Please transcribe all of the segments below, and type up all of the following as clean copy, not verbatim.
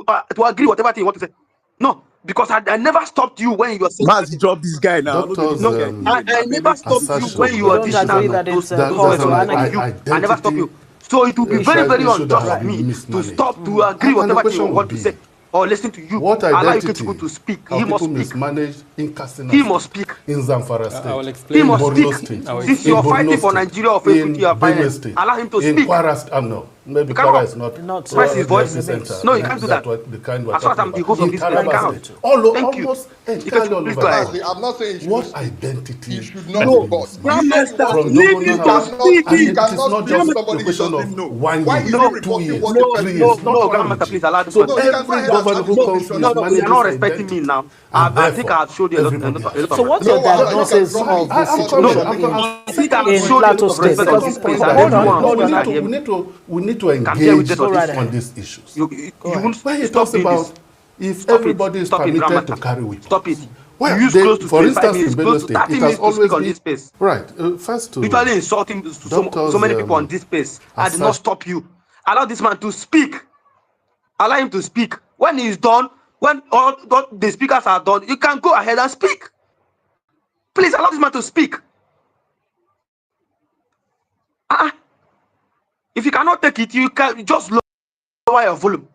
to agree whatever thing you want to say. No, because I never stopped you when you were saying. Maz, drop this guy now. Doctors, No, I never stopped you when you You were don't dishing agree out that those it's a call to anarchy? I never stopped you. So it will be very, very unjust of me to stop to agree whatever thing you want to say or listen to you. What Allow identity you to speak. have He must people speak. mismanaged in Katsina He State, must speak. in Zamfara I will State, explain. He in must Borno speak. State, Since in you're Borno fighting for State, Nigeria or in equity or Benue finance, State, allow him to in speak. Kwara State. No, maybe You Kwara cannot is not Not raise his the voice. epicenter. No, you can't do that. The kind we're As far as talking I'm the about. host of In this place, I Taraba cannot. State, Thank you. almost entirely all Please over go the ahead. country. I'm not saying you What should, identity you should has not been but mismanaged? you say you want From to, Dogo you now, cannot, and you it is cannot not speak just a somebody he question of doesn't know. 1 Why year, is he No, 2 reporting years, what the person 3 is years, saying? not Grandmaster, 1. please allow this So person. No, you can go every ahead and governor who no comes finish No, your you're mismanages not respecting identity, me now. and I think therefore I've showed you a lot everybody has of So what's respect. your diagnosis of the I'm coming. situation I think I've in showed you a lot Plateau of State? respect on Because this place, that and hold everyone on, on this Anna. can hear me. we need to Can hear with engage this Go right on ahead. these issues. You Go ahead. won't When he stop talks doing this. about if Stop it. everybody is Stop it, permitted Grandmaster. to carry weapons. Stop it. Well, You use close to for 25 instance, minutes, in close Benue to State, 30 it has minutes to always speak on been this space. right. First to Usually insulting to so many people on this space. I did not stop you. Allow this man to speak. Allow him to speak. When he's done, when all the speakers are done, you can go ahead and speak. Please allow this man to speak. Uh-uh. If you cannot take it, you can just lower your volume.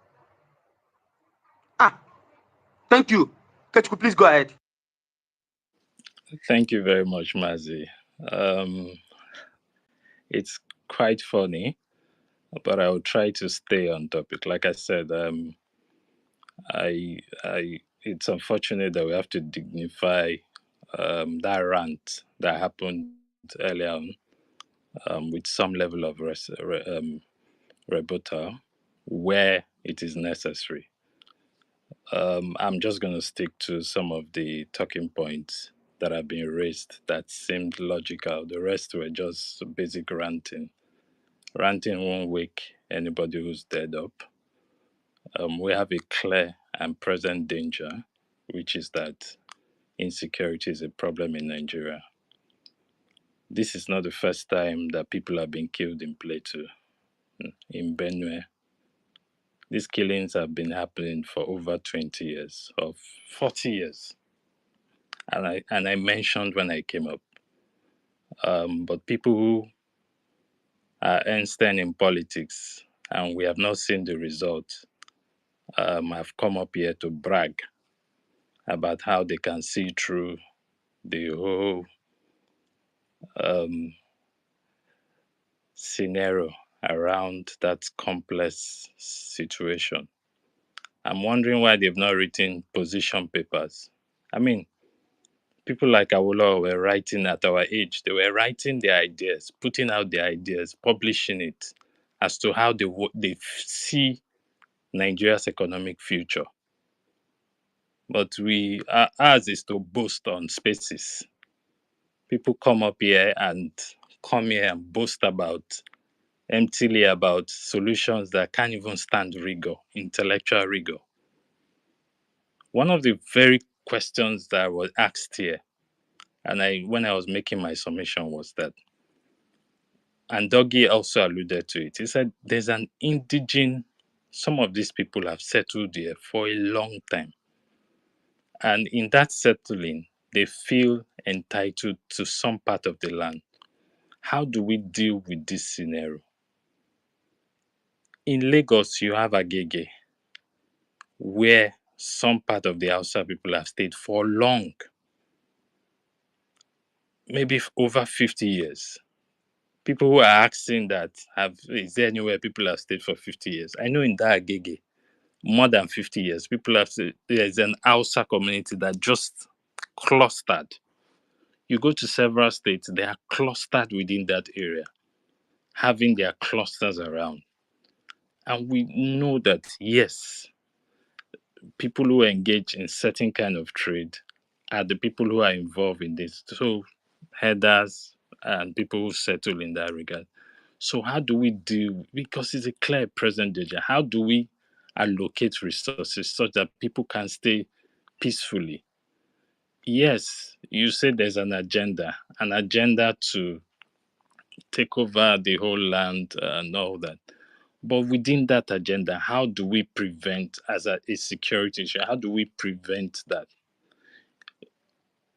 Thank you. Kechuku, please go ahead. Thank you very much, Mazi. It's quite funny, but I will try to stay on topic. Like I said, it's unfortunate that we have to dignify that rant that happened earlier on with some level of rebuttal where it is necessary. I'm just going to stick to some of the talking points that have been raised that seemed logical. The rest were just basic ranting. Ranting won't wake anybody who's dead up. We have a clear and present danger, which is that insecurity is a problem in Nigeria. This is not the first time that people have been killed in Plateau, in Benue. These killings have been happening for over 20 years or 40 years. And I mentioned when I came up, but people who are Einstein in politics, and we have not seen the result, have come up here to brag about how they can see through the whole scenario around that complex situation. I'm wondering why they've not written position papers. I mean, people like Awolowo were writing at our age. They were writing their ideas, putting out their ideas, publishing it as to how they see Nigeria's economic future. But ours is to boast on spaces. People come here and boast emptily about solutions that can't even stand rigor, intellectual rigor. One of the very questions that was asked here, and when I was making my submission, was that, and Dougie also alluded to it. He said there's an some of these people have settled here for a long time. And in that settling, they feel entitled to some part of the land. How do we deal with this scenario? In Lagos, you have Agege, where some part of the Hausa people have stayed for long, maybe over 50 years. People who are asking that, is there anywhere people have stayed for 50 years? I know in that Agege, more than 50 years, people have stayed. There's an Hausa community that just clustered. You go to several states, they are clustered within that area, having their clusters around. And we know that, yes, people who engage in certain kind of trade are the people who are involved in this. So headers and people who settle in that regard. So how do we deal, because it's a clear present danger, how do we allocate resources such that people can stay peacefully? Yes, you say there's an agenda to take over the whole land and all that. But within that agenda, how do we prevent, as a security issue, how do we prevent that?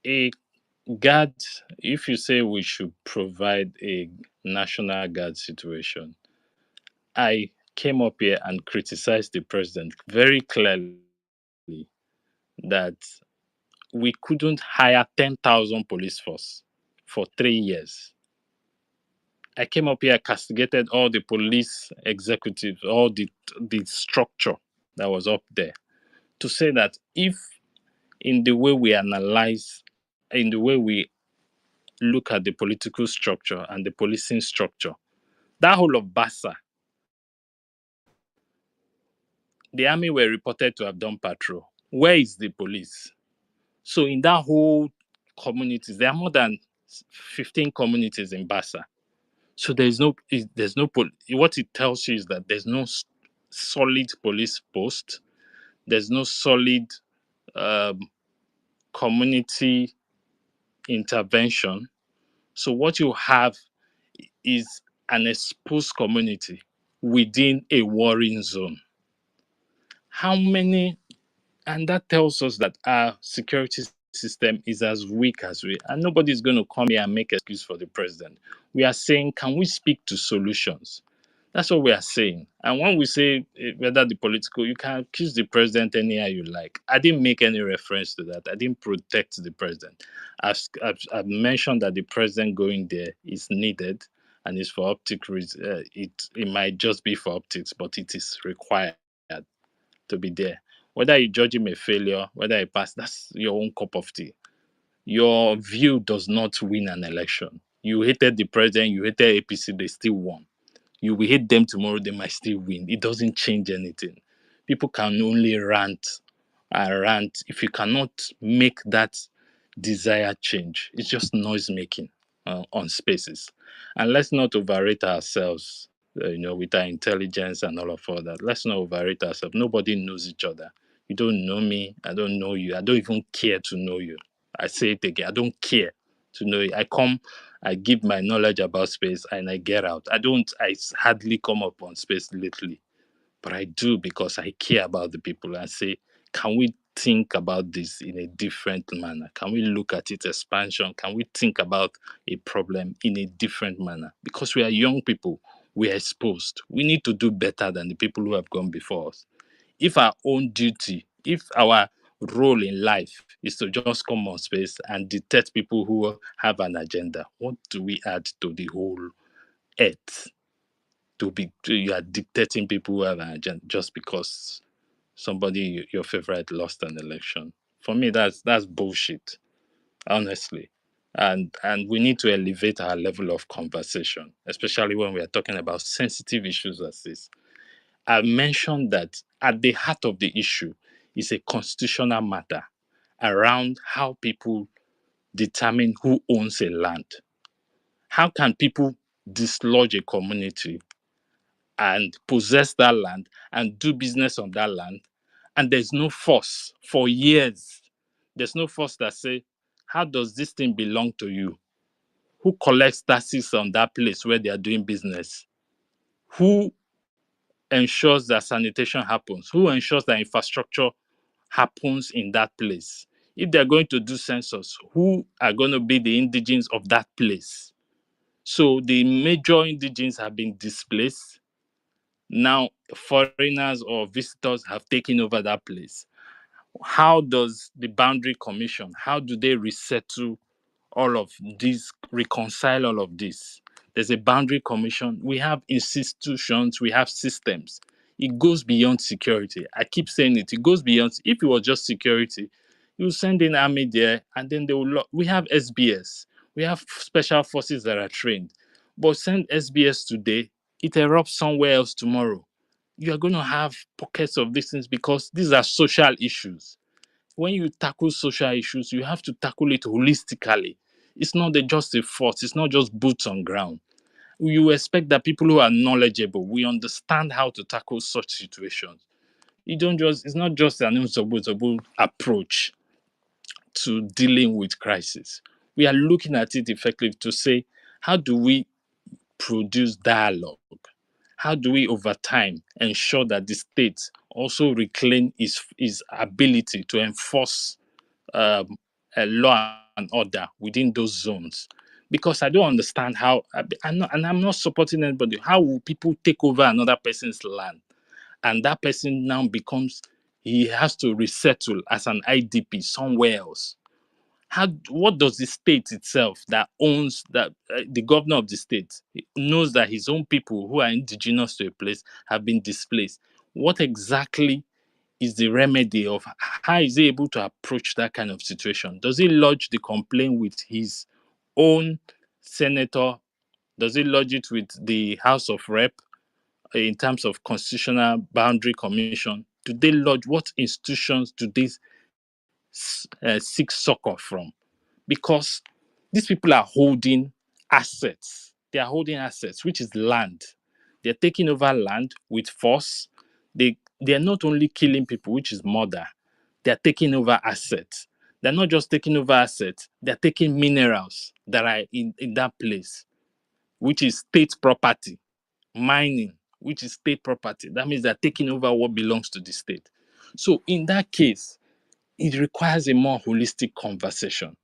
A guard, if you say we should provide a national guard situation, I came up here and criticized the president very clearly that we couldn't hire 10,000 police force for 3 years. I came up here, castigated all the police executives, all the structure that was up there, to say that if in the way we analyze, in the way we look at the political structure and the policing structure, that whole of Bassa, the army were reported to have done patrol. Where is the police? So in that whole communities, there are more than 15 communities in Bassa. So what it tells you is that there's no solid police post. There's no solid um, community intervention. So what you have is an exposed community within a warring zone. How many, and that tells us that our security system is as weak as we, and nobody's going to come here and make excuse for the president. We are saying, can we speak to solutions? That's what we are saying. And when we say whether the political, you can accuse the president anyhow you like. I didn't make any reference to that. I didn't protect the president. I've mentioned that the president going there is needed and is for optic reasons. It might just be for optics, but it is required to be there. Whether you judge him a failure, whether he pass, that's your own cup of tea. Your view does not win an election. You hated the president, you hated APC, they still won. You will hate them tomorrow, they might still win. It doesn't change anything. People can only rant and rant. If you cannot make that desired change, it's just noise making on spaces. And let's not overrate ourselves, with our intelligence and all of that. Let's not overrate ourselves. Nobody knows each other. You don't know me. I don't know you. I don't even care to know you. I say it again. I don't care to know you. I come, I give my knowledge about space, and I get out. I hardly come up on space lately, but I do because I care about the people. I say, can we think about this in a different manner? Can we look at its expansion? Can we think about a problem in a different manner? Because we are young people, we are exposed. We need to do better than the people who have gone before us. If our own duty, if our role in life is to just come on space and detect people who have an agenda, what do we add to the whole earth? You are dictating people who have an agenda just because somebody your favorite lost an election. For me, that's bullshit, honestly. And we need to elevate our level of conversation, especially when we are talking about sensitive issues as this. I mentioned that at the heart of the issue is a constitutional matter around how people determine who owns a land. How can people dislodge a community and possess that land and do business on that land? And there's no force for years. There's no force that say, how does this thing belong to you? Who collects taxes on that place where they are doing business? Who ensures that sanitation happens? Who ensures that infrastructure happens in that place? If they're going to do census, who are going to be the indigenes of that place? So the major indigenes have been displaced. Now foreigners or visitors have taken over that place. How does the boundary commission, how do they resettle all of this, reconcile all of this? There's a boundary commission. We have institutions, we have systems. It goes beyond security. I keep saying it. It goes beyond. If it was just security, you send in army there, and then they will. We have SBS. We have special forces that are trained. But send SBS today, it erupts somewhere else tomorrow. You are going to have pockets of these things because these are social issues. When you tackle social issues, you have to tackle it holistically. It's not just a force, it's not just boots on ground. You expect that people who are knowledgeable, we understand how to tackle such situations. It's not just an unsobotable approach to dealing with crisis. We are looking at it effectively to say, how do we produce dialogue? How do we, over time, ensure that the state also reclaim its ability to enforce a law and order within those zones? Because I don't understand how, I'm not supporting anybody. How will people take over another person's land, and that person now becomes, he has to resettle as an IDP somewhere else? What does the state itself that owns that, the governor of the state knows that his own people who are indigenous to a place have been displaced? What exactly is the remedy of, how is he able to approach that kind of situation? Does he lodge the complaint with his own senator? Does he lodge it with the House of Rep, in terms of Constitutional Boundary Commission? Do they lodge, what institutions do they seek succor from? Because these people are holding assets. They are holding assets, which is land. They're taking over land with force. They are not only killing people, which is murder. They're taking over assets. They're not just taking over assets, they're taking minerals that are in that place, which is state property. Mining, which is state property. That means they're taking over what belongs to the state. So in that case, it requires a more holistic conversation.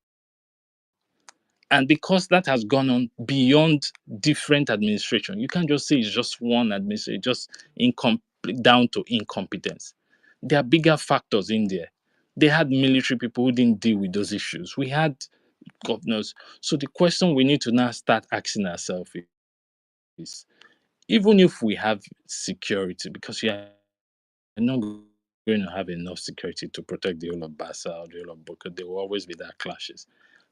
And because that has gone on beyond different administration, you can't just say it's just one administration, just down to incompetence. There are bigger factors in there. They had military people who didn't deal with those issues. We had governors. So the question we need to now start asking ourselves is, even if we have security, because you are not going to have enough security to protect the whole of Bassa or the whole of Boko, there will always be that clashes.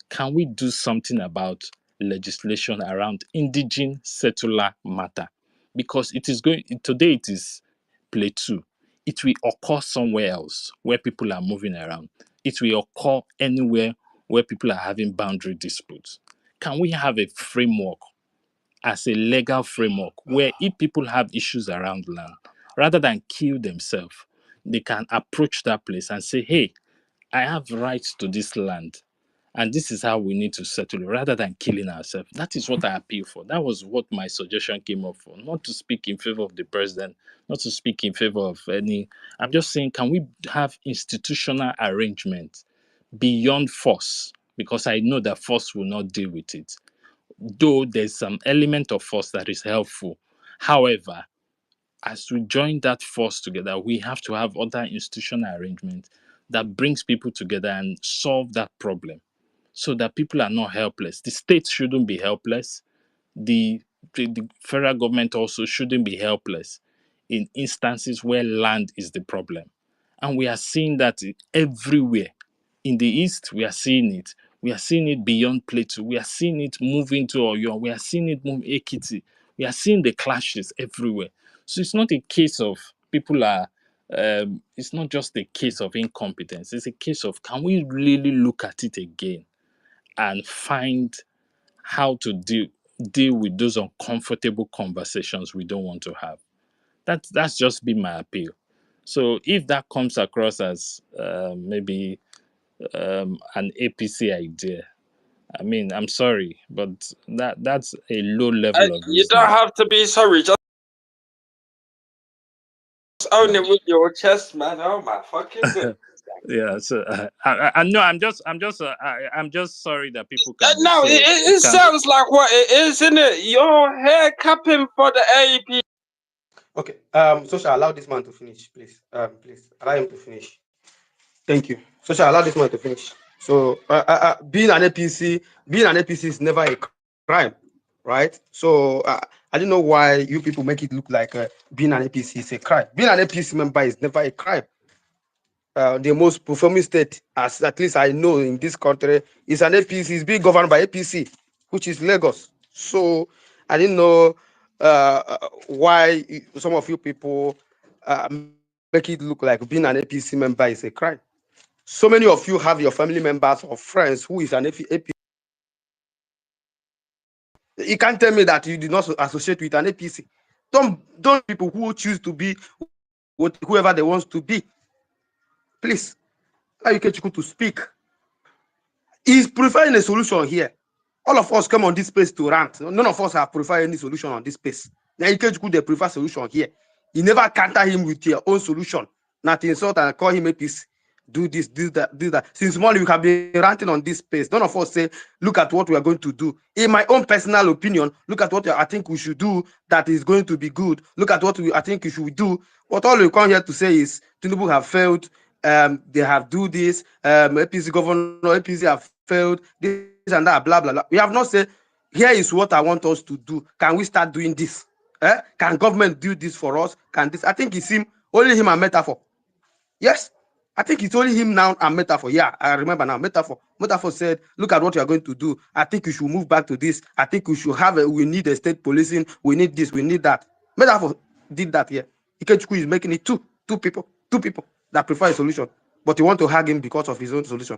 Can we do something about legislation around indigene settler matter? Because it is going, today it is plateau. It will occur somewhere else where people are moving around. It will occur anywhere where people are having boundary disputes. Can we have a framework, as a legal framework, where if people have issues around land, rather than kill themselves, they can approach that place and say, hey, I have rights to this land, and this is how we need to settle it, rather than killing ourselves. That is what I appeal for. That was what my suggestion came up for. Not to speak in favor of the president, not to speak in favor of any. I'm just saying, can we have institutional arrangement beyond force? Because I know that force will not deal with it, though there's some element of force that is helpful. However, as we join that force together, we have to have other institutional arrangements that brings people together and solve that problem, so that people are not helpless. The state shouldn't be helpless. The federal government also shouldn't be helpless in instances where land is the problem. And we are seeing that everywhere. In the East, we are seeing it. We are seeing it beyond Plateau. We are seeing it moving to Oyo. We are seeing it move Ekiti. We are seeing the clashes everywhere. So it's not a case of people are, it's not just a case of incompetence. It's a case of, can we really look at it again and find how to deal with those uncomfortable conversations we don't want to have? That's just been my appeal. So if that comes across as maybe an APC idea, I mean, I'm sorry, but that's a low level of You don't wisdom. have to be sorry. Just own it with your chest, man. Oh my fucking goodness. Yeah, so I know I'm just sorry that people can be No, so it can. sounds like what it is, isn't it? Your hair capping for the AP. Okay. Social, allow this man to finish, please. Please allow him to finish. Thank you. Social, allow this man to finish. So, being an APC is never a crime, right? So, I don't know why you people make it look like being an APC is a crime. Being an APC member is never a crime. The most performing state, as at least I know in this country, is an APC. Is being governed by APC, which is Lagos. So I didn't know why some of you people make it look like being an APC member is a crime. So many of you have your family members or friends who is an APC. You can't tell me that you did not associate with an APC. Don't people who choose to be whoever they want to be. Please, allow Ikechukwu to speak. He's preferring a solution here. All of us come on this space to rant. None of us have preferred any solution on this space. Now Ikechukwu they prefer solution here. You never counter him with your own solution. Not insult and call him a piece. Do this, do that, do that. Since morning we have been ranting on this space. None of us say, look at what we are going to do. In my own personal opinion, look at what I think we should do that is going to be good. Look at what I think we should do. But all we come here to say is Tinubu have failed. They have do this. APC governor, APC have failed. This and that, blah blah blah. We have not said, here is what I want us to do. Can we start doing this? Can government do this for us? Can this? I think it's him, only him, a metaphor. Yes, I think it's only him now and metaphor. Yeah, I remember now. Metaphor. Metaphor said, look at what you are going to do. I think you should move back to this. I think we should have we need a state policing. We need this. We need that. Metaphor did that here. Ikechukwu is making it two people that prefer a solution. But you want to hug him because of his own solution.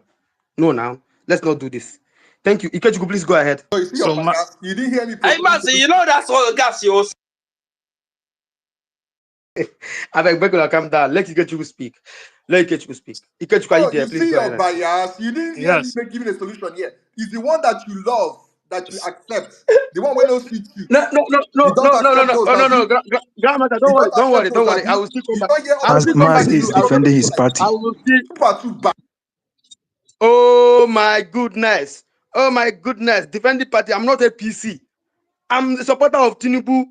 No, now. Let's not do this. Thank you. Ikechukwu, please go ahead. So you see your bias. You didn't hear me. Hey, Mazi, you know that's all gas you was. I beg to calm down. Let Ikechukwu speak. Let Ikechukwu speak. Ikechukwu, are you there? You Please see go your ahead. bias. You didn't hear me giving a solution here. It's the one that you love, that you accept. The one where no suit you. No. Grandmother, don't worry. I will still come back. I will still come back to you. Is defending his party. I will still. Oh my goodness. Defending party. I'm not a PC. I'm the supporter of Tinubu.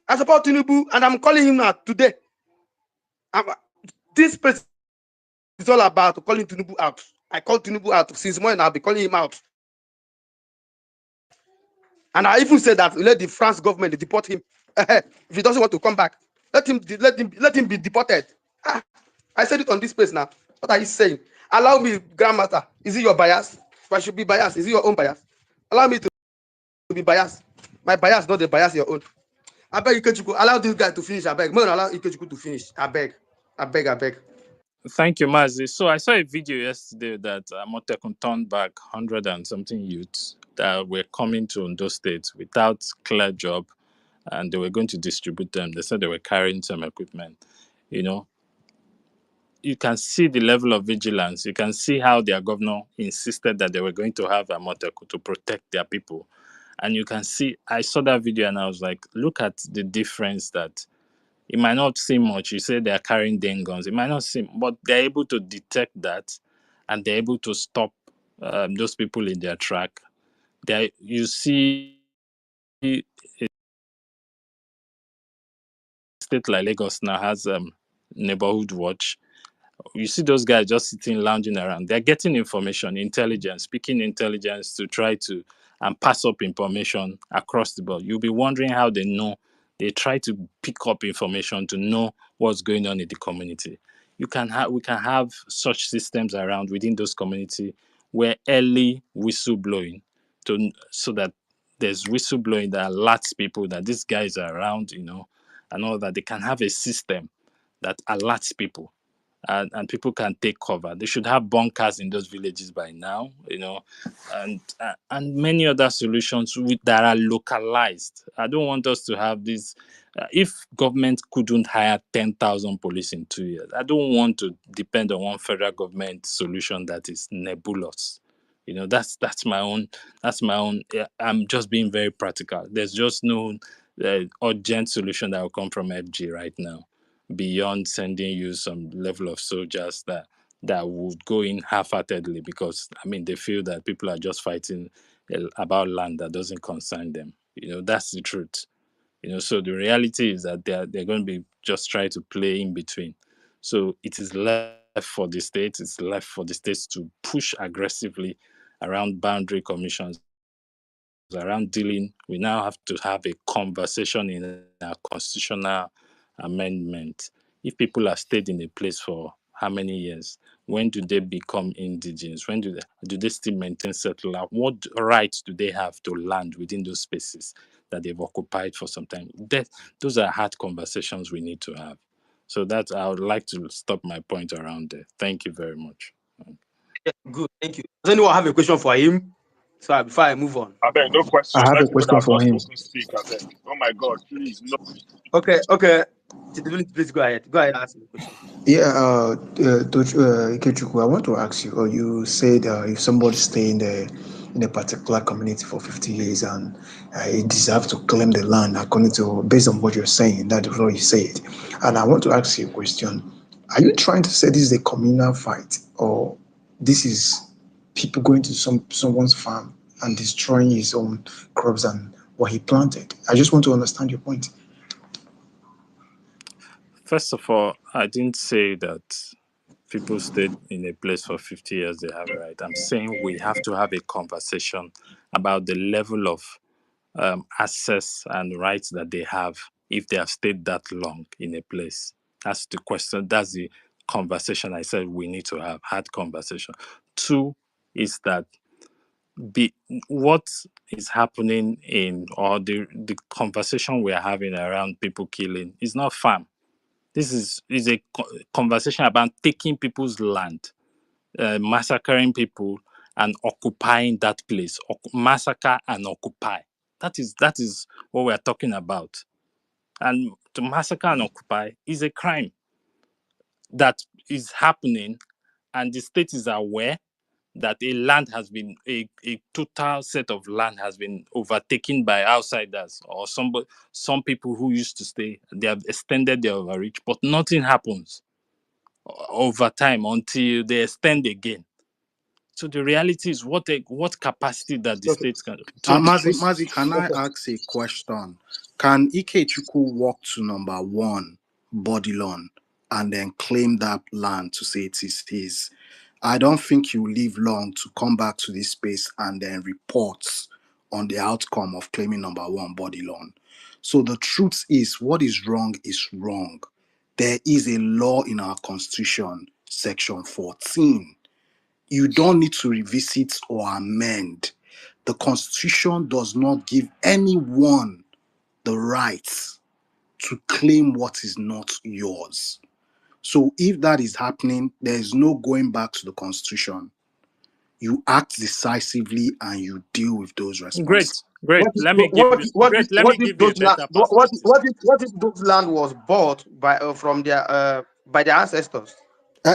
I support Tinubu, and I'm calling him out today. This person is all about calling Tinubu out. I call Tinubu out since morning. I'll be calling him out. And I even said that let the France government deport him. If he doesn't want to come back, let him be deported. I said it on this place now. What are you saying? Allow me, grandmaster. Is it your bias? If I should be biased, is it your own bias? Allow me to be biased. My bias, not the bias your own. I beg Ikechukwu, allow this guy to finish. I beg. Man, allow Ikechukwu to finish. I beg. Thank you, Mazi. So I saw a video yesterday that Amotekun turned back 100 and something youths that were coming to Ondo State without clear job, and they were going to distribute them. They said they were carrying some equipment. You know, you can see the level of vigilance. You can see how their governor insisted that they were going to have Amotekun to protect their people. And you can see, I saw that video and I was like, look at the difference that it might not seem much. You say they're carrying den guns. It might not seem, but they're able to detect that and they're able to stop those people in their track. You see a state like Lagos now has neighborhood watch. You see those guys just sitting, lounging around. They're getting information, intelligence, speaking intelligence to try to pass up information across the board. You'll be wondering how they know. They try to pick up information to know what's going on in the community. We can have such systems around within those communities where early whistleblowing, so that there's whistleblowing that alerts people that these guys are around, and all that. They can have a system that alerts people. And people can take cover. They should have bunkers in those villages by now, and many other solutions that are localized. I don't want us to have this. If government couldn't hire 10,000 police in 2 years, I don't want to depend on one federal government solution that is nebulous. That's my own. I'm just being very practical. There's just no urgent solution that will come from FG right now, beyond sending you some level of soldiers that would go in half-heartedly because they feel that people are just fighting about land that doesn't concern them. That's the truth. So the reality is that they're going to be just trying to play in between. So it is left for the states. It's left for the states to push aggressively around boundary commissions, around dealing. We now have to have a conversation in our constitutional amendment. If people have stayed in a place for how many years, when do they become indigenous? When do they still maintain settler? What rights do they have to land within those spaces that they've occupied for some time? Those are hard conversations we need to have. So I would like to stop my point around there. Thank you very much. Yeah, good, thank you. Does anyone have a question for him? So before I move on. I beg, no question. I have a question for him. Speak, I beg. Oh my God, please, no. Okay. Please go ahead. Go ahead, ask the question. Yeah, Ikechukwu, I want to ask you, or you said if somebody stay in a particular community for 50 years and he deserves to claim the land according to, based on what you're saying, that is what you said. And I want to ask you a question. Are you trying to say this is a communal fight, or this is people going to someone's farm and destroying his own crops and what he planted? I just want to understand your point. First of all, I didn't say that people stayed in a place for 50 years, they have a right. I'm saying we have to have a conversation about the level of access and rights that they have if they have stayed that long in a place. That's the question. That's the conversation I said we need to have, hard conversation. Two is that what is happening in, or the conversation we are having around people killing is not farm. This is a conversation about taking people's land, massacring people and occupying that place. Massacre and occupy. That is what we are talking about. And to massacre and occupy is a crime that is happening, and the state is aware that a land has been, a total set of land has been overtaken by outsiders or some people who used to stay. They have extended their overreach, but nothing happens over time until they extend again. So the reality is what capacity that the Okay. states can. So Mazi, can I ask a question? Can Ikechukwu walk to number 1, Bodilon, and then claim that land to say it is his? I don't think you live long to come back to this space and then report on the outcome of claiming number 1, Bodilon. So the truth is, what is wrong is wrong. There is a law in our constitution, section 14. You don't need to revisit or amend. The Constitution does not give anyone the right to claim what is not yours. So if that is happening, there is no going back to the Constitution. You act decisively and you deal with those responsibilities. great. Let me give you a better perspective. What if those land was bought by from their ancestors?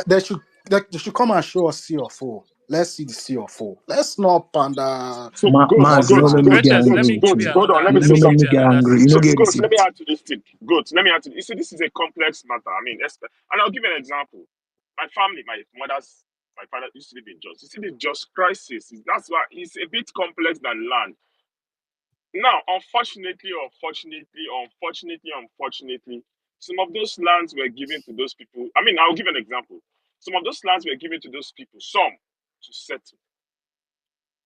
They should come and show us C-4. Let's see the C-4. Let's not pander. So, Maz, you goats, don't make me get Greatest, let angry me with give you. you hold on, another. let me You Let say don't me make give me something. you get another angry. You don't So, get scenario. goats, let me receipt. add to this thing. Goats, let me add to this. You see, this is a complex matter. I mean, and I'll give you an example. My family, my father used to live in Jos. You see, the Jos crisis, that's why it's a bit complex than land. Now, unfortunately, some of those lands were given to those people. I mean, I'll give an example. Some of those lands were given to those people, some to settle.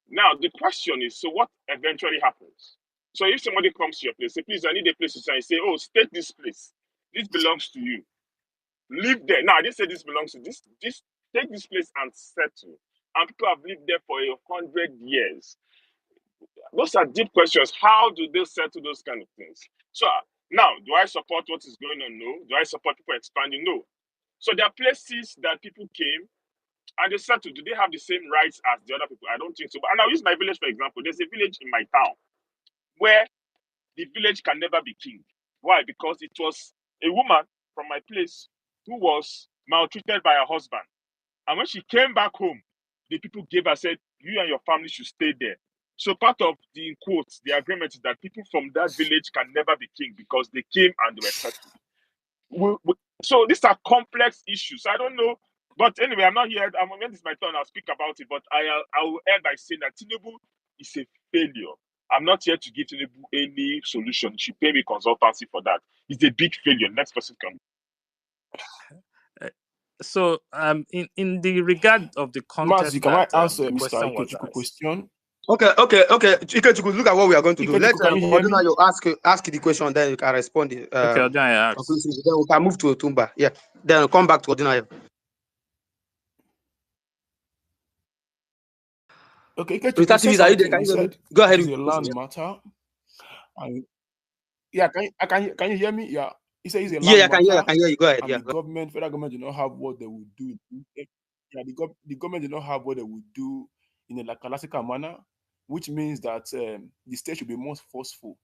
Now, the question is, so what eventually happens? So if somebody comes to your place, say, please, I need a place to sign. Say, oh, take this place. This belongs to you. Live there. Now, I didn't say this belongs to this. Take this place and settle. And people have lived there for 100 years. Those are deep questions. How do they settle those kind of things? So now, do I support what is going on? No. Do I support people expanding? No. So there are places that people came and they settled. Do they have the same rights as the other people? I don't think so. And I'll use my village for example. There's a village in my town where the village can never be king. Why? Because it was a woman from my place who was maltreated by her husband. And when she came back home, the people gave her, said, you and your family should stay there. So part of the, in quotes, the agreement is that people from that village can never be king because they came and they were settled. So these are complex issues. I don't know. But anyway, I'm not here. When it's my turn, I'll speak about it. But I will end by saying that Tinubu is a failure. I'm not here to give Tinubu any solution. You should pay me consultancy for that. It's a big failure. Next person can. So in the regard of the Mazi, context can I that answer the Mr. question was Ikechukwu asked. question? Okay. Ikechukwu, look at what we are going to do. Let Ikechukwu, can you hear me? Oduna, you ask the question, then you can respond. Okay, I'll ask. Then we can move to Otumba. Yeah. Then we'll come back to Oduna. Okay, Ikechukwu said Activists, are you there? something. Can He you hear me? said Go it ahead is with a the question. land matter. And yeah, can you hear me? Yeah. He said it's a Yeah, land I can hear. I matter, can hear you. Go ahead. and Yeah. the federal government did not have what they would do. Yeah, the government did not have what they would do in a classical manner, which means that the state should be more forceful.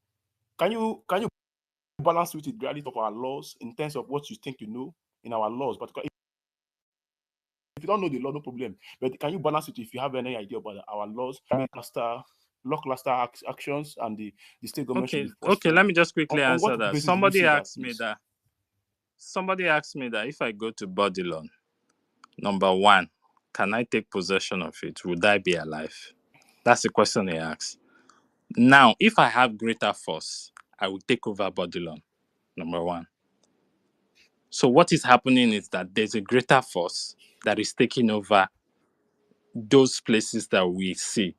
Can you balance with the reality of our laws in terms of what you think you know in our laws, particularly don't know the law, no problem. But can you balance it if you have any idea about our laws, lackluster actions, and the state government should be forceful? Okay, let me just quickly on answer what that. basis do you say Somebody asked me that if I go to body loan, number one, can I take possession of it? Would I be alive? That's the question he asked. Now, if I have greater force, I will take over body loan, number one. So what is happening is that there's a greater force that is taking over those places that we see.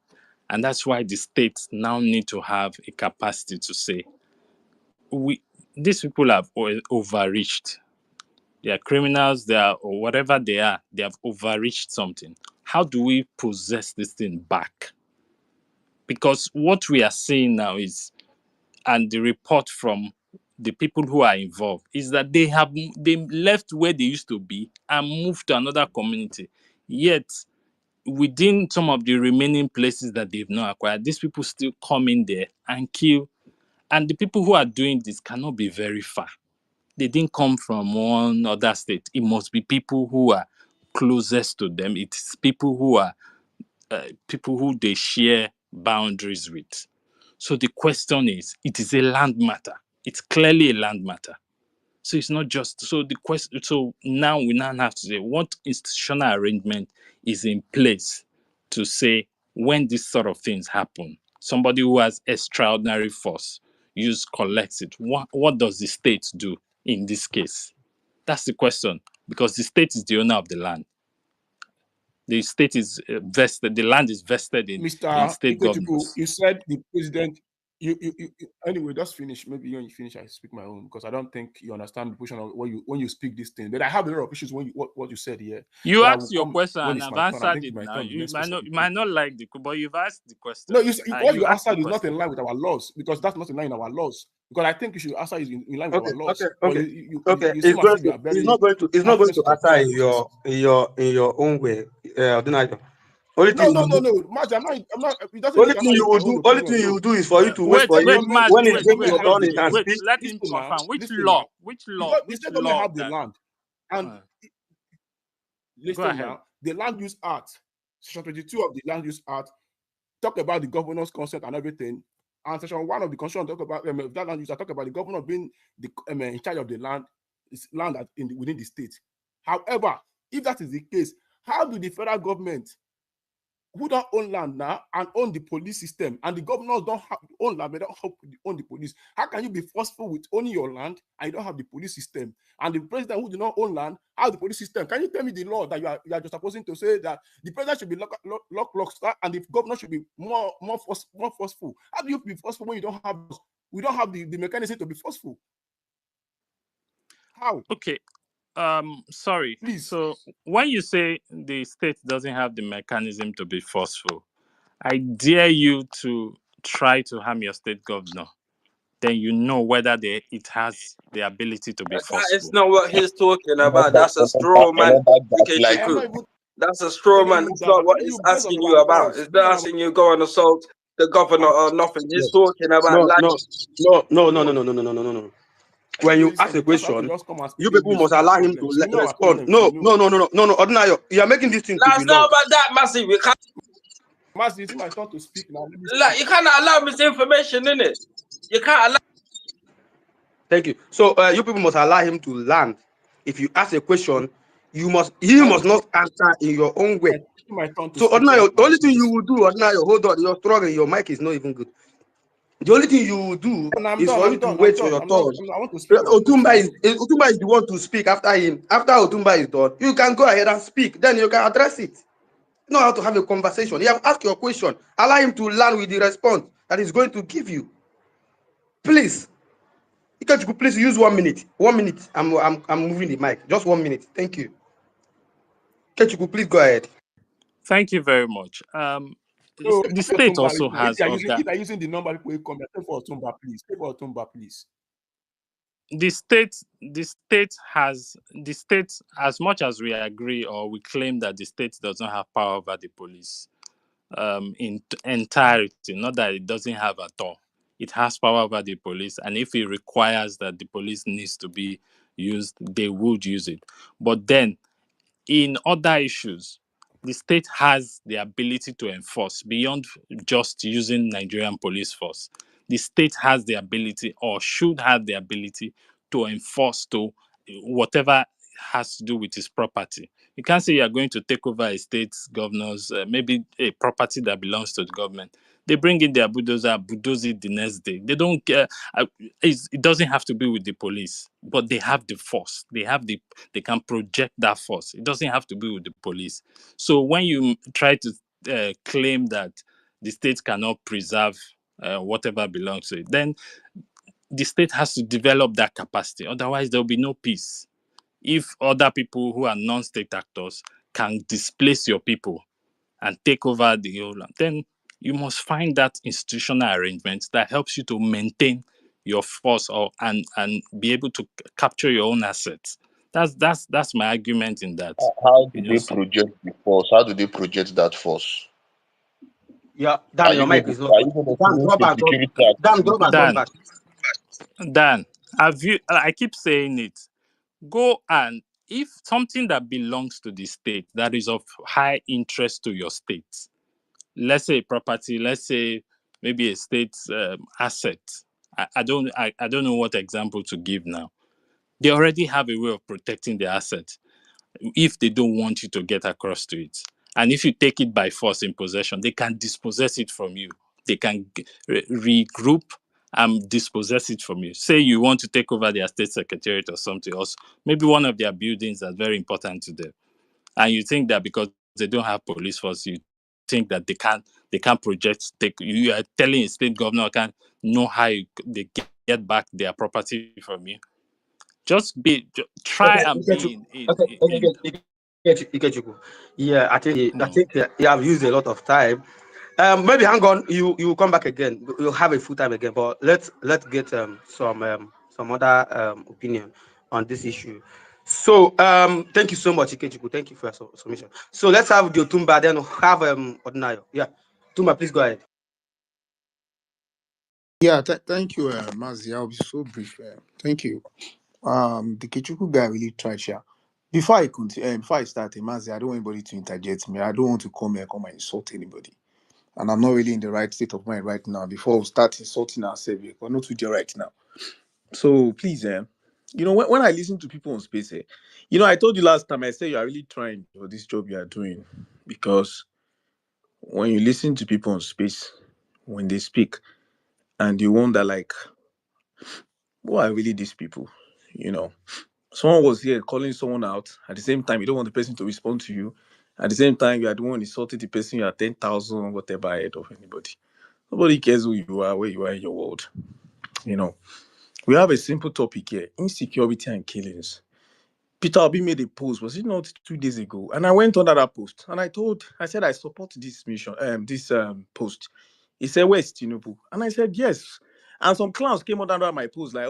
And that's why the states now need to have a capacity to say, these people have overreached. They are criminals, or whatever they have overreached something. How do we possess this thing back? Because what we are seeing now is, and the report from the people who are involved, is that they left where they used to be and moved to another community. Yet, within some of the remaining places that they've not acquired, these people still come in there and kill. And the people who are doing this cannot be very far. They didn't come from one other state. It must be people who are closest to them. It's people who are people who they share boundaries with. So the question is, it is a land matter. It's clearly a land matter. So it's not just so the question. So now we have to say what institutional arrangement is in place to say when these sort of things happen, somebody who has extraordinary force collects it. What does the state do in this case? That's the question, because the state is the owner of the land. The state is vested. The land is vested in Mr. state governors. You said the president. Anyway, just finish. Maybe when you finish, I speak my own, because I don't think you understand the position of when you speak this thing. But I have a lot of issues when what you said here. You asked your question and I've answered it now. You might not like but you've asked the question. No, what you answered is not in line with our laws, because that's not in line with our laws. Because I think you should answer is in line with our laws. Okay. It's not going to answer in your own way. Only thing Marge, I'm not. It doesn't only make thing you will do. Only thing you will do is for you to wait for him. When it's going to your turn, it can speak. Let him confirm. Which law? The state government have the land, and listen now. The Land Use Act, Section 22 of the Land Use Act, talk about the governor's consent and everything. And Section 1 of the Constitution talk about that land use. Talk about the governor being in charge of the land within the state. However, if that is the case, how do the federal government, who don't own land now and own the police system, and the governors don't own land, they don't own the police, how can you be forceful with owning your land and you don't have the police system? And the president who do not own land has the police system. Can you tell me the law that you are just supposing to say that the president should be lock, and the governor should be more forceful? How do you be forceful when we don't have the mechanism to be forceful? How? Okay. Sorry. Please. So when you say the state doesn't have the mechanism to be forceful, I dare you to try to harm your state governor. Then you know whether it has the ability to be forceful. That is not what he's talking about. That's a straw man. That's a straw man. That's not what he's asking you about. It's not asking you go and assault the governor or nothing. He's talking about no. When you ask a question, you people must allow him to respond. No. Ordinario, you are making this thing to be long. It's not about that, Massive. You can't. Massive, it's my turn to speak now. You can't allow misinformation in it. You can't allow. Thank you. So you people must allow him to land. If you ask a question, he must not answer in your own way. So Ordinario, the only thing you will do, Ordinario, hold on, you're struggling. Your mic is not even good. The only thing you will do is for you to wait for your turn. Otumba is the one to speak after him. After Otumba is done, you can go ahead and speak. Then you can address it. You know how to have a conversation. You have asked your question. Allow him to learn with the response that he's going to give you. Please. Because you could please use 1 minute. 1 minute. I'm moving the mic. Just 1 minute. Thank you. Because you could please go ahead. Thank you very much. The state also has if they're using the number people come, take for Otumba, please. Take for Otumba, please. The state has, as much as we agree or we claim that the state does not have power over the police in entirety, not that it doesn't have at all. It has power over the police, and if it requires that the police needs to be used, they would use it. But then in other issues, the state has the ability to enforce beyond just using Nigerian police force. The state has the ability, or should have the ability, to enforce to whatever has to do with his property. You can't say you are going to take over a state's governor's, maybe a property that belongs to the government. They bring in their bulldozer, bulldoze it the next day. They don't care. It doesn't have to be with the police, but they have the force. They can project that force. It doesn't have to be with the police. So when you try to claim that the state cannot preserve whatever belongs to it, then the state has to develop that capacity. Otherwise, there will be no peace. If other people who are non-state actors can displace your people and take over the whole land, then you must find that institutional arrangement that helps you to maintain your force and be able to capture your own assets. That's my argument in that. How do You know, they so project the force? How do they project that force? Yeah, Are Dan, you your going mic to is not are good. you going to Dan, create drop a back, drop. security Dan, drop back, drop activity? Dan, back. Dan, I keep saying it. Go and if something that belongs to the state that is of high interest to your state, let's say property, let's say maybe a state asset. I don't know what example to give now. They already have a way of protecting the asset if they don't want you to get across to it. And if you take it by force in possession, they can dispossess it from you. They can regroup and dispossess it from you. Say you want to take over their state secretariat or something else, maybe one of their buildings that's very important to them. And you think that because they don't have police force, you think that they can't project. You are telling a state governor can know how they get back their property from you. Try Okay, and be in Ikechukwu. Yeah, I mm. think you have used a lot of time. Maybe hang on, you will come back again. You'll have a full time again, but let's get some other opinion on this issue. So thank you so much, Ikechukwu. Thank you for your submission. So let's have the Otumba, then have Ordinayo. Yeah, Tumba, please go ahead. Yeah, thank you, Mazi. I'll be so brief. Thank you. The Kichuku guy really tried here. Before I continue, before I start, Mazi, I don't want anybody to interject me. I don't want to come and insult anybody. And I'm not really in the right state of mind right now. Before we start insulting ourselves, we're not with you right now. So please, when I listen to people on space, I told you last time, I said you are really trying for this job you are doing, because when you listen to people on space, when they speak, and you wonder like, who are really these people? Someone was here calling someone out. At the same time, you don't want the person to respond to you. At the same time, you are the one insulting the person. You are 10,000 whatever ahead of anybody. Nobody cares who you are, where you are in your world. We have a simple topic here: insecurity and killings. Peter Obi made a post, was it not 2 days ago? And I went under that post and I said I support this mission, this post. He said, "Where's Tinubu?" And I said, "Yes." And some clowns came under my post, like,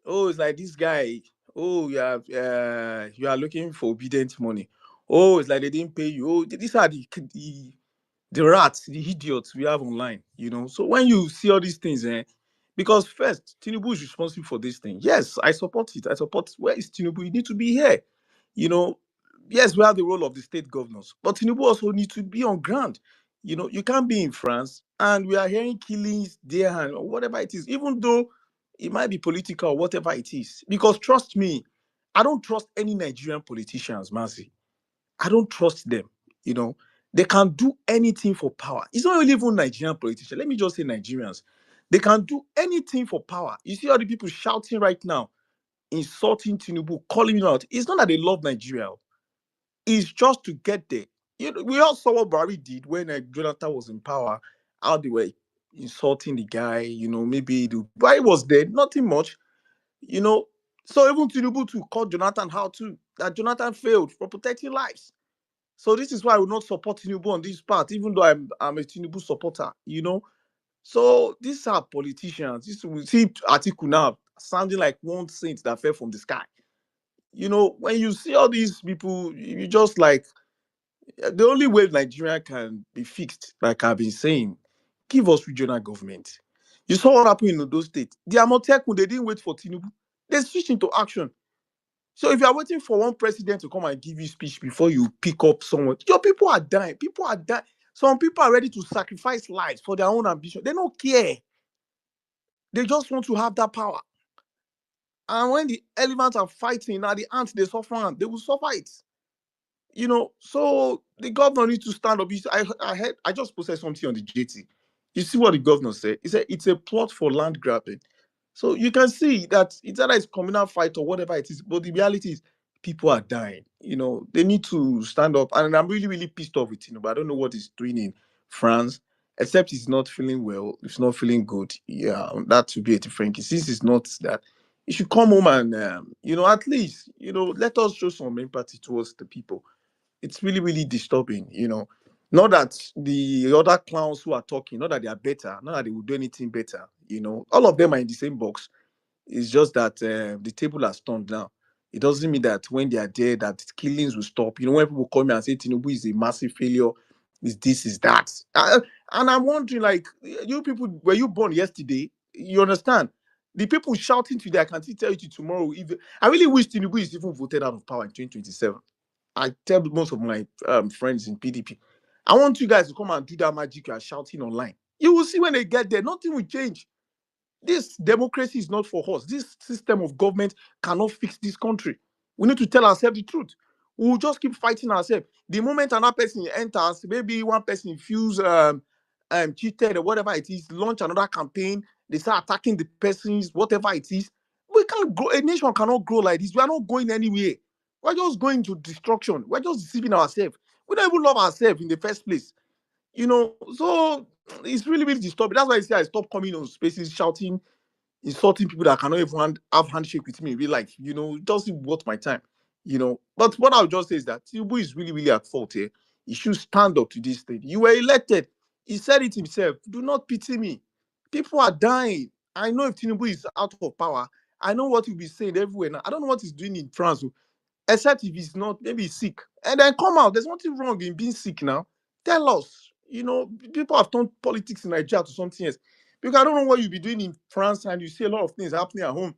it's like this guy. Oh, you are looking for obedient money. Oh, it's like they didn't pay you. Oh, these are the rats, the idiots we have online. So when you see all these things, because first, Tinubu is responsible for this thing. Yes, I support it. I support. Where is Tinubu? You need to be here. You know, yes, we have the role of the state governors, but Tinubu also needs to be on ground. You can't be in France and we are hearing killings there and whatever it is, even though it might be political or whatever it is. Because trust me, I don't trust any Nigerian politicians, Mazi. I don't trust them. You know, they can do anything for power. It's not only even Nigerian politicians. Let me just say Nigerians. They can do anything for power. You see all the people shouting right now, insulting Tinubu, calling him out. It's not that they love Nigeria. It's just to get there. We all saw what Buhari did when Jonathan was in power. How they were insulting the guy. Maybe Buhari was there, nothing much. So even Tinubu to call Jonathan how to that Jonathan failed for protecting lives. So this is why I will not support Tinubu on this part, even though I'm a Tinubu supporter. So these are politicians. This we see Atiku now sounding like one saint that fell from the sky. When you see all these people, you just like the only way Nigeria can be fixed, like I've been saying, give us regional government. You saw what happened in those states. The Amotekun, they didn't wait for Tinubu. They switched into action. So if you are waiting for one president to come and give you speech before you pick up someone, your people are dying. People are dying. Some people are ready to sacrifice lives for their own ambition. They don't care. They just want to have that power. And when the elephants are fighting, now the ants they suffer, they will suffer it. So the governor needs to stand up. I just posted something on the JT. You see what the governor said? He said it's a plot for land grabbing. So you can see that it's either it's communal fight or whatever it is, but the reality is people are dying. They need to stand up. And I'm really, really pissed off with but I don't know what he's doing in France, except he's not feeling well, he's not feeling good. Yeah, that would be a different case. Since it's not that, he should come home and at least, let us show some empathy towards the people. It's really, really disturbing. Not that the other clowns who are talking, not that they are better, not that they will do anything better. All of them are in the same box. It's just that the table has turned now. It doesn't mean that when they are there, that killings will stop. When people come here and say Tinubu is a massive failure, is this, is that. And I'm wondering, like, you people, were you born yesterday? You understand? The people shouting today, I can still tell you tomorrow. I really wish Tinubu is even voted out of power in 2027. I tell most of my friends in PDP, I want you guys to come and do that magic you are shouting online. You will see when they get there, nothing will change. This democracy is not for us. This system of government cannot fix this country. We need to tell ourselves the truth. We will just keep fighting ourselves. The moment another person enters, maybe one person feels cheated or whatever it is, launch another campaign, they start attacking the persons, whatever it is. We can't grow. A nation cannot grow like this. We are not going anywhere. We're just going to destruction. We're just deceiving ourselves. We don't even love ourselves in the first place. So it's really, really disturbing. That's why I say I stop coming on spaces, shouting, insulting people that cannot even have handshake with me. Be like, it doesn't worth my time. But what I'll just say is that Tinubu is really, really at fault here. He should stand up to this thing. You were elected. He said it himself. Do not pity me. People are dying. I know if Tinubu is out of power, I know what he'll be saying everywhere now. I don't know what he's doing in France, except if he's not, maybe he's sick. And then come out. There's nothing wrong in being sick now. Tell us. People have turned politics in Nigeria to something else. Because I don't know what you'll be doing in France, and you see a lot of things happening at home.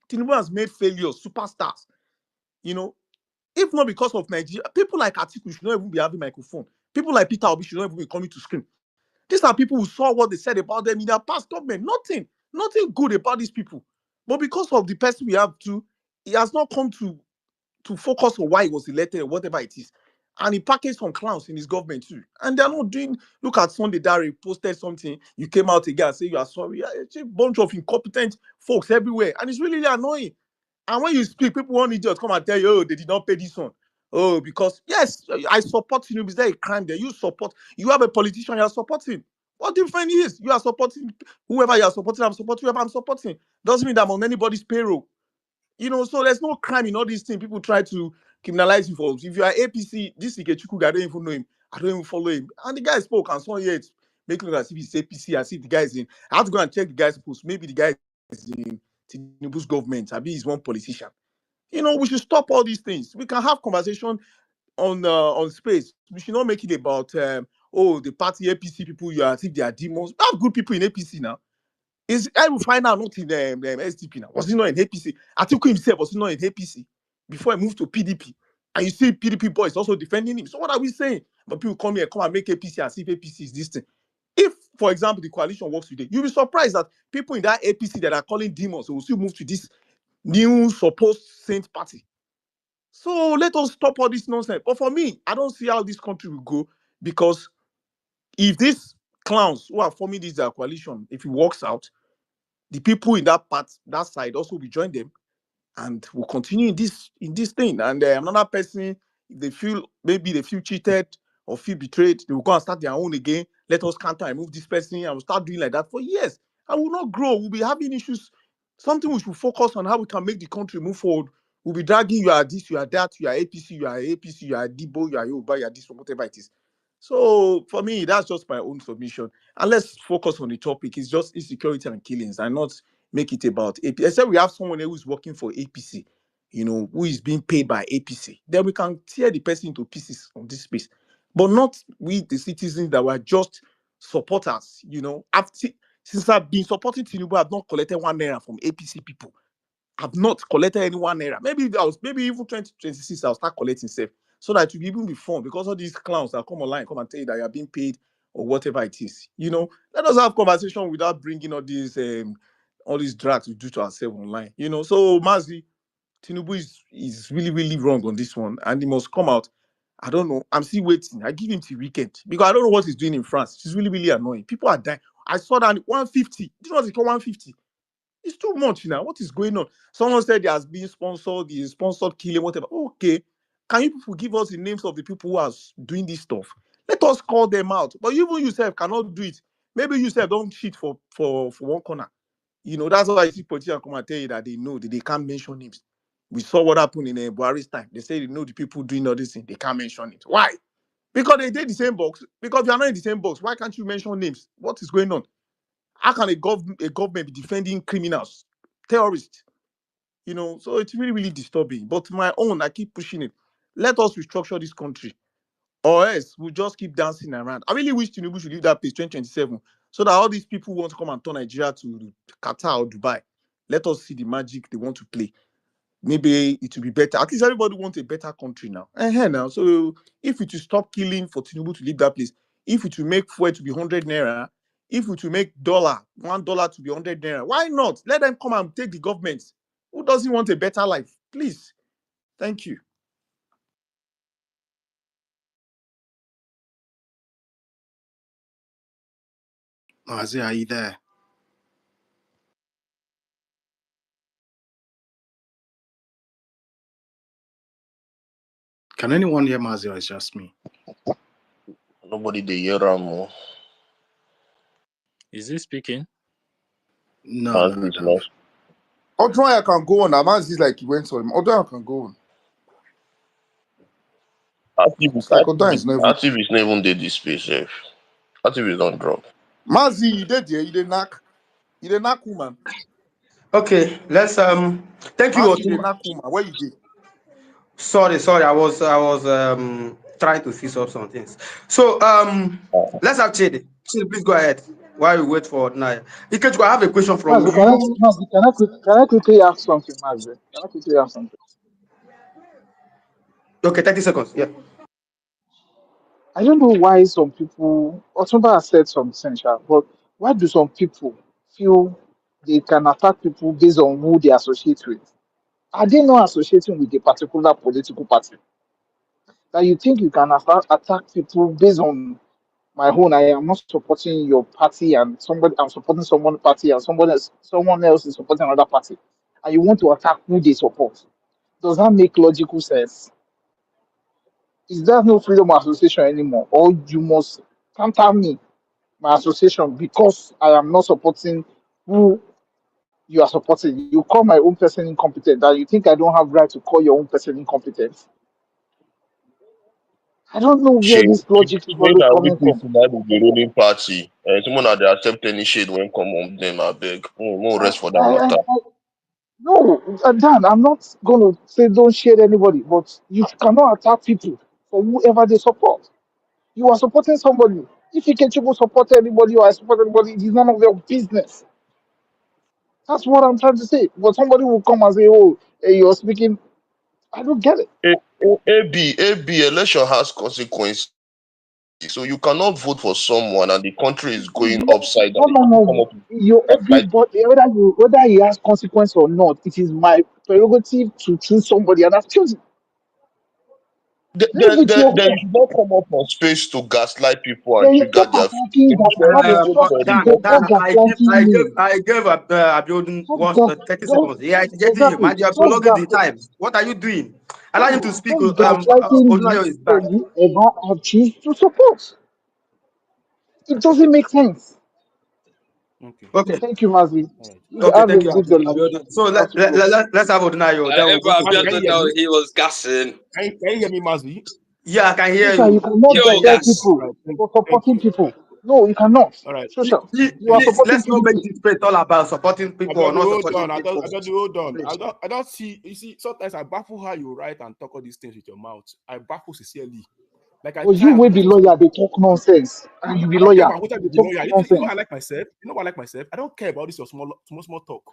Tinubu has made failures, superstars. If not because of Nigeria, people like Atiku should not even be having microphone. People like Peter Obi should not even be coming to scream. These are people who saw what they said about them in their past government. Nothing good about these people. But because of the person we have he has not come to focus on why he was elected or whatever it is. And he packaged some clowns in his government too. And they're not doing, look at Sunday Dare posted something, you came out again and say you are sorry. It's a bunch of incompetent folks everywhere. And it's really, really annoying. And when you speak, people want idiots come and tell you, oh, they did not pay this one. Oh, because yes, I support you. Is there a crime there? You have a politician you are supporting. What difference is? You are supporting whoever you are supporting, I'm supporting whoever I'm supporting. Doesn't mean that I'm on anybody's payroll. So there's no crime in all these things. People try to criminalize you for. If you are APC, this Ikechukwu, I don't even know him. I don't even follow him. And the guy spoke, and so yeah, it's making it as if he's APC. I see the guy's in. I have to go and check the guy's post. Maybe the guy is in Tinubu's government. Maybe he's one politician. We should stop all these things. We can have conversation on space. We should not make it about the party APC people. You are as if they are demons. We have good people in APC now. I will find out not in SDP now. Was he not in APC? Atiku himself was he not in APC before he moved to PDP? And you see PDP boys also defending him. So what are we saying? But people come and make APC as if APC is this thing. If, for example, the coalition works today, you'll be surprised that people in that APC that are calling demons will still move to this new supposed saint party. So let us stop all this nonsense. But for me, I don't see how this country will go, because if these clowns who are forming this coalition, if it works out, the people in that side also will join them, and will continue in this thing. And another person, if they feel cheated or feel betrayed, they will go and start their own again. Let us counter and move this person, and we'll start doing like that for years. And we'll not grow. We'll be having issues. Something we should focus on, how we can make the country move forward. We'll be dragging, you are this, you are that, you are APC, you are APC, you are Debo, you are Yoruba, you are this, whatever it is. So for me, that's just my own submission. And let's focus on the topic. It's just insecurity and killings, and not make it about APC. Except we have someone who is working for APC, who is being paid by APC. Then we can tear the person into pieces on this space. But not we, the citizens that were just supporters. Since I've been supporting Tinubu, I've not collected 1 naira from APC people. I've not collected any 1 naira. Maybe even 2026 I'll start collecting stuff so that it will even be fun, because all these clowns that come online come and tell you that you're being paid or whatever it is. Let us have conversation without bringing all these drags we do to ourselves online. So Mazi, Tinubu is really, really wrong on this one, and he must come out. I don't know. I'm still waiting. I give him till weekend because I don't know what he's doing in France. It's really, really annoying. People are dying. I saw that 150. Do you know what they call 150? It's too much now. What is going on? Someone said he has been sponsored, he is sponsored killing, whatever. Okay. Can you people give us the names of the people who are doing this stuff? Let us call them out. But even yourself cannot do it. Maybe yourself don't cheat for one corner. That's why I see politicians come and tell you that they know that they can't mention names. We saw what happened in Buhari's time. They say they know the people doing all this thing. They can't mention it. Why? Because they did the same box. Because you are not in the same box. Why can't you mention names? What is going on? How can a government be defending criminals, terrorists? So it's really, really disturbing. But my own, I keep pushing it. Let us restructure this country, or else we'll just keep dancing around. I really wish Tinubu should leave that place 2027, so that all these people who want to come and turn Nigeria to Qatar or Dubai, let us see the magic they want to play. Maybe it will be better. At least everybody wants a better country now. Now. So if it will stop killing for Tinubu to leave that place, if it will make fuel to be 100 naira, if it will make $1 to be 100 naira, why not? Let them come and take the government. Who doesn't want a better life? Please. Thank you. Mazi, are you there? Can anyone hear Mazi, or it's just me? Nobody they hear him. Is he speaking? No, Mazi is not. Odroya can go on. Amaz is like he went for him. Odroya can go on. It's like Odroya is not even. Active is not even did this space. Active is not drop. Mazi, you did there. You did knock. You did knock woman. Okay, let's thank you. Mazi, you did knock woman. Where you did? Sorry, I was trying to fix up some things. So let's have Chidi. Chidi, please go ahead while we wait for Naya. Ikechukwu, I have a question from Mazi, you. can I quickly ask something, Mazi? Can I quickly ask something? Okay, 30 seconds. Yeah. I don't know why some people, or somebody has said something, but why do some people feel they can attack people based on who they associate with? Are they not associating with a particular political party? That you think you can attack people based on my own? I am not supporting your party, and I'm supporting someone party, and someone else is supporting another party, and you want to attack who they support. Does that make logical sense? Is there no freedom of association anymore, or you must counter me, my association, because I am not supporting who you are supporting? You call my own person incompetent, and you think I don't have right to call your own person incompetent? I don't know where Shame. this logic is Shame always that we coming from. people now be the ruling party. Someone that they accept any shade when come on them, I beg. No I, rest for that I, I, matter. I no, Dan, I'm not going to say don't share anybody, but you cannot attack people for whoever they support. You are supporting somebody. If you can support anybody or I support anybody, it is none of your business. That's what I'm trying to say. But somebody will come and say, "Oh, hey, you're speaking." I don't get it. Election has consequences. So you cannot vote for someone and the country is It's going not, upside down. no, You no, can't come no. up with You like everybody, whether he has consequence or not, it is my prerogative to choose somebody, and I've chosen. Leave it to your then you own. should not come up on space to gaslight people and Then you trigger stop their attacking. feelings. You already Stop, vote stop, for the stop, Dan, stop government. gaslighting me. I gave Abiodun Stop was gas, 30 just seconds. Yeah, it's getting him. exactly. And you are Stop prolonging the gas. time. What are you doing? Allow him to speak. Stop gaslighting Odunayo is the back. whoever I choose to support. It doesn't make sense. Okay. Okay. Thank you, Mazi. All right. You Okay, have a thank you, good day, lunch. Abiodun. So You have to go. let's have Odunayo. Then we'll go to Mazi, can you Abiodun hear now me? he was gassing. Can you hear me, Mazi? Yeah, I can hear Social, you you. cannot Yo, Very defend good. gas. people All right. for Thank supporting you. people. No, you cannot. All right. Social, you are Thank you. supporting Please, let's not make PDP. this debate all about supporting people or Abiodun, not hold supporting on. people. Abiodun, hold on. Please. I don't see. You see, sometimes I baffle how you write and talk all these things with your mouth. I baffle sincerely. Like I But you try as will much be as possible. lawyer, they talk nonsense. And you be I don't care lawyer, about what I they be talk lawyer. You know I nonsense. like myself. You know what I like myself. I don't care about this your small talk.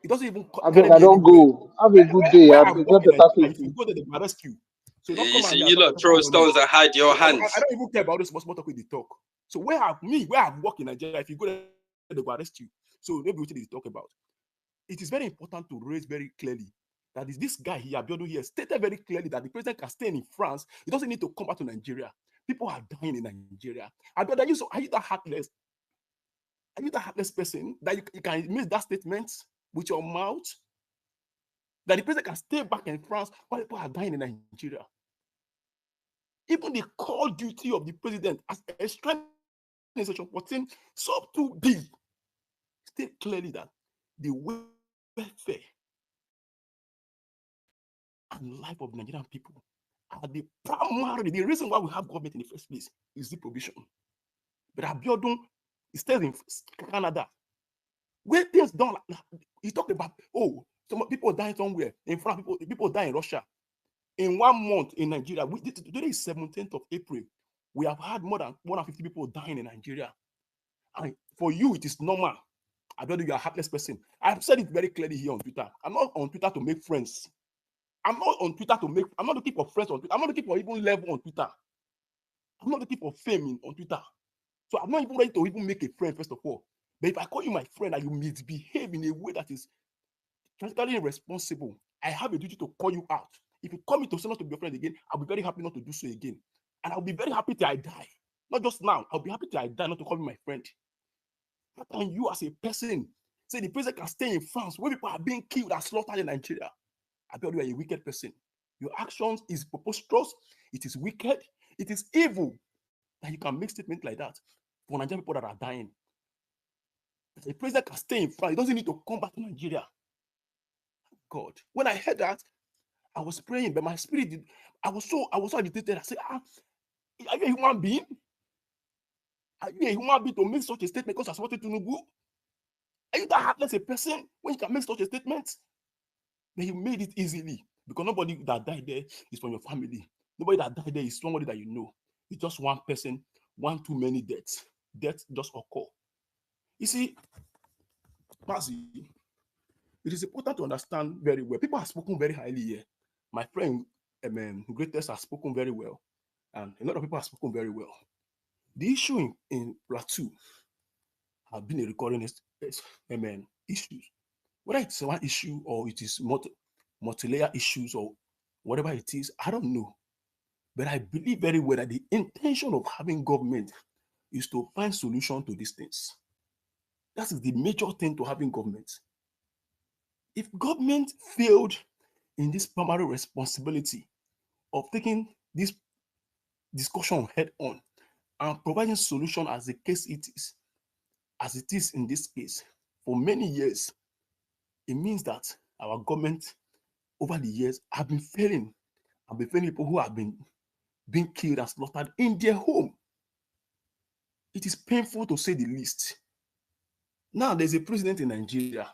It doesn't even I beg, carry I me don't anywhere. go. Have a good day. Where I I beg, work get in better Nigeria, if you people. go there, they will arrest you. So don't You come at see, me you and talk lot about throw something you don't know. stones and hide your So I hands. don't even care about this small talk with the talk. So where I've worked in Nigeria, if you go there, they will arrest you. So maybe what they talk about. It is very important to raise very clearly that is this guy here, Abiodun here, stated very clearly that the president can stay in France. He doesn't need to come back to Nigeria. People are dying in Nigeria. Abiodun, are you that heartless? Are you that heartless person that you can make that statement with your mouth? That the president can stay back in France while people are dying in Nigeria. Even the core duty of the president as enshrined in section 14, sub 2B, state clearly that the welfare and life of Nigerian people are the primary, the reason why we have government in the first place is the provision. But Abiodun, he stays in Canada. Where things done, he talked about, some people die somewhere in France, people die in Russia. In 1 month in Nigeria, today is 17th of April, we have had more than 150 people dying in Nigeria. And for you, it is normal. I don't know, you're a heartless person. I've said it very clearly here on Twitter. I'm not on Twitter to make friends. I'm not looking for friends on Twitter. I'm not looking for even level on Twitter. I'm not looking for fame on Twitter. So I'm not even ready to even make a friend, first of all. But if I call you my friend and you misbehave in a way that is practically irresponsible, I have a duty to call you out. If you call me to say not to be your friend again, I'll be very happy not to do so again. And I'll be very happy till I die. Not just now. I'll be happy till I die not to call me my friend. How can you as a person say the president can stay in France where people are being killed and slaughtered in Nigeria? I tell you, are a wicked person. Your actions is preposterous. It is wicked. It is evil that you can make statements like that for Nigerian people that are dying. The president can stay in France. He doesn't need to come back to Nigeria. God, when I heard that, I was praying, but my spirit did. I was so agitated. I said, are you a human being? Are you a human being to make such a statement because I supported Tinubu? Are you that heartless a person when you can make such a statement? Then you made it easily because nobody that died there is from your family. Nobody that died there is somebody that you know. It's just one person, one too many deaths. Deaths just occur. You see, Mazi, it is important to understand very well. People have spoken very highly here. My friend, Greatest, has spoken very well. And a lot of people have spoken very well. The issue in Plateau have been a recurring issues. Whether it's one issue or it is multi-layer issues or whatever it is, I don't know. But I believe very well that the intention of having government is to find solution to these things. That is the major thing to having government. If government failed in this primary responsibility of taking this discussion head on and providing solution as the case as it is in this case, for many years, it means that our government over the years have been failing people who have been being killed and slaughtered in their home. It is painful to say the least. Now there's a president in Nigeria.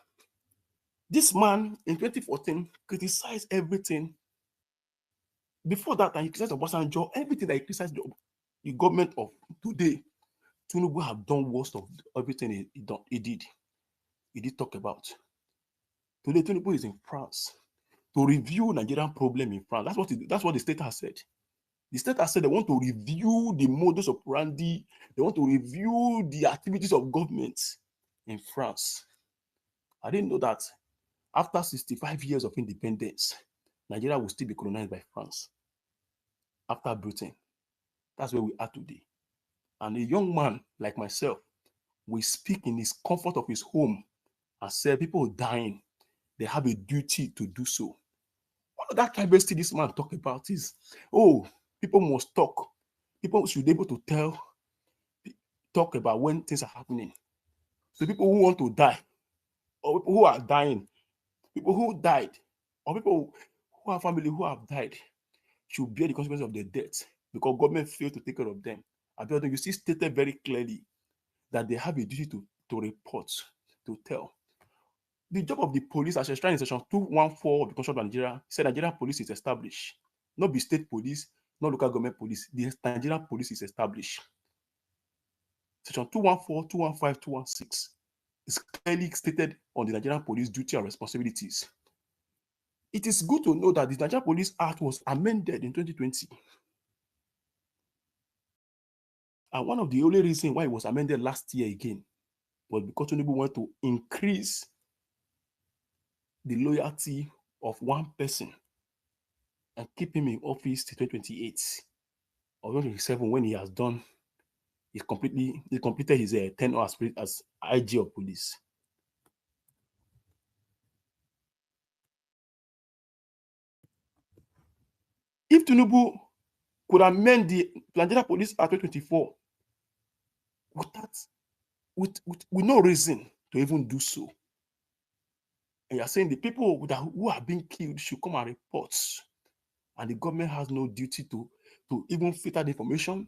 This man in 2014 criticized everything. Before that, he criticized Obasanjo, everything that he criticized the government of today. Tinubu have done worst of everything he did. He did talk about. Today, Tinubu is in France to review Nigerian problem in France. That's what the state has said. The state has said they want to review the modus operandi. They want to review the activities of government in France. I didn't know that after 65 years of independence, Nigeria will still be colonized by France. After Britain, that's where we are today. And a young man like myself will speak in his comfort of his home and say people dying, they have a duty to do so. One of that diversity this man talk about is, people must talk. People should be able to talk about when things are happening. So people who want to die, or people who are dying, people who died, or people who have family who have died, should bear the consequences of their death because government failed to take care of them. Abiodun, you see stated very clearly that they have a duty to report, to tell. The job of the police, as enshrined in section 214 of the Constitution of Nigeria, said Nigerian police is established. Not be state police, not local government police. The Nigerian police is established. Section 214, 215, 216. is clearly stated on the Nigerian Police duty and responsibilities. It is good to know that the Nigerian Police Act was amended in 2020. And one of the only reasons why it was amended last year again was because Tinubu wanted to increase the loyalty of one person and keep him in office till 2028 or 2027 when he has done, he completed his tenure as IG of police. If Tinubu could amend the Nigeria Police Act 2024 with no reason to even do so, and you're saying the people who are being killed should come and report, and the government has no duty to even filter the information,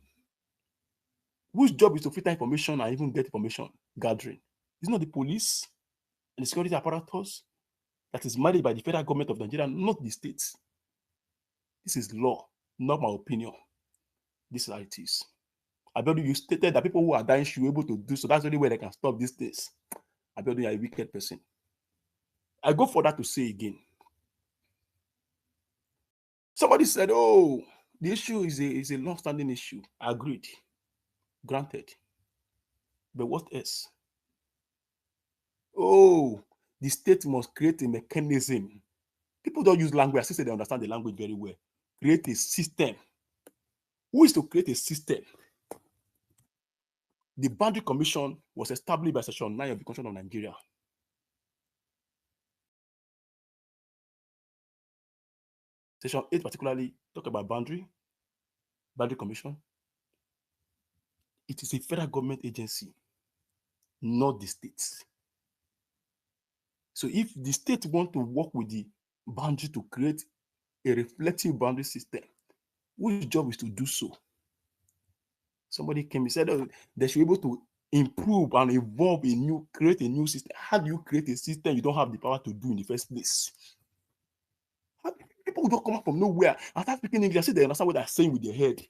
whose job is to filter information and even get information gathering? It's not the police and the security apparatus that is managed by the federal government of Nigeria, not the states. This is law, not my opinion. This is how it is. Abiodun, you stated that people who are dying should be able to do so. That's the only way they can stop these things. Abiodun, you're a wicked person. I go for that to say again. Somebody said, oh, the issue is a long-standing issue. I agreed. Granted. But what else? Oh, the state must create a mechanism. People don't use language. I still say they understand the language very well. Create a system. Who is to create a system? The Boundary Commission was established by Section 9 of the Constitution of Nigeria. Section 8 particularly talk about Boundary Commission. It is a federal government agency, not the states. So if the state want to work with the boundary to create a reflective boundary system, whose job is to do so? Somebody came and said, oh, they should be able to improve and evolve create a new system. How do you create a system you don't have the power to do in the first place? People don't come up from nowhere and start speaking English. I see they understand what they're saying with their head.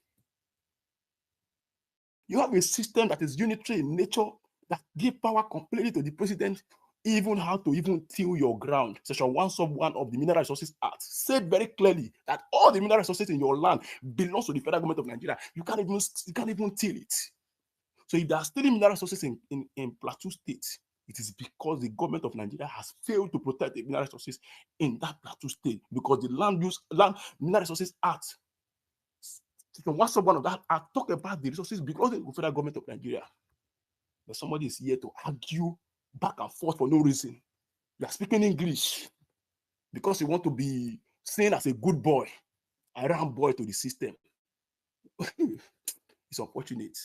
You have a system that is unitary in nature that gives power completely to the president, even how to even till your ground. Section 1 sub 1 of the Mineral Resources Act said very clearly that all the mineral resources in your land belongs to the federal government of Nigeria. You can't even till it. So if there are still mineral resources in Plateau State, it is because the government of Nigeria has failed to protect the mineral resources in that Plateau State, because the Land Mineral Resources Act, Section 1 sub 1 of that act, talk about the resources because of the federal government of Nigeria. But somebody is here to argue back and forth for no reason. You are speaking English because you want to be seen as a good boy, a round boy to the system. It's unfortunate.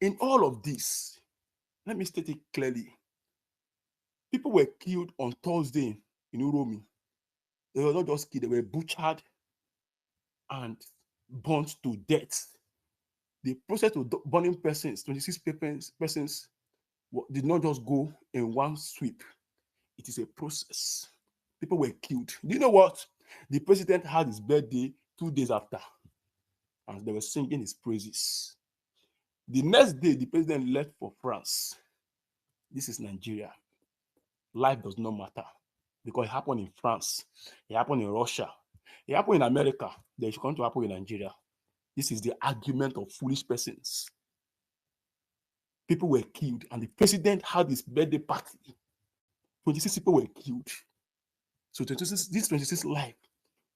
In all of this, let me state it clearly. People were killed on Thursday in Uromi. They were not just killed, they were butchered and burnt to death. The process of burning persons, 26 persons, did not just go in one sweep. It is a process. People were killed. Do you know what? The president had his birthday 2 days after, and they were singing his praises. The next day, the president left for France. This is Nigeria. Life does not matter because it happened in France. It happened in Russia. It happened in America. Then it's going to happen in Nigeria. This is the argument of foolish persons. People were killed, and the president had his birthday party. 26 people were killed. So this 26 life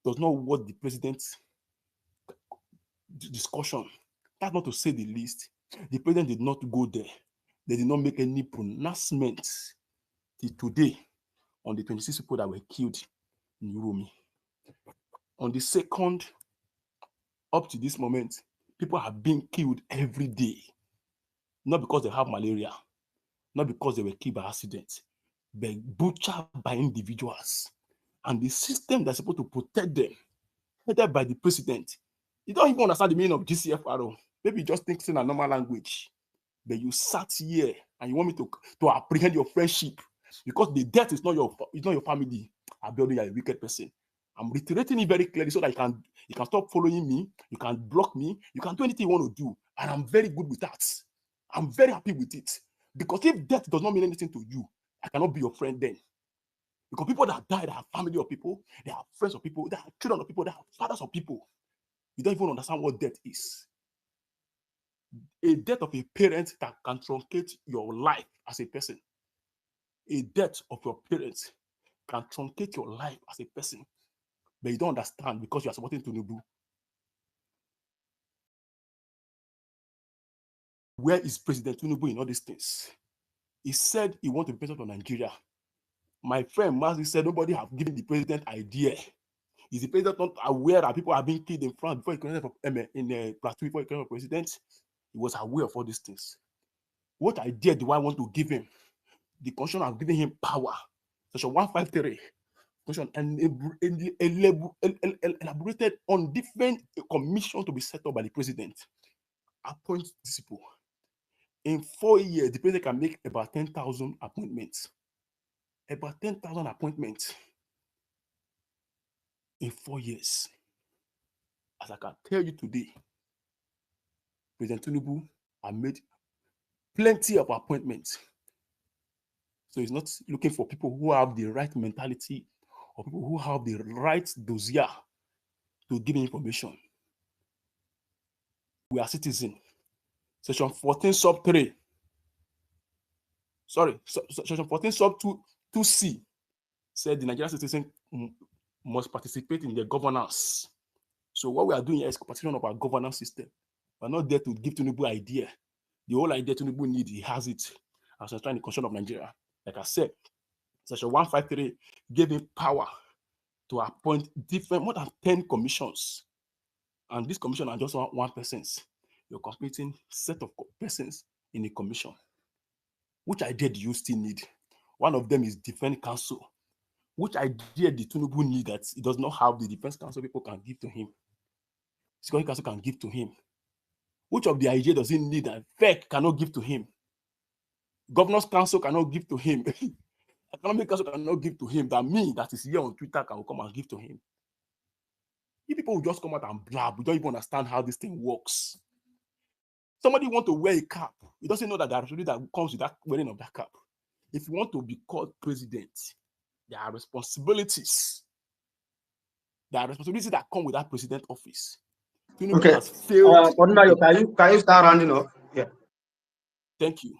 does not worth the president's discussion. That's not to say the least. The president did not go there. They did not make any pronouncement till today on the 26 people that were killed in Uromi. On the second, up to this moment, people have been killed every day. Not because they have malaria, not because they were killed by accident, but butchered by individuals. And the system that's supposed to protect them, headed by the president, you don't even understand the meaning of GCFRO. Maybe you just think in a normal language. But you sat here and you want me to apprehend your friendship because the death is not your family. Abiodun, you're a wicked person. I'm reiterating it very clearly so that you can stop following me, you can block me, you can do anything you want to do. And I'm very good with that. I'm very happy with it. Because if death does not mean anything to you, I cannot be your friend then. Because people that die, they are family of people, they are friends of people, they are children of people, they are fathers of people. You don't even understand what death is. A death of a parent that can truncate your life as a person. A death of your parents can truncate your life as a person. But you don't understand because you are supporting Tinubu. Where is President Tinubu in all these things? He said he wants to be president of Nigeria. My friend Mazi said nobody have given the president idea. Is the president not aware that people are being killed in France before he came in the plateau before he came for president? He was aware of all these things. What idea do I want to give him? The Constitution has given him power. Section 153. Constitution elaborated on different commissions to be set up by the president. Appoint these people. In 4 years, the president can make about 10,000 appointments. About 10,000 appointments in 4 years. As I can tell you today, President Tinubu has made plenty of appointments. So he's not looking for people who have the right mentality or people who have the right dossier to give information. We are citizens. Section 14 sub 3. Sorry, section 14 sub 2C said the Nigerian citizen must participate in the governance. So what we are doing here is participation of our governance system. We're not there to give Tinubu idea. The whole idea Tinubu needs, he has it. As I'm trying the Constitution of Nigeria. Like I said, Section 153 gave him power to appoint more than 10 commissions. And this commission are just one persons. You're competing set of persons in a commission. Which idea do you still need? One of them is Defense Council. Which idea did Tinubu need that he does not have the Defense Council people can give to him? Security Council can give to him. Which of the idea does he need that FEC cannot give to him? Governor's Council cannot give to him. Economic Council cannot give to him. That me that is here on Twitter can come and give to him. You people will just come out and blab. We don't even understand how this thing works. Somebody want to wear a cap. He doesn't know that there are responsibility that comes with that wearing of that cap. If you want to be called president, there are responsibilities. There are responsibilities that come with that president office. Tinubu Okay. has failed. Can you start rounding up? Yeah. Thank you.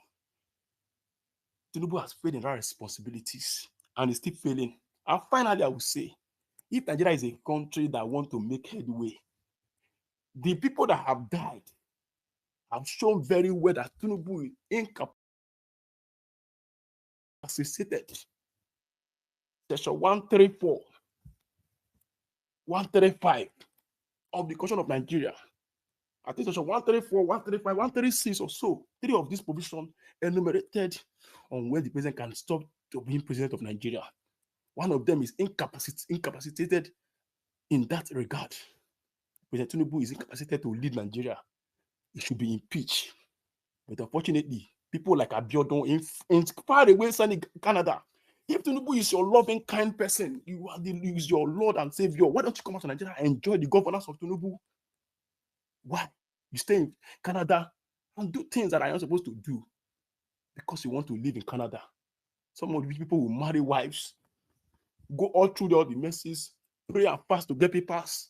Tinubu has failed in that responsibilities and is still failing. And finally, I will say, if Nigeria is a country that wants to make headway, the people that have died have shown very well that Tinubu is incapacitated. Section 134, 135 of the Constitution of Nigeria. I think Section 134, 135, 136 or so, 3 of these provisions enumerated on when the president can stop to being president of Nigeria. One of them is incapacitated in that regard. President Tinubu is incapacitated to lead Nigeria. He should be impeached. But unfortunately, people like Abiodun in far away sunny Canada, if Tinubu is your loving, kind person, you is your Lord and Savior, why don't you come out to Nigeria and enjoy the governance of Tinubu? Why? You stay in Canada and do things that I am supposed to do because you want to live in Canada. Some of these people will marry wives, go all through all the messes, pray and fast to get papers,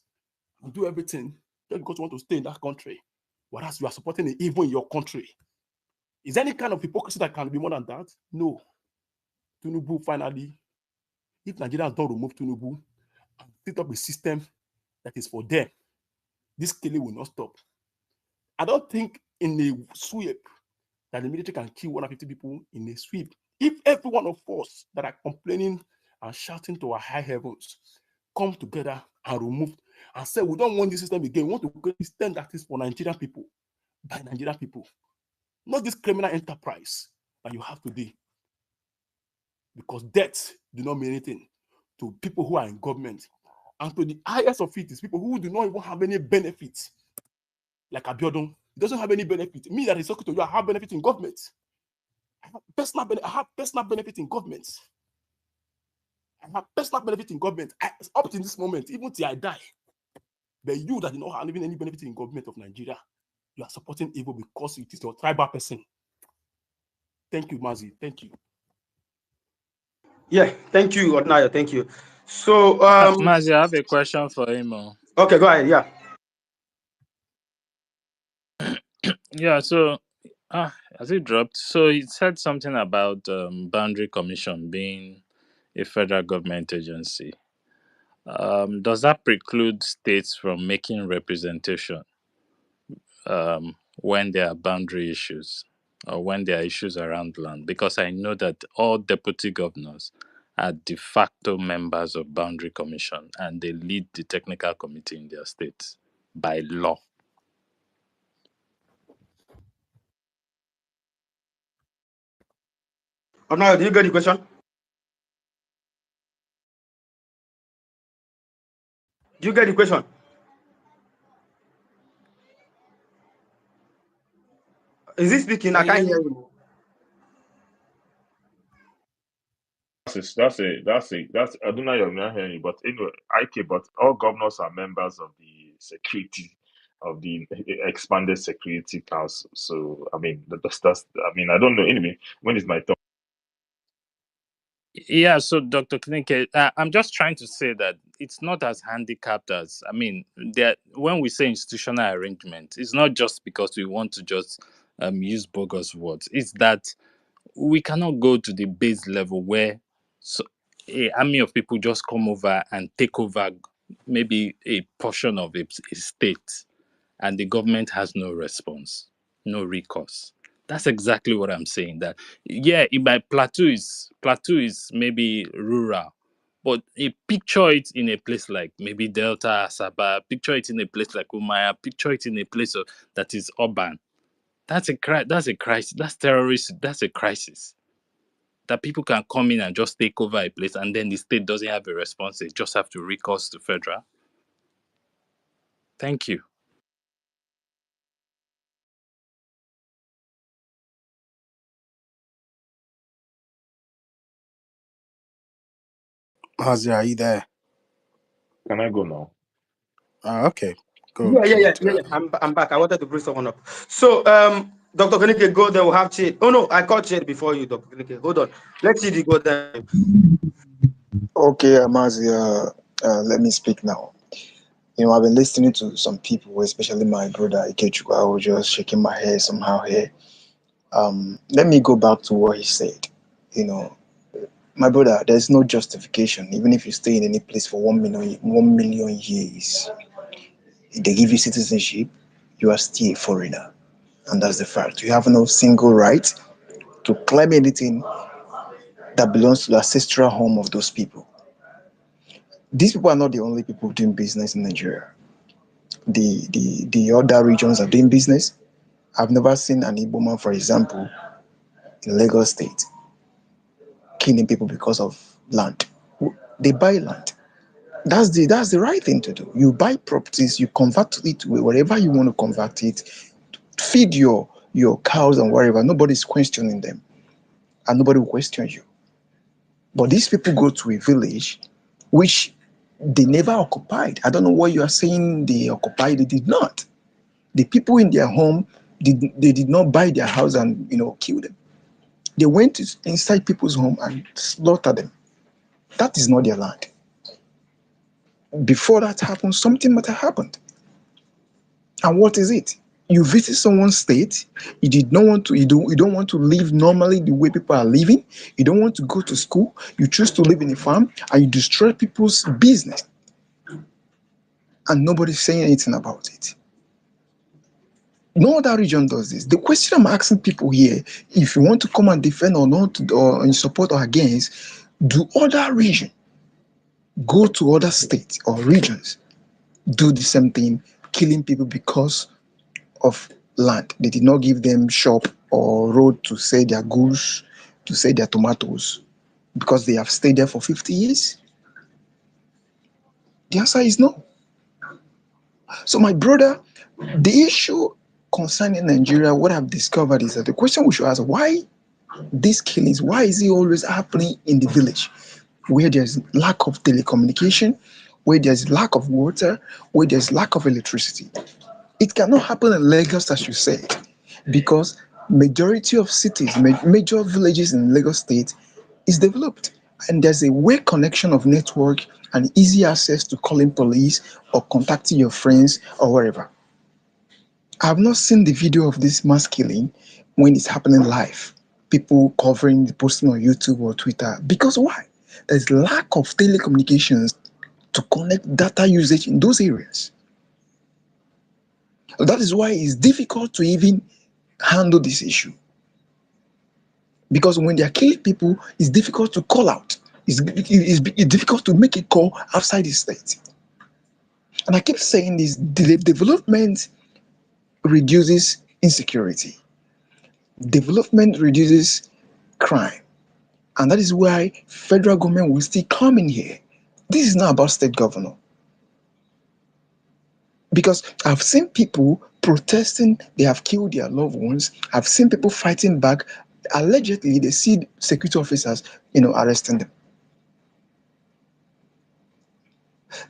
and do everything just because you want to stay in that country. Whereas you are supporting the evil in your country. Is there any kind of hypocrisy that can be more than that? No. Tinubu finally, if Nigerians don't remove Tinubu and set up a system that is for them, this killing will not stop. I don't think in a sweep that the military can kill 150 people in a sweep. If every one of us that are complaining and shouting to our high heavens come together and remove and say we don't want this system again, we want to create a system that is for Nigerian people, by Nigerian people, not this criminal enterprise that you have today. Because death do not mean anything to people who are in government. And to the highest of it is people who do not even have any benefits. Like Abiodun, he doesn't have any benefit. Me that is talking to you, I have benefits in government. I have personal benefit in government. I have personal benefit in government. Up to this moment, even till I die. But you that do not have even any benefit in government of Nigeria, you are supporting evil because it is your tribal person. Thank you, Mazi. Thank you. Yeah, thank you, Ordinario. Thank you. So, Mazi, I have a question for him. okay, go ahead. Yeah. Yeah, so has it dropped? So he said something about Boundary Commission being a federal government agency. Does that preclude states from making representation when there are boundary issues or when there are issues around land? Because I know that all deputy governors are de facto members of Boundary Commission and they lead the technical committee in their states by law. Ordinario, do you get the question? Do you get the question? Is he speaking? Can I you can't hear hear me? you. That's I don't know you're not hearing, but anyway, IK, but all governors are members of the security of the expanded security council. So I mean that's I mean I don't know anyway. When is my turn? Yeah, so Dr. Klinike, I'm just trying to say that it's not as handicapped as, I mean, when we say institutional arrangement, it's not just because we want to just use bogus words. It's that we cannot go to the base level where a army of people just come over and take over maybe a portion of a state and the government has no response, no recourse. That's exactly what I'm saying. That in my plateau is maybe rural, but picture it in a place like maybe Delta, Asaba. Picture it in a place like Umaya. Picture it in a place that is urban. That's a crisis. That's terrorist. That's a crisis. That people can come in and just take over a place, and then the state doesn't have a response. They just have to recourse to federal. Thank you. Mazi, are you there? Can I go now? Okay. Go Yeah, yeah, yeah, straight yeah, to yeah. I'm back. I wanted to bring someone up. So, Dr. Kanike, go there. We'll have Chid. Oh no, I called Chid before you, Dr. Kanike. Hold on. Let's see the go there. Okay, Amazi, let me speak now. I've been listening to some people, especially my brother Ikechukwu. I was just shaking my head somehow here. Let me go back to what he said. You know, my brother, there's no justification. Even if you stay in any place for 1 million years, they give you citizenship, you are still a foreigner. And that's the fact. You have no single right to claim anything that belongs to the ancestral home of those people. These people are not the only people doing business in Nigeria. The other regions are doing business. I've never seen an Igbo man, for example, in Lagos State, killing people because of land. They buy land. That's the right thing to do. You buy properties, you convert it to wherever you want to convert it, feed your cows and whatever. Nobody's questioning them, and nobody will question you. But these people go to a village which they never occupied. I don't know what you are saying they occupied. They did not. The people in their home they did not buy their house and kill them. They went inside people's home and slaughtered them. That is not their land. Before that happened, something might have happened. And what is it? You visit someone's state, you did not want to, you don't want to live normally the way people are living, you don't want to go to school, you choose to live in a farm, and you destroy people's business. And nobody's saying anything about it. No other region does this. The question I'm asking people here, if you want to come and defend or not, or in support or against, do other regions go to other states or regions do the same thing, killing people because of land? They did not give them shop or road to sell their goods, to sell their tomatoes, because they have stayed there for 50 years? The answer is no. So, my brother, the issue concerning Nigeria, what I've discovered is that the question we should ask, why these killings, why is it always happening in the village where there's lack of telecommunication, where there's lack of water, where there's lack of electricity? It cannot happen in Lagos, as you said, because Majority of cities, major villages in Lagos State is developed, and there's a way connection of network and easy access to calling police or contacting your friends or wherever. I have not seen the video of this mass killing when it's happening live. People covering, posting on YouTube or Twitter. Because why? There's lack of telecommunications to connect data usage in those areas. That is why it's difficult to even handle this issue. Because when they are killing people, it's difficult to call out. It's difficult to make a call outside the state. And I keep saying this, development reduces insecurity. Development reduces crime. And that is why federal government will still come in here. This is not about state governor. Because I've seen people protesting, they have killed their loved ones. I've seen people fighting back. Allegedly, they see security officers, arresting them.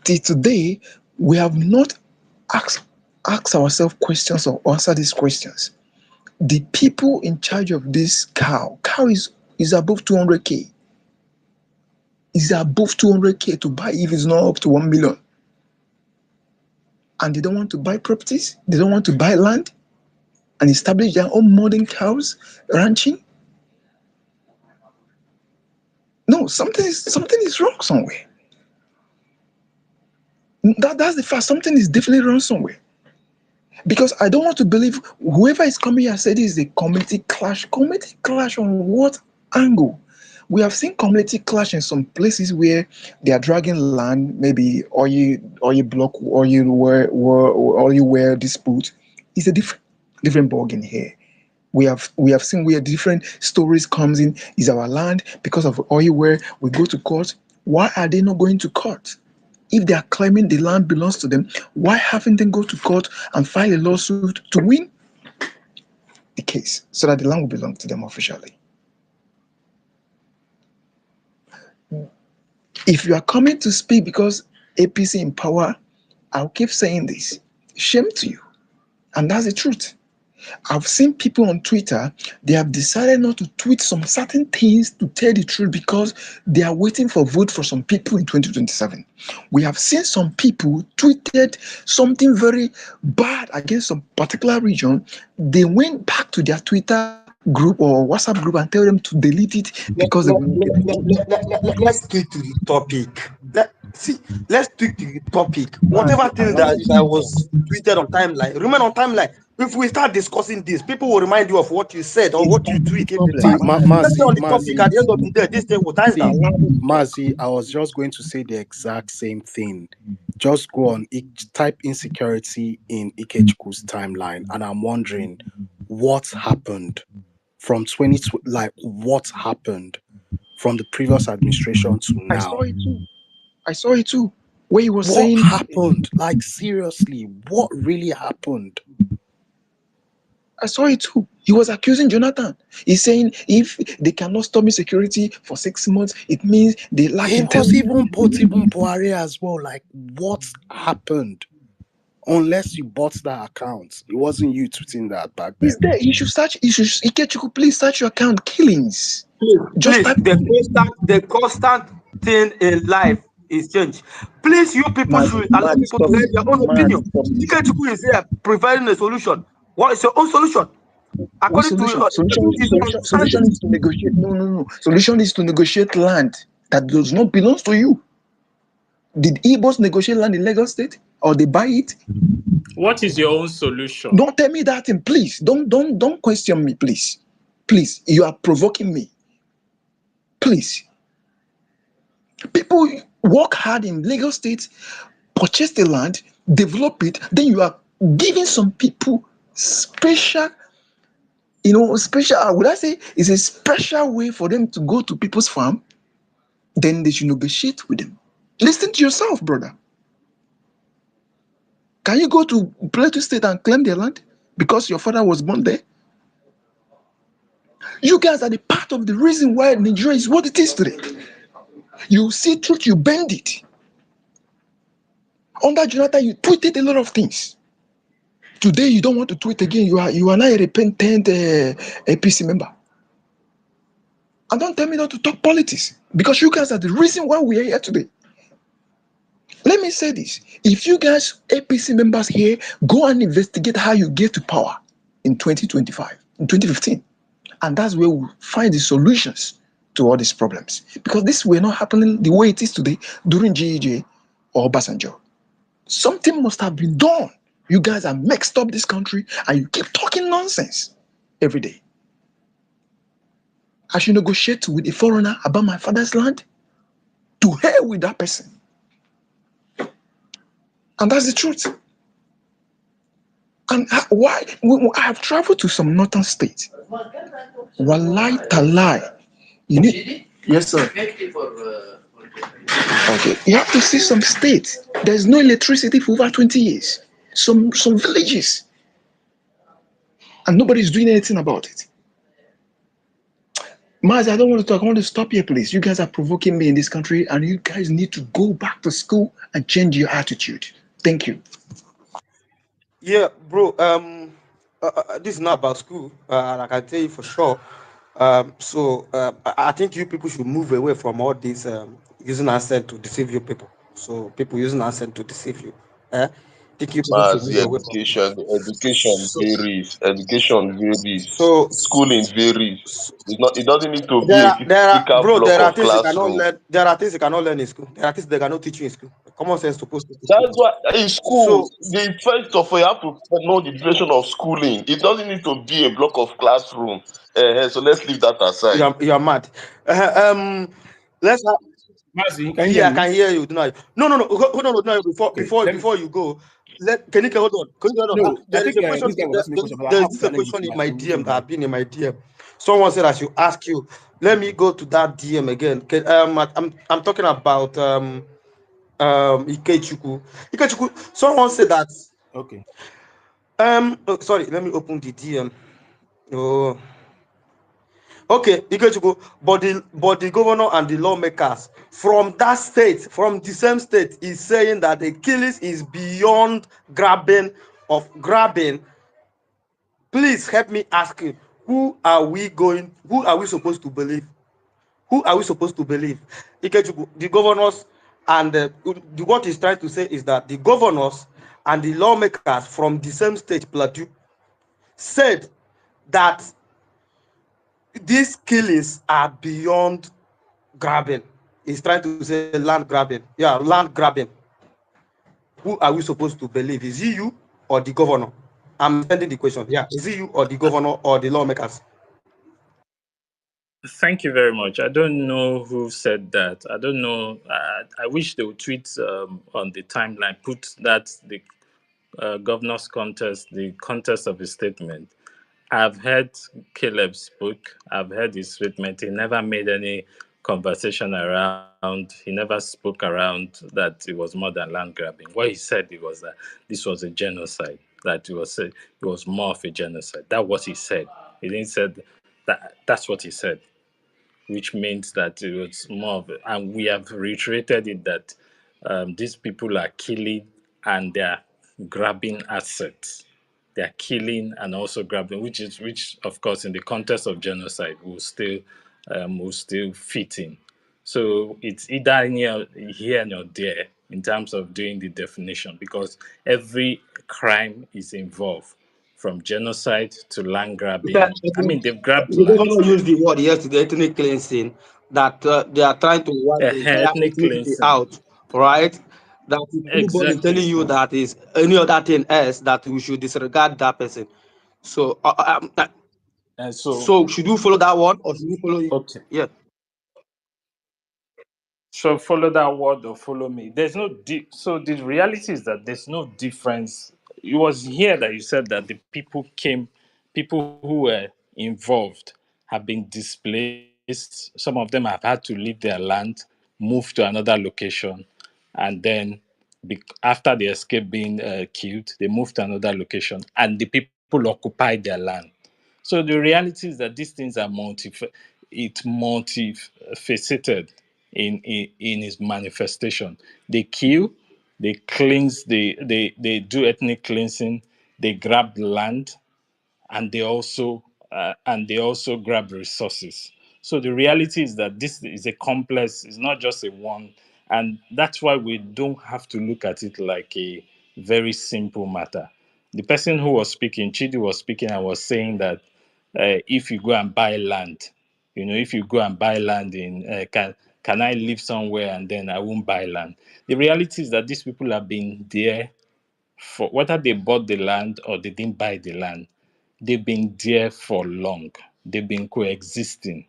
Till today, we have not asked ourselves questions or answered these questions. The people in charge of this cow is above 200K. Is above 200K to buy if it's not up to 1 million. And they don't want to buy properties. They don't want to buy land and establish their own modern cows, ranching. No, something is wrong somewhere. That's the fact. Something is definitely wrong somewhere. Because I don't want to believe whoever is coming here said this is a community clash. Community clash on what angle? We have seen community clash in some places where they are dragging land, maybe oil block, oil dispute. It's a different ball in here. We have seen where different stories comes in. Is our land because of oil where we go to court? Why are they not going to court? If they are claiming the land belongs to them, why haven't they go to court and file a lawsuit to win the case so that the land will belong to them officially? If you are coming to speak because APC in power, I'll keep saying this. Shame to you. And that's the truth. I've seen people on Twitter, they have decided not to tweet some certain things to tell the truth because they are waiting for vote for some people in 2027. We have seen some people tweeted something very bad against some particular region. They went back to their Twitter group or WhatsApp group and tell them to delete it because they will not get it. Let's stick to the topic. Let's stick to the topic. Whatever Mazi, I thing want that, to that say was tweeted on timeline, remain on timeline. If we start discussing this, people will remind you of what you said or it's what you not the tweeted in the See, problem. past. Let's stay Mazi, on the topic. At the end of the day, this thing will die down. see, Allow me to talk. Mazi, I was just going to say the exact same thing. Just go on, type insecurity in Ikechuk's timeline, and I'm wondering what happened from 20, like what happened from the previous administration to I saw now. it too. I saw it too. Where he was What saying, happened? Like seriously, what really happened? I saw it too. He was accusing Jonathan. He's saying if they cannot stop me security for 6 months, it means they lack It was intelligence. even Buhari as well. Like what happened? Unless you bought that account, it wasn't you tweeting that back He's then. there. You should search. Ikechuku, please search your account. Killings. Just Please, type the constant thing in life is change. Please, you people should allow man, people to stop get it. their own Man, opinion. stop it. Ikechukwu is here providing a solution. What is your own solution? What According to solution? his Solution understanding. is to negotiate. No. Solution is to negotiate land that does not belong to you. Did Igbos negotiate land in Lagos State or they buy it? What is your own solution? Don't tell me that thing, please. Don't question me, please. Please, you are provoking me. Please. People work hard in Lagos State, purchase the land, develop it, then you are giving some people special, would I say it's a special way for them to go to people's farm, then they should negotiate with them. Listen to yourself, brother. Can you go to Plateau State and claim their land because your father was born there? You guys are the part of the reason why Nigeria is what it is today. You see truth, you bend it. Under Jonathan, you tweeted a lot of things. Today you don't want to do it again. You are now a repentant APC member. And don't tell me not to talk politics, because you guys are the reason why we are here today. Let me say this. If you guys, APC members here, go and investigate how you get to power in 2025, in 2015. And that's where we'll find the solutions to all these problems. Because this were not happening the way it is today during JJ or Basanjo. Something must have been done. You guys are mixed up this country and you keep talking nonsense every day. I should negotiate with a foreigner about my father's land. To hell with that person. And that's the truth. And why? I have traveled to some northern states. Wallahi talai. You need. Yes, sir. Okay. You have to see some states. There's no electricity for over 20 years. Some villages. And nobody's doing anything about it. Maz, I don't want to talk. I want to stop here, please. You guys are provoking me in this country, and you guys need to go back to school and change your attitude. Thank you. Yeah, bro. This is not about school. And I can tell you for sure. I think you people should move away from all this using accent to deceive you people. So people using accent to deceive you. I think you people should Mas, move the away from it. education So, varies. Education varies. so, Schooling varies. so It doesn't need to be a physical block there are of things you cannot classroom. learn. There are things you cannot learn in school. There are things they cannot teach you in school. Common sense supposed to teach That's people. why in school, So the first of all, you have to know the duration of schooling. It doesn't need to be a block of classroom. So let's leave that aside. you're mad. Let's have, Mazi, can you hear yeah, I me? can hear you. No, no. Hold on, no. Okay, let me. Before you go, can you hold on? Can you hold on? No, I There is think a question. this guy was asking me a question, but I There is have to this a challenge it question to in my my DM submission. that have been in my DM. Someone said I should ask you. Let me go to that DM again. I'm talking about Ikechukwu. Ikechukwu. Someone said that Okay. sorry. Let me open the DM. Oh. Okay, Ikechukwu, but the governor and the lawmakers from that state, from the same state, is saying that the killings is beyond grabbing. Please help me ask you, who are we supposed to believe? Who are we supposed to believe? Ikechukwu, the governors and what he's trying to say is that the governors and the lawmakers from the same state, Plateau, said that these killings are beyond grabbing. He's trying to say land grabbing. Yeah, land grabbing. Who are we supposed to believe? Is it you or the governor? I'm sending the question. Yeah, is it you or the governor or the lawmakers? Thank you very much. I don't know who said that. I don't know. I wish they would tweet on the timeline, put that the governor's contest, the contest of his statement. I've heard Caleb spoke. I've heard his statement. He never made any conversation around. He never spoke around that it was more than land grabbing. What he said it was that this was a genocide. That it was more of a genocide. That was he said. He didn't said that. That's what he said, which means that it was more of, and we have reiterated it that these people are killing and they are grabbing assets. They are killing and also grabbing, which of course in the context of genocide will still fit in. So it's either here or there in terms of doing the definition, because every crime is involved, from genocide to land grabbing. I mean, they've grabbed The lands. governor used the word yesterday, ethnic cleansing, that they are trying to wipe the entire Ethnic ethnicity cleansing. out, right? That if anybody Exactly. telling you that is any other thing else, that we should disregard that person. So, And so, so should you follow that one or should you follow it? okay. Yeah. So follow that word or follow me. There's no so the reality is that there's no difference. It was here that you said that the people who were involved have been displaced. Some of them have had to leave their land, move to another location, and then after they escaped being killed, they moved to another location, and the people occupied their land. So the reality is that these things are multifaceted in its manifestation. They kill, they cleanse, they do ethnic cleansing, they grabbed land, and they also grab resources. So the reality is that this is a complex, it's not just a one, and that's why we don't have to look at it like a very simple matter. The person who was speaking, Chidi was speaking and was saying that if you go and buy land, if you go and buy land in can I live somewhere and then I won't buy land? The reality is that these people have been there for whether they bought the land or they didn't buy the land, they've been there for long. They've been coexisting.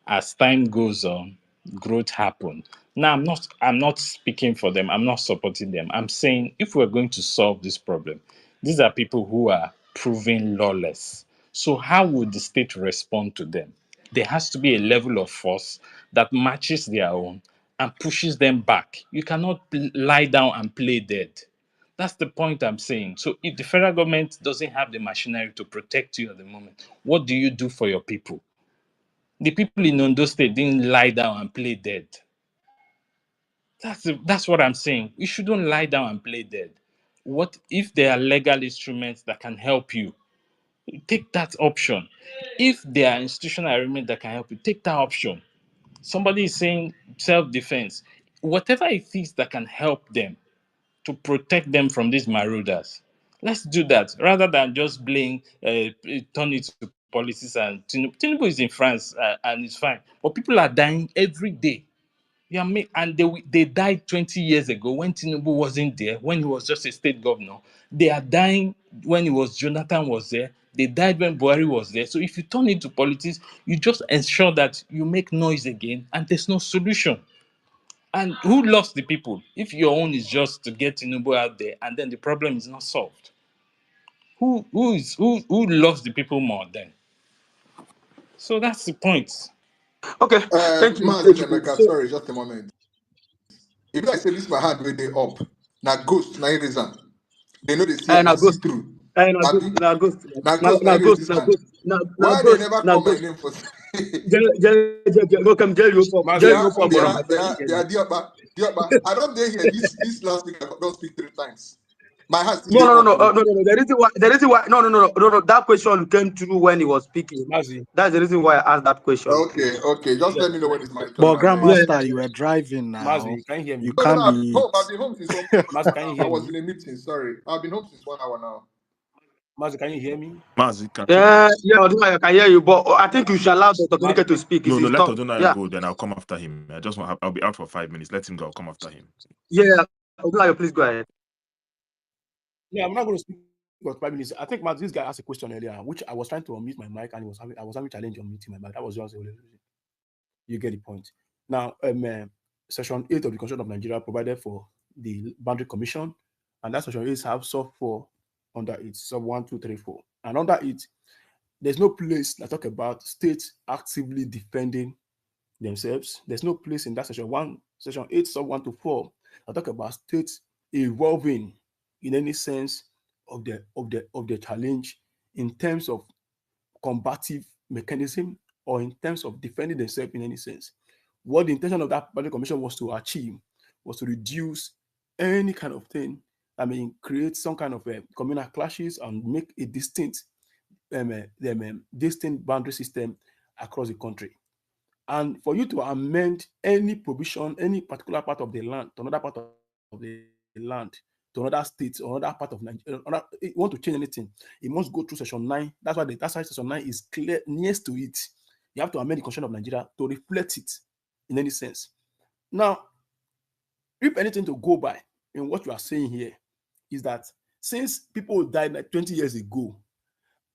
As time goes on, growth happens. Now I'm not speaking for them, I'm not supporting them. I'm saying if we're going to solve this problem, these are people who are proven lawless. So how would the state respond to them? There has to be a level of force that matches their own and pushes them back. You cannot lie down and play dead. That's the point I'm saying. So if the federal government doesn't have the machinery to protect you at the moment, what do you do for your people? The people in Ondo State didn't lie down and play dead. That's what I'm saying. You shouldn't lie down and play dead. What if there are legal instruments that can help you? Take that option. If there are institutional arrangements that can help you, take that option. Somebody is saying self-defense. Whatever it is that can help them to protect them from these marauders. Let's do that rather than just turn it to policies. And Tinubu is in France and it's fine, but people are dying every day. Yeah, and they died 20 years ago when Tinubu wasn't there, when he was just a state governor. They are dying when Jonathan was there. They died when Buhari was there. So if you turn it to politics, you just ensure that you make noise again, and there's no solution. And who lost the people? If your own is just to get Tinubu out there and then the problem is not solved, who lost the people more then? So that's the point. Okay, thank you. Mazi Emeka, sorry, just a moment. If I say this my hand where they up, now ghost, now reason. They know they see and Now they see ghost, through. now ghost, Abi? now ghost, Now now ghost, now raise ghost, this now hand. ghost, now Why they ghost, never now call my ghost. name for Welcome, Jerry. Mazi, They Jerry, are, no they problem. are, they are, they are Dioba. I don't dare here. This last week I don't speak 3 times. My hand still No, they no, no, up. no, Oh. no. The reason why, no. That question came through when he was speaking. Mazi, That's the reason why I asked that question. Okay. Just yeah, let me know when it's my turn But now, guys. Yeah, Grandmaster, you were driving now. Mazi, can you hear You me? No, can't I've been be. home. I've been home since 1 Mazi, hour can you now. I hear was me? in a meeting. Sorry, I've been home since 1 hour now. Mazi, can you hear me? Mazi, can you? yeah, I can hear you, but I think you should allow Dr. Mazi, Donike to speak. It's No, his let turn. Odunaya Yeah, go, then I'll come after him. I'll be out for 5 minutes. Let him go, I'll come after him. yeah. Odunaya, please go ahead. yeah, I'm not going to speak for 5 minutes. I think Mazi, this guy asked a question earlier, which I was trying to unmute my mic, and I was having challenge on muting my mic. That was just the only reason. You get the point. Now, Section 8 of the Constitution of Nigeria provided for the Boundary Commission, and that Section 8 have sub 4 under it, sub 1, 2, 3, 4. And under it, there's no place that talk about states actively defending themselves. There's no place in that Section 8, sub 1 to 4 that talk about states evolving in any sense of the challenge in terms of combative mechanism or in terms of defending themselves in any sense. What the intention of that Boundary Commission was to achieve was to reduce any kind of thing. I mean, create some kind of communal clashes and make a distinct boundary system across the country. And for you to amend any provision, any particular part of the land to another part of the land, to another state or another part of Nigeria, you want to change anything, it must go through Section 9. That's why Section 9 is clear next to it. You have to amend the Constitution of Nigeria to reflect it in any sense. Now, if anything to go by in what you are saying here is that since people died like 20 years ago,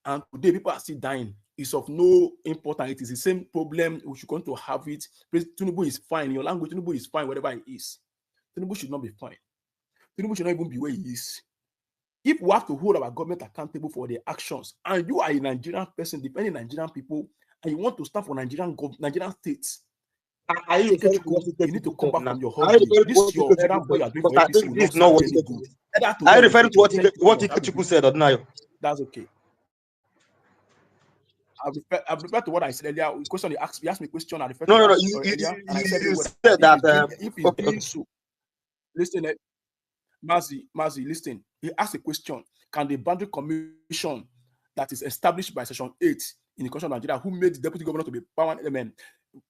and today people are still dying, it's of no importance. It is the same problem. We should going to have it. Tinubu is fine. In your language, Tinubu is fine, whatever it is. Tinubu should not be fine. Tinubu should not even be where he is. If we have to hold our government accountable for their actions, and you are a Nigerian person defending Nigerian people, and you want to stand for Nigerian states, Are you referring to what you need to come back from your Are you holiday. referring to This what your Ikechukwu errand boy you are said? doing Because for I APC think will this not is not serve you what any good. Either Are today you or the referring to future. Thank you very what much. Have a Ikechukwu good. said, Odnayo? That's okay. I refer to what I said earlier. The question he asked me a question. I referred No, to no, no. that earlier, and I said You well, said if that. he's doing Okay. so, listen, Mazi, listen. He asked a question. can the boundary commission that is established by Section 8 in the Constitution of Nigeria, who made the deputy governor to be permanent element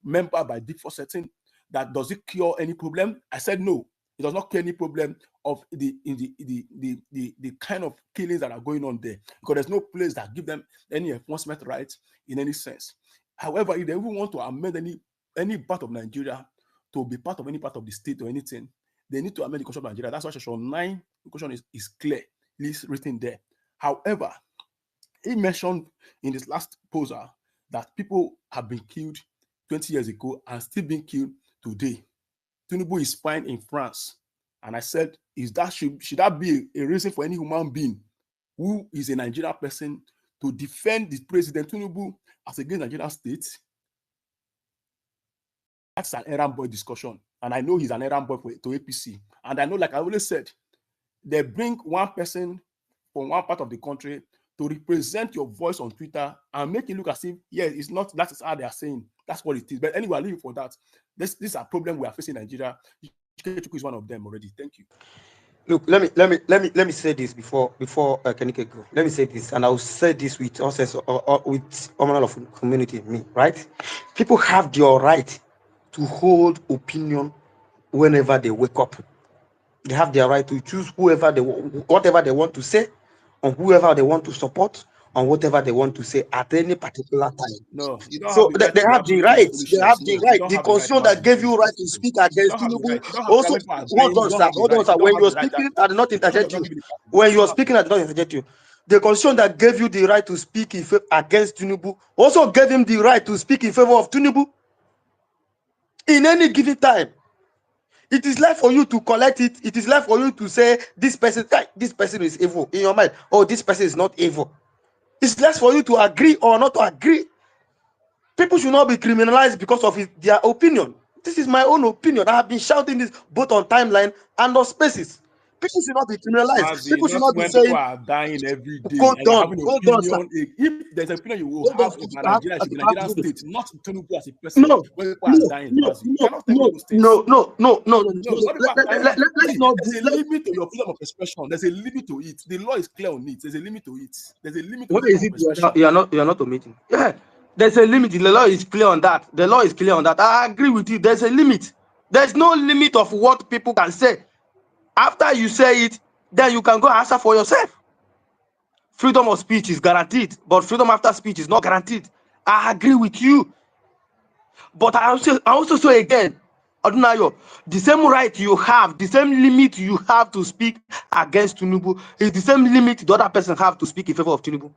member by default setting, that does it cure any problem? I said no. It does not cure any problem of the kind of killings that are going on there, because there's no place that give them any enforcement rights in any sense. However, if they even want to amend any part of Nigeria to be part of any part of the state or anything, they need to amend the Constitution of Nigeria. That's why Section 9 the Constitution is clear, it's written there. However, he mentioned in this last poser that people have been killed 20 years ago and still being killed today. Tinubu is spying in France. And I said, should that be a reason for any human being who is a Nigerian person to defend the President Tinubu as against Nigerian state? That's an errand boy discussion. And I know he's an errand boy to APC. And I know, like I always said, they bring one person from one part of the country to represent your voice on Twitter and make it look as if, yeah, it's not, that's how they are saying. That's what it is. But anyway, I'll leave it for that. This is a problem we are facing in Nigeria. Ikechukwu is one of them already. Thank you. Look, let me say this before Kenike go. Let me say this, and I will say this with with all of community in me, right? People have their right to hold opinion whenever they wake up. They have their right to choose whatever they want to say, on whoever they want to support, on whatever they want to say at any particular time. No, you don't So have the right they to be have the absolute right. They have foolishness. the No, you right. don't The have the right constitution to that absolute gave you right foolishness. to speak You against don't have the Tinubu. right. You don't have Also, when people are hold dying, you on, don't sir. have the Hold on, right. sir. You don't When have you are the right. speaking, I did not Constitution interject does not you. give you the power. When you You are don't have speaking, I did not interject you. The constitution that gave you the right to speak against Tinubu also gave him the right to speak in favor of Tinubu in any given time. It is left for you to collect it. It is left for you to say this person is evil in your mind. Oh, this person is not evil. It's left for you to agree or not to agree. People should not be criminalized because of their opinion. This is my own opinion. I have been shouting this both on timeline and on spaces. People should not be criminalized. Mazi, People should not not be when people saying, are dying every day hold and you're on, having hold on, sir. opinion. If there's an opinion you will Hold on, have sir. about I have, Nigeria, it should be I have to Nigerian do this. state, not Tinubu as a person. No, When people are no, dying, no, Mazi, you no, cannot tell me no, those things. no, no, no, no, no. No, when people are dying, Let's see, not there's a let, limit to your freedom of expression. There's a limit to it. The law is clear on it. There's a limit to it. There's a limit to why the freedom is of it expression. you are not omitting? Yeah, there's a limit. The law is clear on that. The law is clear on that. I agree with you. There's a limit. There's no limit of what people can say. After you say it, then you can go answer for yourself. Freedom of speech is guaranteed, but freedom after speech is not guaranteed. I agree with you. But I also say again, Adunayo, the same right you have, the same limit you have to speak against Tinubu is the same limit the other person have to speak in favor of Tinubu.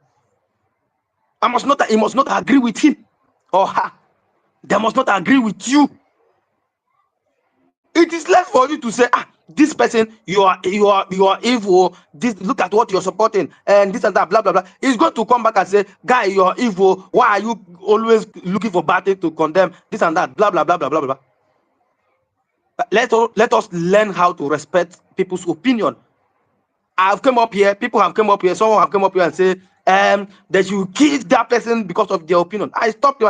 He must not agree with him or her. They must not agree with you. It is left for you to say, this person, you are evil. This, look at what you're supporting, and this and that, blah blah blah. He's going to come back and say, guy, you are evil. Why are you always looking for bad things to condemn this and that, blah blah blah blah blah blah. Let us learn how to respect people's opinion. I've come up here, people have come up here, someone have come up here and say, that you kill that person because of their opinion. I stopped you.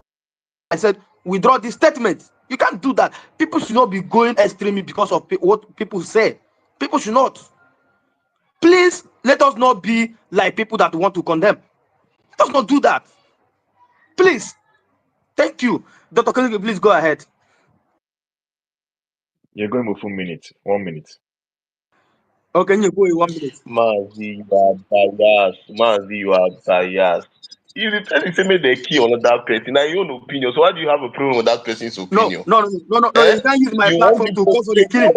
I said, withdraw this statement. You can't do that. People should not be going extremely because of what people say. People should not. Please, let us not be like people that want to condemn. Let us not do that. Please. Thank you. Dr. Kennedy, please go ahead. You're going with 1 minute. 1 minute. Okay, you go in 1 minute. Mazi, you are biased. Mazi, you are biased. If the person say make they kill another person, now your own opinion. So why do you have a problem with that person's opinion? No. Eh? You can't use my You want platform me to to call for the you killing.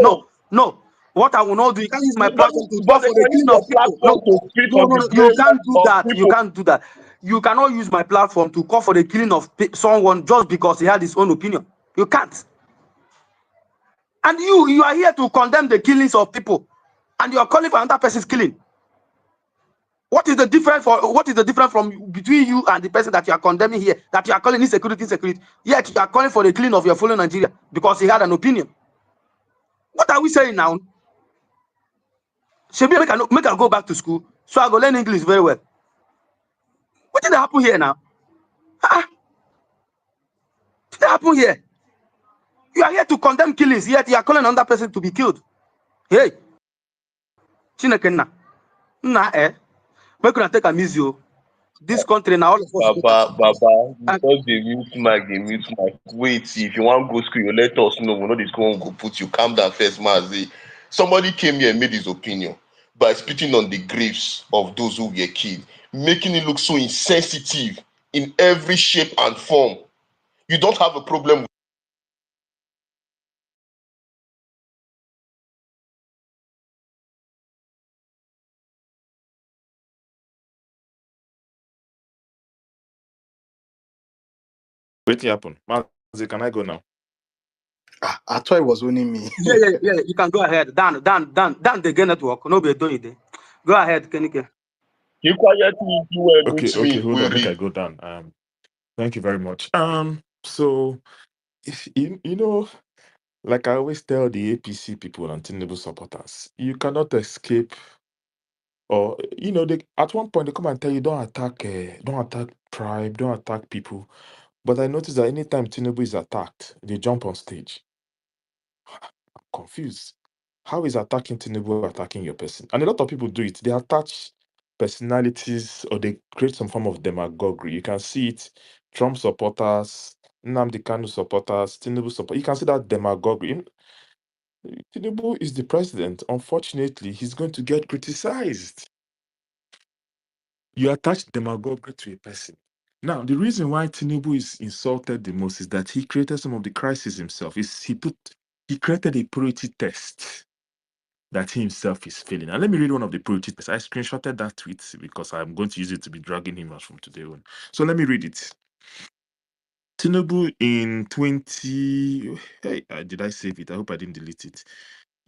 No. What I will not do, you can't use my platform to call but they for the can use killing your of people. platform to speak on the You can't grave do of that. You people. can't do that. You cannot use my platform to call for the killing of someone just because he had his own opinion. You can't. And you are here to condemn the killings of people, and you are calling for another person's killing. What is the difference from between you and the person that you are condemning here, that you are calling insecurity? Yet you are calling for the killing of your fellow Nigeria because he had an opinion. What are we saying now? Shebi make I go back to school, so I go learn English very well. What did happen here now? What did happen here? You are here to condemn killings, yet you are calling another person to be killed. Hey, Chineke nna, Make una take am easy o. This country now all of us get am. Baba, And because they mute mic, they mute mic. Wait, see, if you want go school, you let us know. We know this one go put you. Calm down first, Mazi. Somebody came here and made his opinion by spitting on the graves of those who were killed, making it look so insensitive in every shape and form. You don't have a problem with Wait, happen. Mazi, can I go now? I thought it was only me. yeah, you can go ahead. Dan, the get network. No be doing it. Go ahead, Kenike. you quietly do mute Okay, me, hold on. Make I query. go down. Thank you very much. So if you know, like I always tell the APC people and Tinubu supporters, you cannot escape. Or they at one point they come and tell you don't attack tribe, don't attack people. But I noticed that anytime Tinubu is attacked, they jump on stage. I'm confused. How is attacking Tinubu attacking your person? And a lot of people do it. They attach personalities or they create some form of demagoguery. You can see it. Trump supporters, Nnamdi Kanu supporters, Tinubu supporters. You can see that demagoguery. Tinubu is the president. Unfortunately, he's going to get criticized. You attach demagoguery to a person. Now, the reason why Tinubu is insulted the most is that he created some of the crisis himself. He created a priority test that he himself is failing. And let me read one of the priority tests. I screenshotted that tweet because I'm going to use it to be dragging him out from today on. So let me read it. Tinubu in 20. Hey, did I save it? I hope I didn't delete it.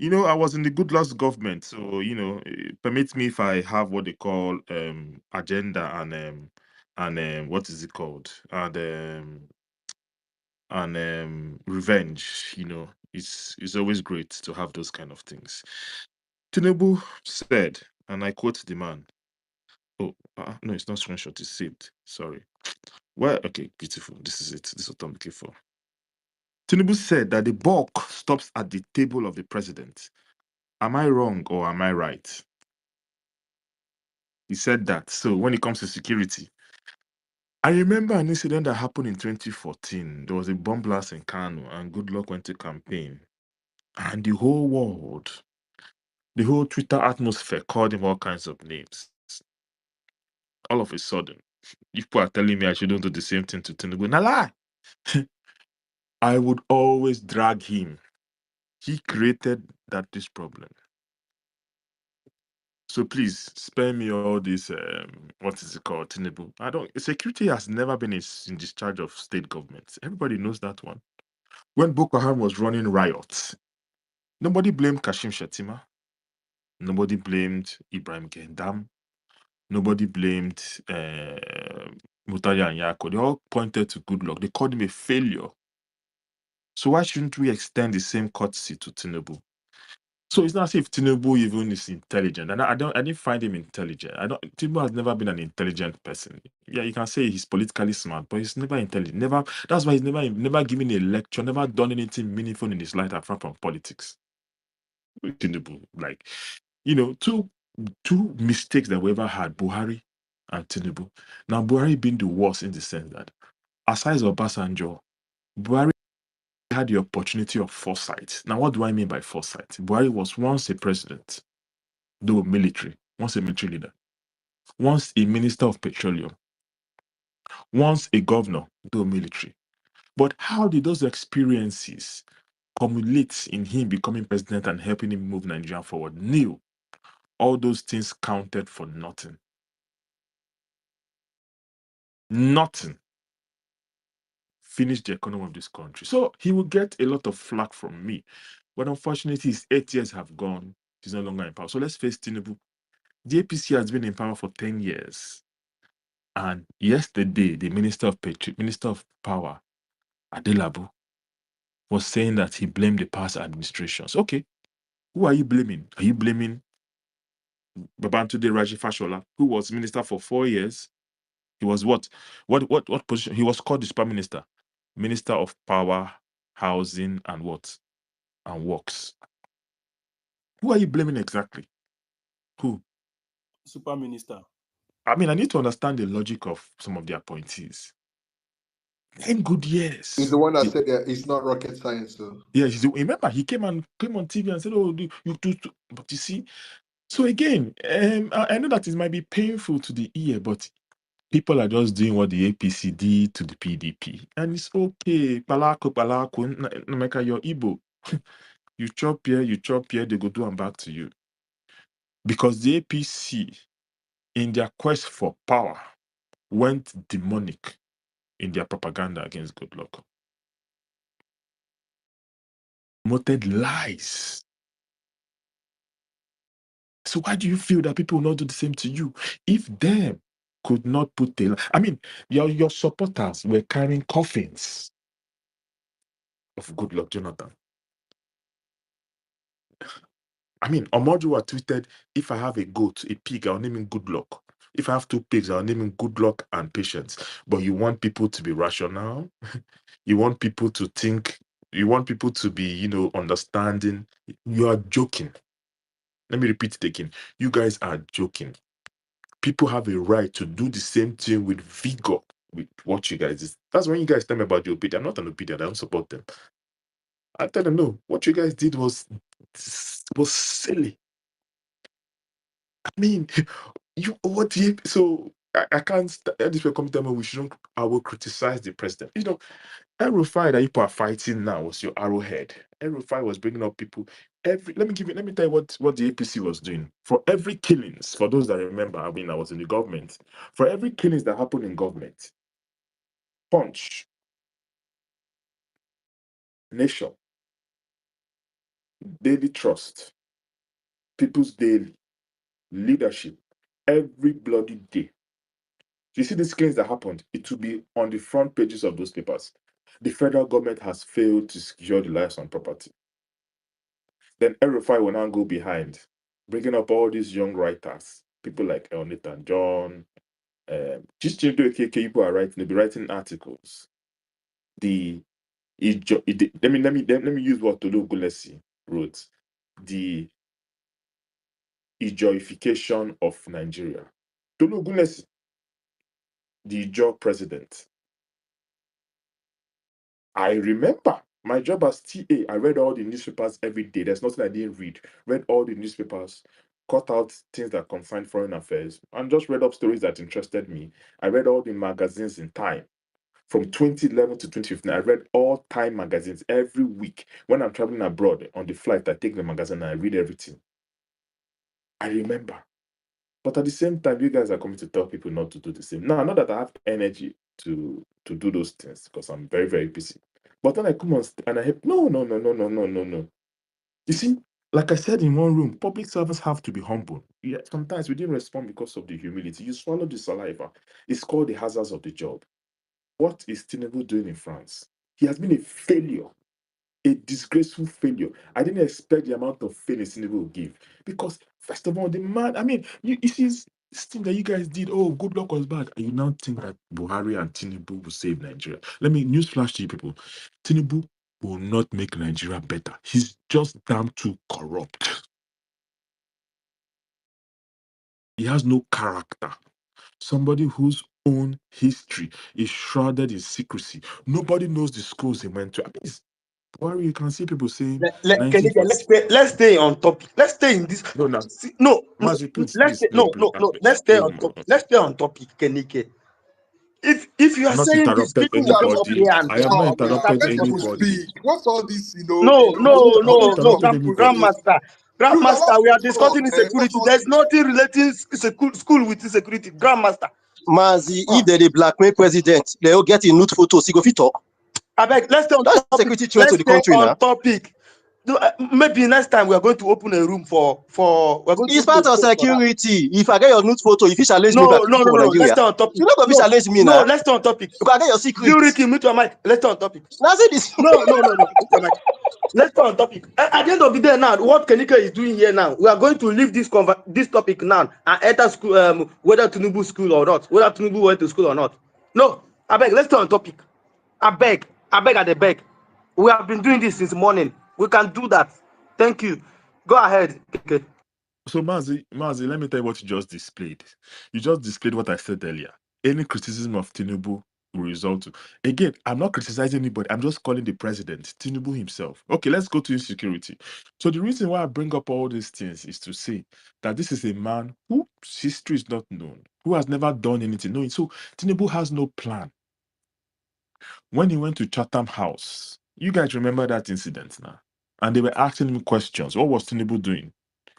I was in the good last government, so it permits me if I have what they call agenda and what is it called and revenge. It's always great to have those kind of things. Tinubu said, and I quote the man. Oh, no, it's not screenshot. It's saved. Sorry. Well, okay, beautiful. This is it. This is what I'm looking for. Tinubu said that the buck stops at the table of the president. Am I wrong or am I right? He said that. So when it comes to security, I remember an incident that happened in 2014. There was a bomb blast in Kano, and Goodluck went to campaign. And the whole world, the whole Twitter atmosphere called him all kinds of names. All of a sudden, people are telling me I shouldn't do the same thing to Tinubu. Nah, lie. I would always drag him. He created this problem. So please spare me all this. What is it called, Tinubu? Security has never been in discharge of state governments. Everybody knows that one. When Boko Haram was running riots, nobody blamed Kashim Shettima. Nobody blamed Ibrahim Gendam. Nobody blamed Mutari and Yako. They all pointed to Goodluck. They called him a failure. So why shouldn't we extend the same courtesy to Tinubu? So it's not as if Tinubu even is intelligent, and I didn't find him intelligent. Tinubu has never been an intelligent person. Yeah, you can say he's politically smart, but he's never intelligent. Never. That's why he's never given a lecture, never done anything meaningful in his life apart from politics. Tinubu, like two mistakes that we ever had, Buhari and Tinubu. Now Buhari being the worst in the sense that, aside of Obasanjo, Buhari had the opportunity of foresight. Now, what do I mean by foresight? Buhari was once a president, though military, once a military leader, once a minister of petroleum, once a governor, though military. But how did those experiences cumulate in him becoming president and helping him move Nigeria forward? Nil. All those things counted for nothing. Nothing. Finished the economy of this country. So he will get a lot of flack from me. But unfortunately, his 8 years have gone. He's no longer in power. So let's face Tinubu. The APC has been in power for 10 years. And yesterday, the Minister of Power, Adelabu, was saying that he blamed the past administrations. Okay, who are you blaming? Are you blaming Babantunde Raji Fashola, who was minister for 4 years? He was what position? He was called the super minister, Minister of Power, Housing, and what? And Works. Who are you blaming exactly? Who? Super Minister. I mean, I need to understand the logic of some of the appointees. 10 good years. He's the one that said that it's not rocket science, though. Yeah, remember he came on TV and said, "Oh, you do." But you see, so again, I know that it might be painful to the ear, but people are just doing what the APC did to the PDP, and it's okay. Palako, no matter your Igbo, you chop here, they go do them back to you, because the APC, in their quest for power, went demonic in their propaganda against Goodluck. Promoted lies. So why do you feel that people will not do the same to you? If them could not put I mean, your supporters were carrying coffins of Goodluck Jonathan. I mean, Omojua tweeted, if I have a goat, a pig, I'll name him Goodluck. If I have 2 pigs, I'll name him Goodluck and Patience. But you want people to be rational? You want people to think? You want people to be, understanding? You are joking. Let me repeat it again. You guys are joking. People have a right to do the same thing with vigor with what you guys did. That's when you guys tell me about the opinion. I'm not an opinion. I don't support them. I tell them, no, what you guys did was silly. I mean, so I can't this will come to me. I will criticize the president. El-Rufai that people are fighting now was your arrowhead. El-Rufai was bringing up people. Let me tell you what the APC was doing. For every killings, for those that remember, I mean, I was in the government. For every killings that happened in government, Punch, Nation, Daily Trust, People's Daily, Leadership, every bloody day. You see these killings that happened, it will be on the front pages of those papers. The federal government has failed to secure the lives and property. Then El-Rufai will now go behind, bringing up all these young writers, people like Nathan John, just people are writing, they'll be writing articles. Let me use what Tolu Gulesi wrote. The Ijoification of Nigeria. Tolu Gulesi, the Ijo president. I remember my job as TA. I read all the newspapers every day. There's nothing I didn't read. Read all the newspapers, cut out things that concern foreign affairs, and just read up stories that interested me. I read all the magazines in Time. From 2011 to 2015, I read all Time magazines every week. When I'm traveling abroad on the flight, I take the magazine and I read everything. I remember. But at the same time, you guys are coming to tell people not to do the same. Now, not that I have energy to do those things because I'm very, very busy. But then I come on and I have no. You see, like I said in one room, public servants have to be humble. Yeah, sometimes we didn't respond because of the humility. You swallow the saliva. It's called the hazards of the job. What is Tinubu doing in France? He has been a failure. A disgraceful failure. I didn't expect the amount of failure Tinubu would give. Because, first of all, the man, I mean, you see this thing that you guys did, Goodluck was bad. And you now think that Buhari and Tinubu will save Nigeria. Let me newsflash to you people. Tinubu will not make Nigeria better. He's just damn too corrupt. He has no character. Somebody whose own history is shrouded in secrecy. Nobody knows the schools he went to. I mean, Buhari, you can see people saying let's stay on topic. Let's stay in this. No, Mazi, please, let's stay, no. Let's stay on topic. Let's stay on topic, Kenike. If you are not saying this, interrupted people will come up anybody. here and I have not interrupted Let people anybody. speak. What's all this, No, interrupted anybody. Grandmaster, we are Talk, discussing man. What's insecurity. all There's this? nothing relating school with insecurity. Grandmaster. Mazi, if they blackmail president, they'll get in nude photos. He go fit talk. I beg, let's stay on That's topic. security threat to the Let's stay country on now. topic. Maybe next time we are going to open a room for we're going to It's part of security. If I get your nude photo, if you challenge me, no. Nigeria, Let's stay on topic. you not gonna challenge me now. Let's stay on topic. You can get your secret. You Ricky, mute your mic. Let's stay on topic. Now say this. No. Mute your mic. Let's stay on topic. At the end of the day now, what Kenike is doing here now, we are going to leave this topic now and enter school, whether Tinubu school or not, whether Tinubu went to school or not. No, I beg, let's stay on topic. I beg, and I beg. We have been doing this since morning. We can do that. Thank you. Go ahead, Kenike. So, Mazi, let me tell you what you just displayed. You just displayed what I said earlier. Any criticism of Tinubu will result to. Again, I'm not criticizing anybody. I'm just calling the president, Tinubu himself. Okay, let's go to insecurity. So, the reason why I bring up all these things is to say that this is a man whose history is not known, who has never done anything. No, so Tinubu has no plan. When he went to Chatham House, you guys remember that incident now? And they were asking him questions. What was Tinubu doing?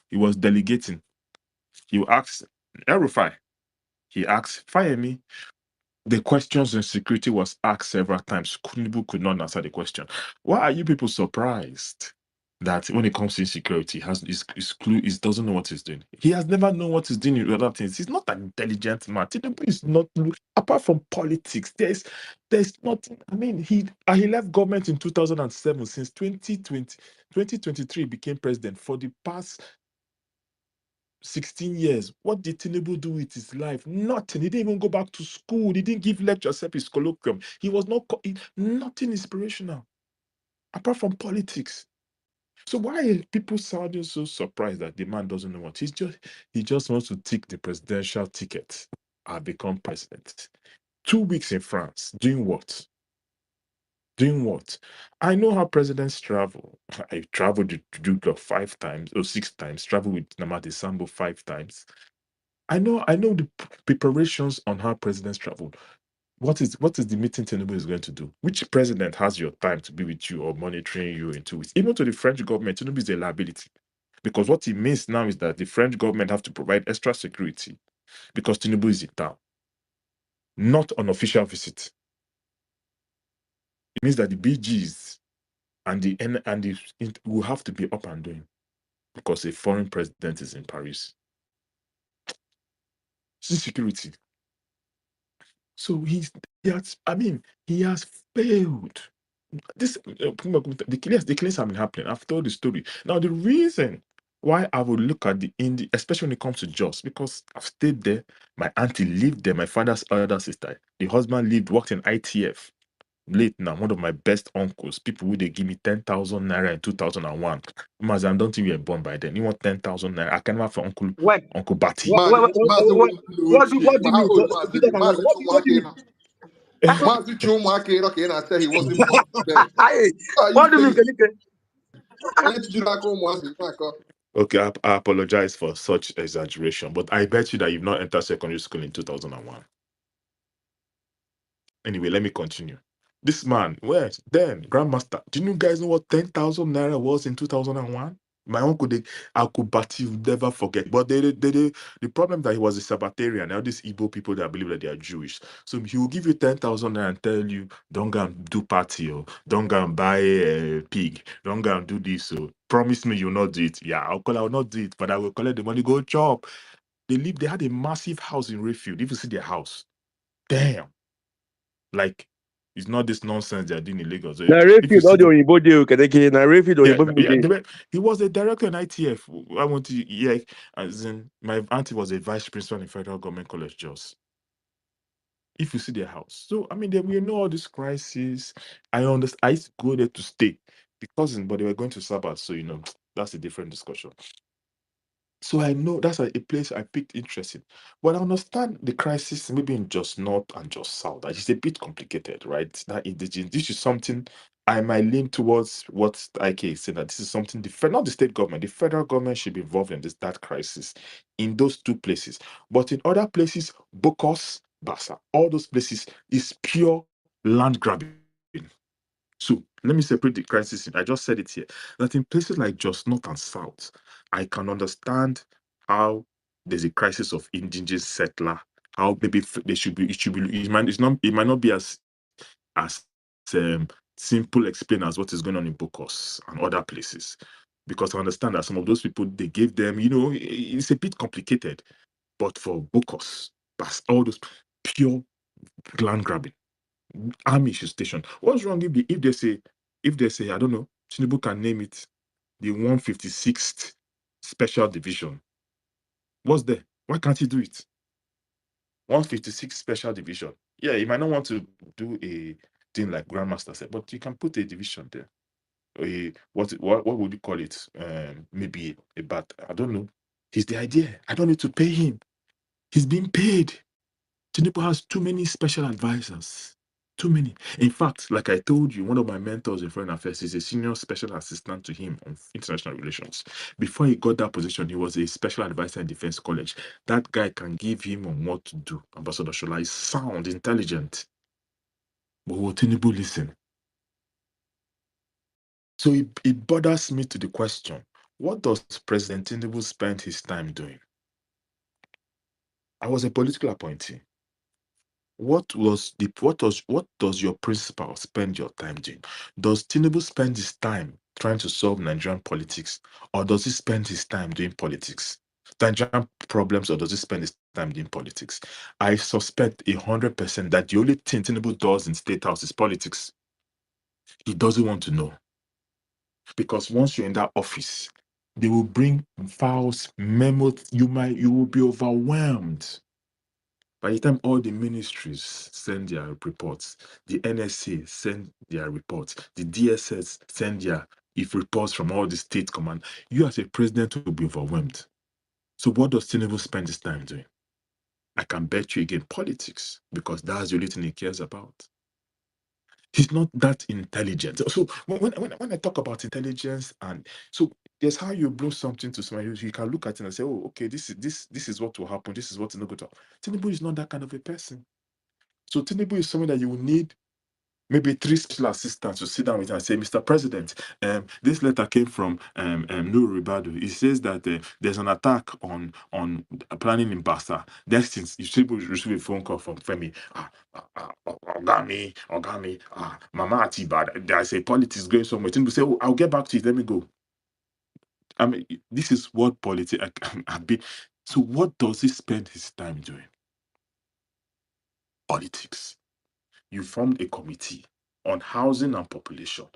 He was delegating. He asked El-Rufai. He asked Fayemi. The questions in security was asked several times. Tinubu could not answer the question. Why are you people surprised that when it comes to insecurity, his clue is doesn't know what he's doing? He has never known what he's doing in other things. He's not an intelligent man. Tinubu is not, apart from politics. There's nothing. I mean, he left government in 2007. Since 2023 became president. For the past 16 years. What did Tinubu do with his life? Nothing. He didn't even go back to school. He didn't give lectures except his colloquium. He was nothing inspirational apart from politics. So why are people sounding so surprised that the man doesn't know what he just wants to take the presidential ticket and become president? 2 weeks in France, doing what? Doing what? I know how presidents travel. I traveled to Duke 5 times or 6 times, traveled with Namadi Sambo 5 times. I know the preparations on how presidents travel. What is the meeting Tinubu is going to do? Which president has your time to be with you or monitoring you in 2 weeks? Even to the French government, Tinubu is a liability. Because what it means now is that the French government have to provide extra security because Tinubu is in town, not on official visit. It means that the BGs and the will have to be up and doing because a foreign president is in Paris. Security. So he has failed. This the killings have been happening. I've told the story. Now the reason why I would look at the indie, especially when it comes to Jos, because I've stayed there. My auntie lived there. My father's elder sister, the husband worked in ITF. Late now, one of my best uncles, people who they give me 10,000 naira in 2001. Mazan, I don't think you were born by then. You want 10,000 naira? I can have for When? Uncle Batty. What, what, what, Mazi what, what do shit. what do you How mean? old Speed up and Mazi what do you mean? Chumwake? Mazi Chumwake, okay, and I said he wasn't born then. Hey, Who are you what do you mean, saying? Kenike? Ain't you like Mazi? Okay, I apologize for such exaggeration, but I bet you that you've not entered secondary school in 2001. Anyway, let me continue. This man, where then Grandmaster? Do you guys know what 10,000 naira was in 2001? My uncle, Uncle Bati, will never forget. But the problem that he was a Sabbatarian. Now these Igbo people that believe that they are Jewish, so he will give you 10,000 naira and tell you, don't go and do party, or don't go and buy a pig, don't go and do this. So promise me you'll not do it. Yeah, I will not do it, but I will collect the money, go chop. They had a massive house in Rayfield. If you see their house, damn. Like, it's not this nonsense they're doing in Lagos. Na If you Rayfield, see all the the Oyinbo dey, Kenike. Na Rayfield, yeah, Oyinbo people yeah, dey. he was a director in ITF. I want to as in my auntie was a vice principal in Federal Government College Jos. If you see their house, so I mean, we know all this crisis. I understand. I used to go there to stay, the cousin, but they were going to Sabbath, so that's a different discussion. So I know that's a place I picked interest in. But I understand the crisis maybe in just North and just South. That is a bit complicated, right? This is something I might lean towards what IK is saying, that this is something not the state government, the federal government should be involved in that crisis in those two places. But in other places, Bokos, Basa, all those places is pure land grabbing. So let me separate the crisis. I just said it here that in places like just North and South, I can understand how there's a crisis of indigenous settler. How maybe they should be. It should be. It might not be as simple explain as what is going on in Bokos and other places, because I understand that some of those people they gave them. It's a bit complicated. But for Bokos, that's all those pure land grabbing. Army should station. What's wrong if they say I don't know, Tinubu can name it the 156th Special Division. What's there? Why can't he do it? 156 Special Division. Yeah, you might not want to do a thing like Grandmaster said, but you can put a division there. What would you call it? Maybe a bat. I don't know. He's the idea. I don't need to pay him. He's being paid. Tinubu has too many special advisors. Too many. In fact, like I told you, one of my mentors in foreign affairs is a senior special assistant to him on international relations. Before he got that position, he was a special advisor in Defense College. That guy can give him on what to do. Ambassador Shola is sound, intelligent. But will Tinubu listen? So it bothers me to the question, what does President Tinubu spend his time doing? I was a political appointee. What does your principal spend your time doing? Does Tinubu spend his time trying to solve Nigerian politics, or does he spend his time doing politics? Nigerian problems, or does he spend his time doing politics? I suspect 100% that the only thing Tinubu does in State House is politics. He doesn't want to know. Because once you're in that office, they will bring files, memos, you will be overwhelmed. By the time all the ministries send their reports, the NSA send their reports, the DSS send their reports from all the state command, you as a president will be overwhelmed. So what does Tinubu spend his time doing? I can bet you again, politics, because that's the only thing he cares about. He's not that intelligent. So when I talk about intelligence, and so there's how you bring something to somebody, you can look at it and say, oh, okay, this is what will happen, this is what's not going to happen. Tinubu is not that kind of a person. So Tinubu is someone that you will need maybe 3 special assistants to sit down with and say, Mr. President, this letter came from Nuru Ribadu. It says that there's an attack on planning in Basa. Next thing, you receive a phone call from Femi. Ogami, Mama Atiba, there's a politics going somewhere. Tinubu say, oh, I'll get back to it, let me go. I mean, this is what politics have been. So what does he spend his time doing? Politics. You formed a committee on housing and population,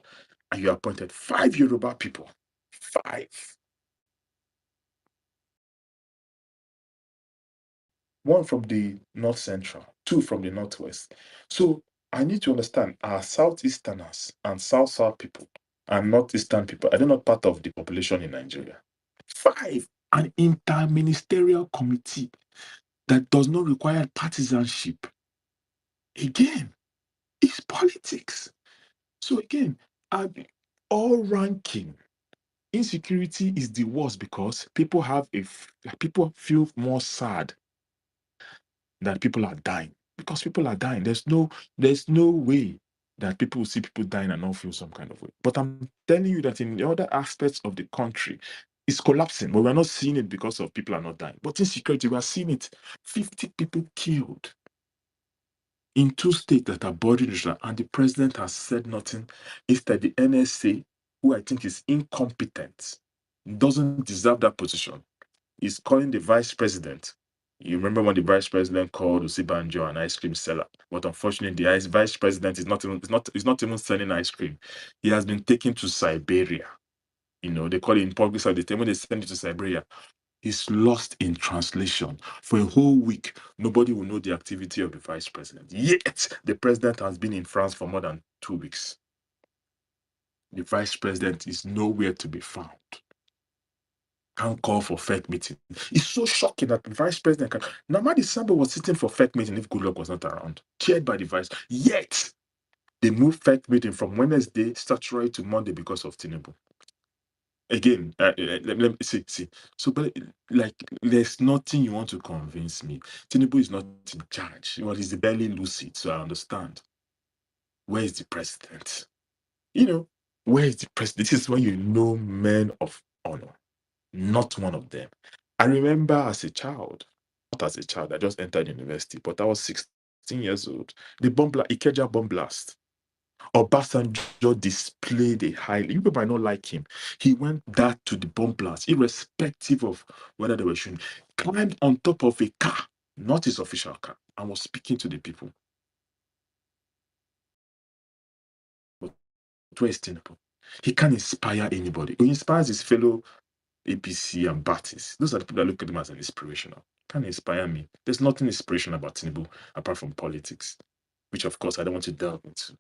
and you appointed 5 Yoruba people. 5. One from the North Central, 2 from the Northwest. So I need to understand, our Southeasterners and South people and Northeastern people, are they not part of the population in Nigeria? 5, an interministerial committee that does not require partisanship. Again, it's politics. So again, all ranking, insecurity is the worst because people people feel more sad that people are dying, because people are dying. There's no way that people will see people dying and not feel some kind of way. But I'm telling you that in the other aspects of the country, it's collapsing, but we're not seeing it because of people are not dying. But insecurity, we are seeing it. 50 people killed in 2 states that are bordering Israel, and the president has said nothing. Instead, the NSA, who I think is incompetent, doesn't deserve that position, is calling the vice president. You remember when the vice president called Osibanjo an ice cream seller, but unfortunately, the vice president is not even selling ice cream. He has been taken to Siberia. They call it in public, so when they send it to Siberia, he's lost in translation. For a whole week, nobody will know the activity of the vice president. Yet, the president has been in France for more than 2 weeks. The vice president is nowhere to be found. Can't call for fake meeting. It's so shocking that the vice president can. Namadi Sambo was sitting for fake meeting if Goodluck was not around, chaired by the vice. Yet, they moved fake meeting from Wednesday statutory to Monday because of Tinubu. Again, let me see. So, but like, there's nothing you want to convince me. Tinubu is not in charge. Well, he's barely lucid, so I understand. Where is the president? Where is the president? This is when you know men of honor. Not one of them. I remember as a child, not as a child, I just entered university, but I was 16 years old. The Ikeja bomb blast. Obasanjo displayed a highly, you people might not like him. He went that to the bomb blast, irrespective of whether they were shooting, climbed on top of a car, not his official car, and was speaking to the people. But where is Tinubu? He can't inspire anybody. He inspires his fellow APC and Baptists. Those are the people that look at him as an inspirational. Can't inspire me. There's nothing inspirational about Tinubu apart from politics, which of course I don't want to delve into.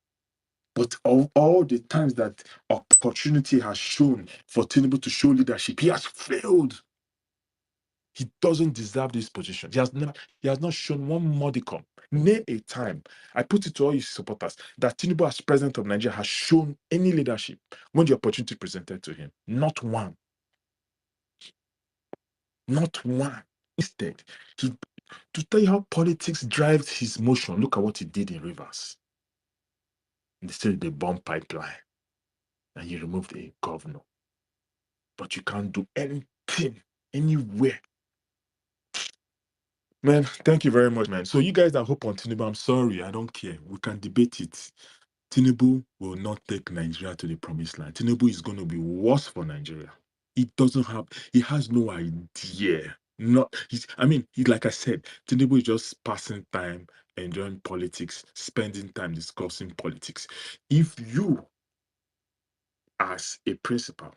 But all the times that opportunity has shown for Tinubu to show leadership, he has failed. He doesn't deserve this position. He has not shown one modicum, nay a time. I put it to all his supporters that Tinubu as president of Nigeria has shown any leadership when the opportunity presented to him. Not one. Not one. Instead, to tell you how politics drives his motion, look at what he did in Rivers. They said they bomb pipeline and he removed a governor. But you can't do anything anywhere. Man, thank you very much, man. So you guys that hope on Tinubu, I'm sorry, I don't care. We can debate it. Tinubu will not take Nigeria to the promised land. Tinubu is going to be worse for Nigeria. He has no idea. Like I said, Tinubu is just passing time, enjoying politics, spending time discussing politics. If you, as a principal,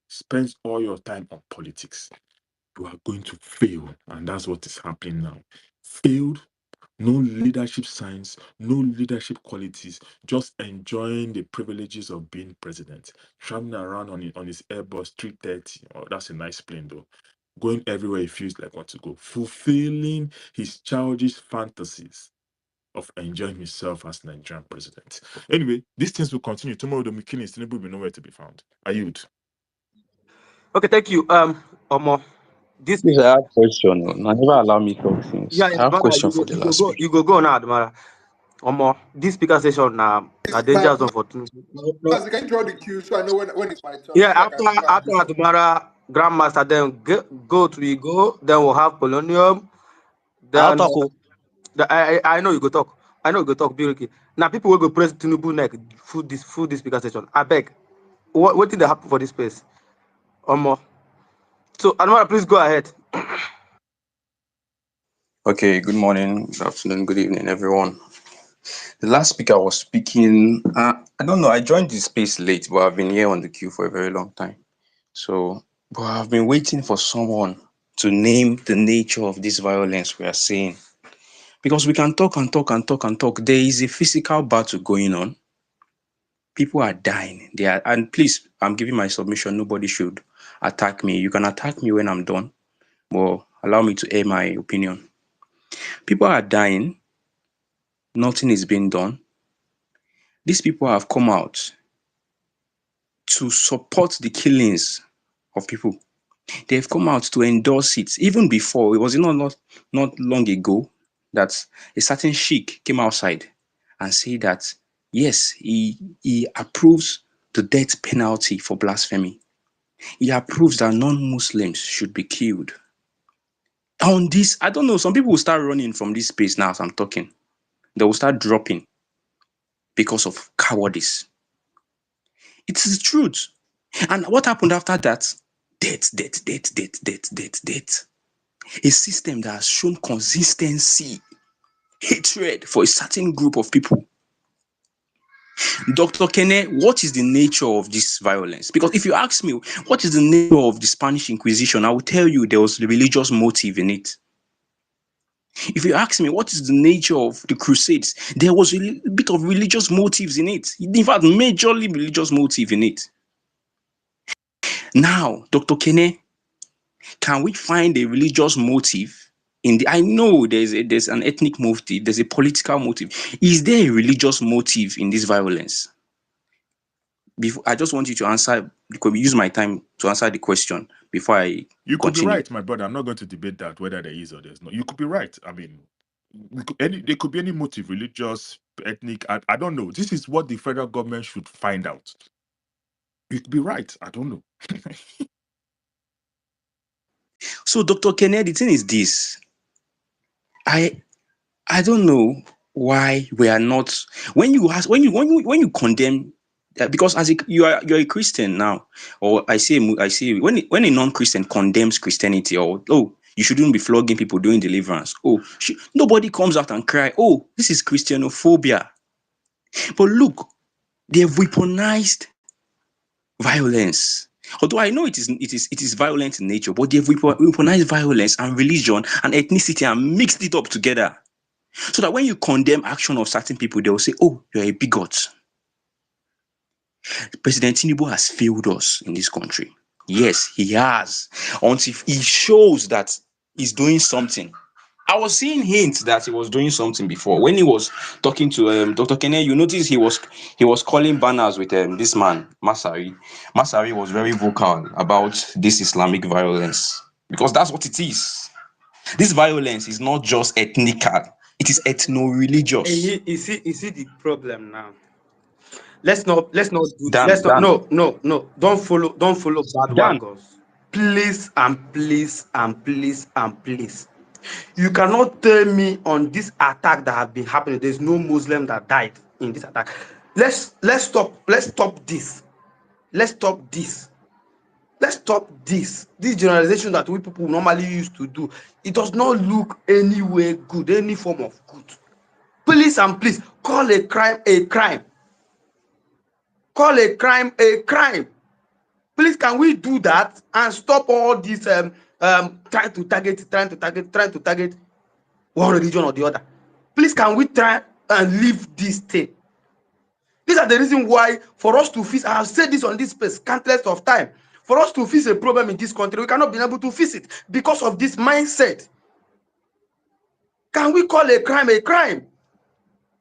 spends all your time on politics, you are going to fail. And that's what is happening now. Failed, no leadership signs, no leadership qualities, just enjoying the privileges of being president. Traveling around on his Airbus 330. Oh, that's a nice plane though. Going everywhere he feels like want to go. Fulfilling his childish fantasies of enjoying himself as Nigerian president. Anyway, these things will continue. Tomorrow the McKinney will be nowhere to be found. I yield. Okay, thank you. Omo, this Please, I have a question. Now, never allow me talk things. yeah, I have a Admara, question for the last you speaker. go go now, Admara. Omo, this speaker session na But danger zone for Tinubu. No, no. as you can draw the queue so I know when it's my turn, Yeah, so I can go and after do something. Admara Grandmaster, then go to Igo, then we'll have Polonium, I don't then talk. Oh. I know you go talk. I know you go talk, Biriki. Now people will go press Tinubu neck full this speaker session. I beg. What did they happen for this space? Omo. So Admara, please go ahead. Okay, good morning, good afternoon, good evening, everyone. The last speaker was speaking. I don't know, I joined this space late, but I've been here on the queue for a very long time. So, but I've been waiting for someone to name the nature of this violence we are seeing. Because we can talk and talk and talk and talk. There is a physical battle going on. People are dying. And please, I'm giving my submission. Nobody should attack me. You can attack me when I'm done, but allow me to air my opinion. People are dying. Nothing is being done. These people have come out to support the killings of people. They've come out to endorse it. Even before, it was not long ago that a certain sheikh came outside and said that yes, he approves the death penalty for blasphemy. He approves that non-Muslims should be killed. On this, I don't know, some people will start running from this space now as I'm talking. They will start dropping because of cowardice. It's the truth. And what happened after that? Death. A system that has shown consistency, hatred for a certain group of people. Dr. Kene, what is the nature of this violence? Because if you ask me, what is the nature of the Spanish Inquisition, I will tell you there was a religious motive in it. If you ask me, what is the nature of the Crusades, there was a bit of religious motives in it. In fact, majorly religious motive in it. Now, Dr. Kene, can we find a religious motive in the? I know there's an ethnic motive, there's a political motive. Is there a religious motive in this violence? Before, I just want you to answer, because we use my time to answer the question before I You could be continue. right, my brother. I'm not going to debate that, whether there is or there's not. You could be right. I mean, there could be any motive, religious, ethnic. I don't know. This is what the federal government should find out. You could be right. I don't know. So, Dr. Kennedy, the thing is this. I don't know why we are not, when you condemn, because as you're a Christian now, or I say when a non-Christian condemns Christianity, or you shouldn't be flogging people doing deliverance, nobody comes out and cry, oh, this is Christianophobia. But look, they have weaponized violence. Although I know it is violent in nature, but they have weaponized violence and religion and ethnicity and mixed it up together. So that when you condemn action of certain people, they will say, oh, you're a bigot. President Tinubu has failed us in this country. Yes, he has. Until he shows that he's doing something. I was seeing hints that he was doing something before. When he was talking to Dr. Kene, you notice he was calling banners with this man, Masari. Masari was very vocal about this Islamic violence because that's what it is. This violence is not just ethnical, it is ethno-religious. You see the problem now. Let's not do let's Dan, not Dan, no, don't follow Dan. bandwagons, please and please and please and please. You cannot tell me on this attack that have been happening there's no Muslim that died in this attack. Let's stop this. Let's stop this generalization that we people normally used to do. It does not look anywhere good, any form of good. Please and please call a crime a crime. Call a crime a crime. Please, can we do that and stop all this trying to target one religion or the other? Please, can we try and leave this thing? These are the reason why for us to fix, I have said this on this space countless of time, for us to fix a problem in this country, we cannot be able to fix it because of this mindset. Can we call a crime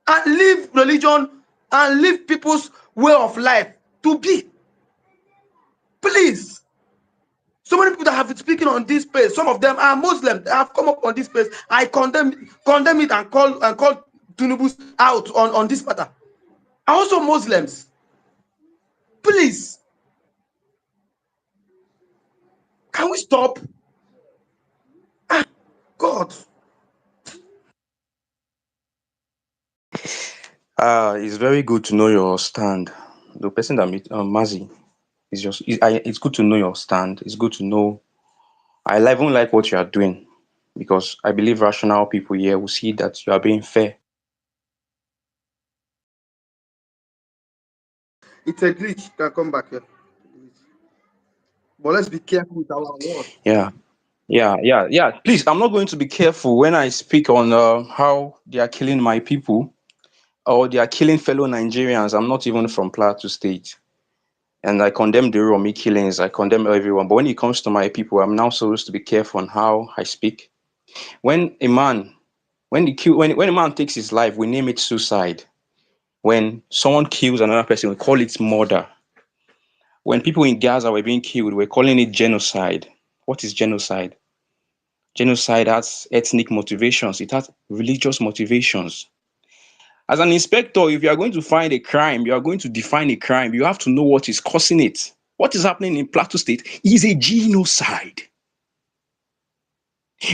and leave religion and leave people's way of life to be? Please. So many people that have been speaking on this space, some of them are Muslim. They have come up on this space. I condemn it and call Tinubu out on this matter. Are also Muslims. Please, can we stop? God. It's very good to know your stand. The person that meet Mazi is just it's good to know your stand. It's good to know. Even like what you are doing because I believe rational people here will see that you are being fair. It's a glitch. You can come back here. But let's be careful with our words. Yeah, yeah. Please, I'm not going to be careful when I speak on how they are killing my people or they are killing fellow Nigerians. I'm not even from Plateau State. And I condemn the Romi killings. I condemn everyone. But when it comes to my people, I'm now supposed to be careful on how I speak. When a man, when a man takes his life, we name it suicide. When someone kills another person, we call it murder. When people in Gaza were being killed, we're calling it genocide. What is genocide? Genocide has ethnic motivations. It has religious motivations. As an inspector, if you are going to find a crime, you are going to define a crime, you have to know what is causing it. What is happening in Plateau State is a genocide.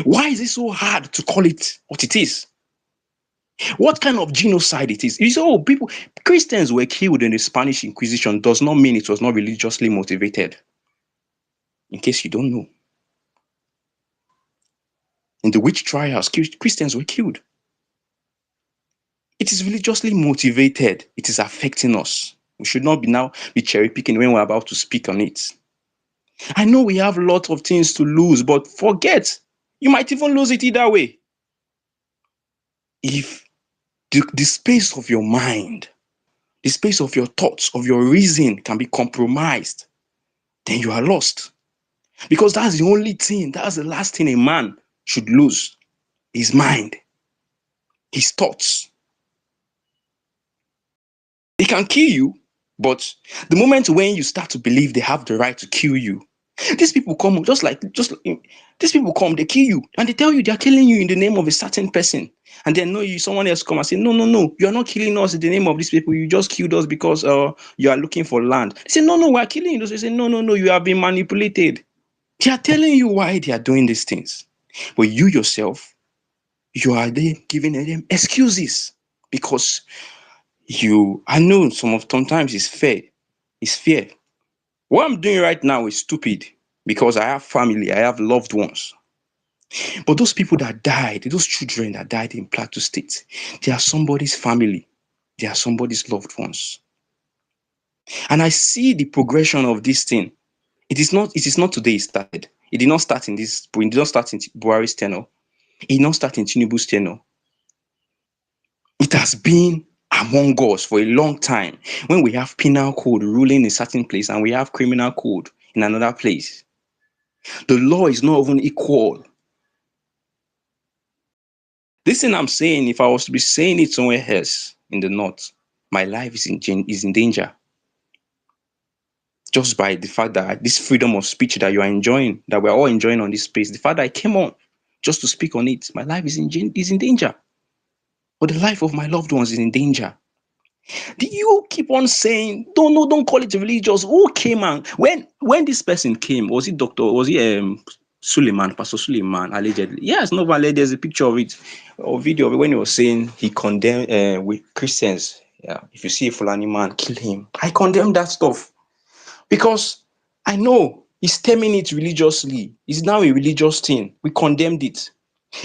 Why is it so hard to call it what it is? What kind of genocide it is? You say, oh, Christians were killed in the Spanish Inquisition does not mean it was not religiously motivated. In case you don't know. In the witch trials, Christians were killed. It is religiously motivated. It is affecting us. We should not be cherry picking when we're about to speak on it. I know we have a lot of things to lose, but forget, you might even lose it either way. If the space of your mind, the space of your thoughts, of your reason can be compromised, then you are lost. Because that's the only thing, that's the last thing a man should lose. His mind, his thoughts. They can kill you, but the moment when you start to believe they have the right to kill you, these people come these people come, they kill you, and they tell you they are killing you in the name of a certain person. And then someone else come and say, no, you are not killing us in the name of these people. You just killed us because you are looking for land. They say, no, we are killing you. They say, no, you have been manipulated. They are telling you why they are doing these things. But you yourself, you are there giving them excuses because I know sometimes it's fair. It's fear. What I'm doing right now is stupid because I have family, I have loved ones. But those people that died, those children that died in Plateau State, they are somebody's family. They are somebody's loved ones. And I see the progression of this thing. It is not today it started. It did not start in Buhari's tenure. It did not start in Tinubu's tenure. It has been among us for a long time when we have penal code ruling in a certain place and we have criminal code in another place. The law is not even equal. This thing I'm saying, if I was to be saying it somewhere else in the north, my life is in danger. Just by the fact that this freedom of speech that you are enjoying, that we're all enjoying on this space, the fact that I came on just to speak on it, my life is in danger. But the life of my loved ones is in danger. Do you keep on saying, don't call it religious? Who came on? When this person came, was it Suleiman, Pastor Suleiman, allegedly? Yes, no, there's a picture of it, or video of it, when he was saying he condemned with Christians. Yeah, if you see a Fulani man, kill him. I condemn that stuff because I know he's terming it religiously. It's now a religious thing. We condemned it.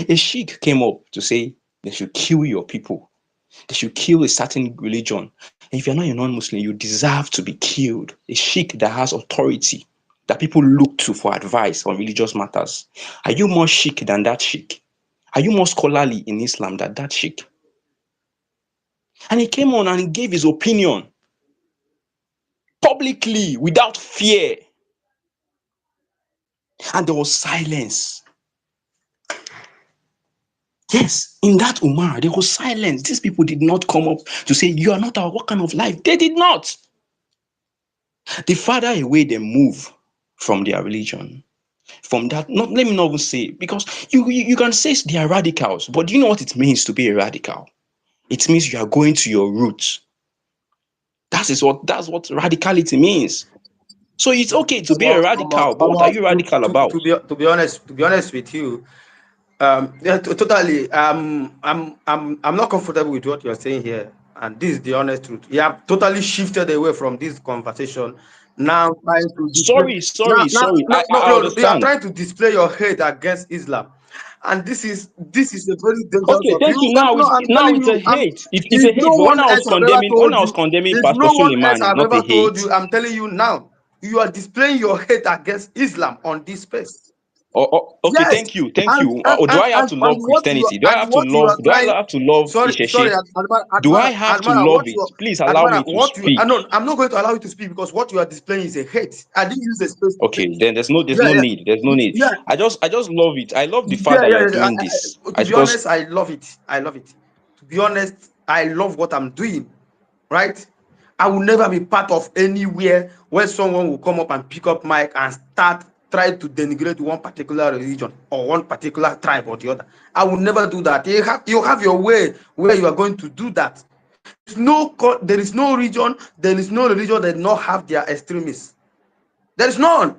A sheikh came up to say they should kill your people. They should kill a certain religion. And if you're not a non-Muslim, you deserve to be killed. A sheikh that has authority, that people look to for advice on religious matters. Are you more sheikh than that sheikh? Are you more scholarly in Islam than that sheikh? And he came on and he gave his opinion publicly without fear. And there was silence. Yes, in that Umar, there was silence. These people did not come up to say, you are not our what kind of life. They did not. The farther away they move from their religion, from that, let me not even say, because you can say they are radicals, but do you know what it means to be a radical? It means you are going to your roots. That's what radicality means. So it's okay to be a radical, but what are you radical about? To be honest with you, yeah, totally. I'm not comfortable with what you're saying here, and this is the honest truth. You have totally shifted away from this conversation. Now trying to display. Sorry. No, no, I no, no. You are understand. trying to display your hate against Islam, and this is a very dangerous Okay, of thank you. you. Now No, I'm now telling it's a you. hate. It's If a hate. no But one else have ever when told I was you, condemning if Pastor no one else Suleiman, it's have not a ever told hate. you, I'm telling you now. You are displaying your hate against Islam on this space. Okay, Yes, thank you. Or do and I have to love what you Christianity? Do I have to what you love? are Do I trying. have to love Sorry, Isheshe? Do I have to Admara, love it? Please allow me to I speak. know I'm not going to allow you to speak because what you are displaying is a hate. I didn't use a space to say. Okay, then there's no Yeah, yeah, need. There's no need. yeah, I just love it. I love the fact yeah, that you're yeah. doing this. To I be because honest, I love it. I love it. To be honest, I love what I'm doing. Right? I will never be part of anywhere where someone will come up and pick up mic and start trying to denigrate one particular religion or one particular tribe or the other. I will never do that. You have your way where you are going to do that. There is no religion that not have their extremists. There is none.